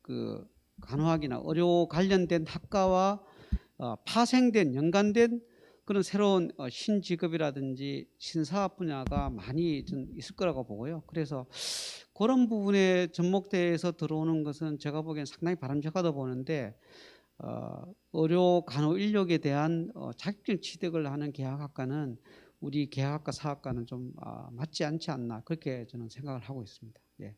그 간호학이나 의료 관련된 학과와 파생된 연관된 그런 새로운 신직업이라든지 신사업 분야가 많이 좀 있을 거라고 보고요. 그래서 그런 부분에 접목돼서 들어오는 것은 제가 보기엔 상당히 바람직하다 보는데 의료 간호 인력에 대한 자격증 취득을 하는 계약학과는 우리 계약학과 사학과는 좀 맞지 않지 않나 그렇게 저는 생각을 하고 있습니다. 예.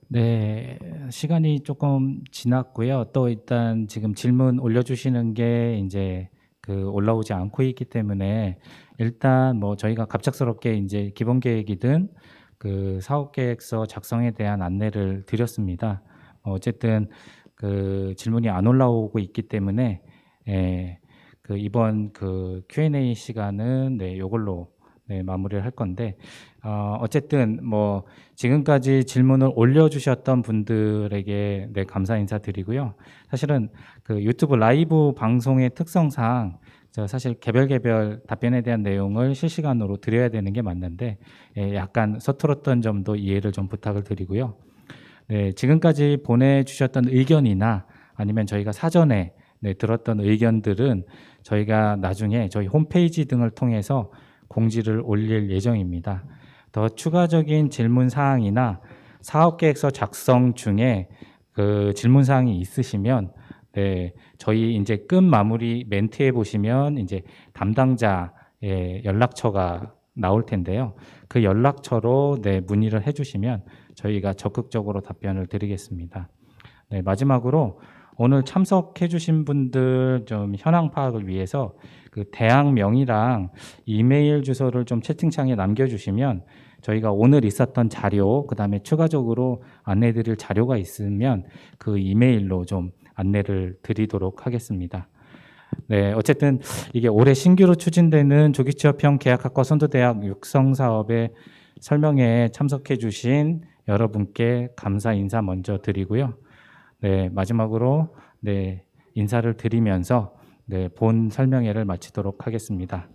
네, 시간이 조금 지났고요. 또 일단 지금 질문 올려주시는 게 이제 그 올라오지 않고 있기 때문에 일단 뭐 저희가 갑작스럽게 이제 기본 계획이든 그 사업 계획서 작성에 대한 안내를 드렸습니다. 어쨌든 그 질문이 안 올라오고 있기 때문에 그 이번 그 Q&A 시간은 네, 요걸로 마무리를 할 건데 어쨌든 뭐 지금까지 질문을 올려주셨던 분들에게 감사 인사드리고요. 사실은 그 유튜브 라이브 방송의 특성상 제가 사실 개별 답변에 대한 내용을 실시간으로 드려야 되는 게 맞는데 약간 서툴었던 점도 이해를 좀 부탁을 드리고요. 네, 지금까지 보내주셨던 의견이나 아니면 저희가 사전에 들었던 의견들은 저희가 나중에 저희 홈페이지 등을 통해서 공지를 올릴 예정입니다. 더 추가적인 질문 사항이나 사업계획서 작성 중에 그 질문 사항이 있으시면 저희 이제 끝 마무리 멘트에 보시면 이제 담당자의 연락처가 나올 텐데요. 그 연락처로 문의를 해주시면 저희가 적극적으로 답변을 드리겠습니다. 네, 마지막으로 오늘 참석해주신 분들 좀 현황 파악을 위해서 그 대학명이랑 이메일 주소를 좀 채팅창에 남겨주시면 저희가 오늘 있었던 자료, 그 다음에 추가적으로 안내드릴 자료가 있으면 그 이메일로 좀 안내를 드리도록 하겠습니다. 네, 어쨌든 이게 올해 신규로 추진되는 조기취업형 계약학과 선도대학 육성사업의 설명회에 참석해주신 여러분께 감사 인사 먼저 드리고요. 네, 마지막으로 인사를 드리면서 본 설명회를 마치도록 하겠습니다.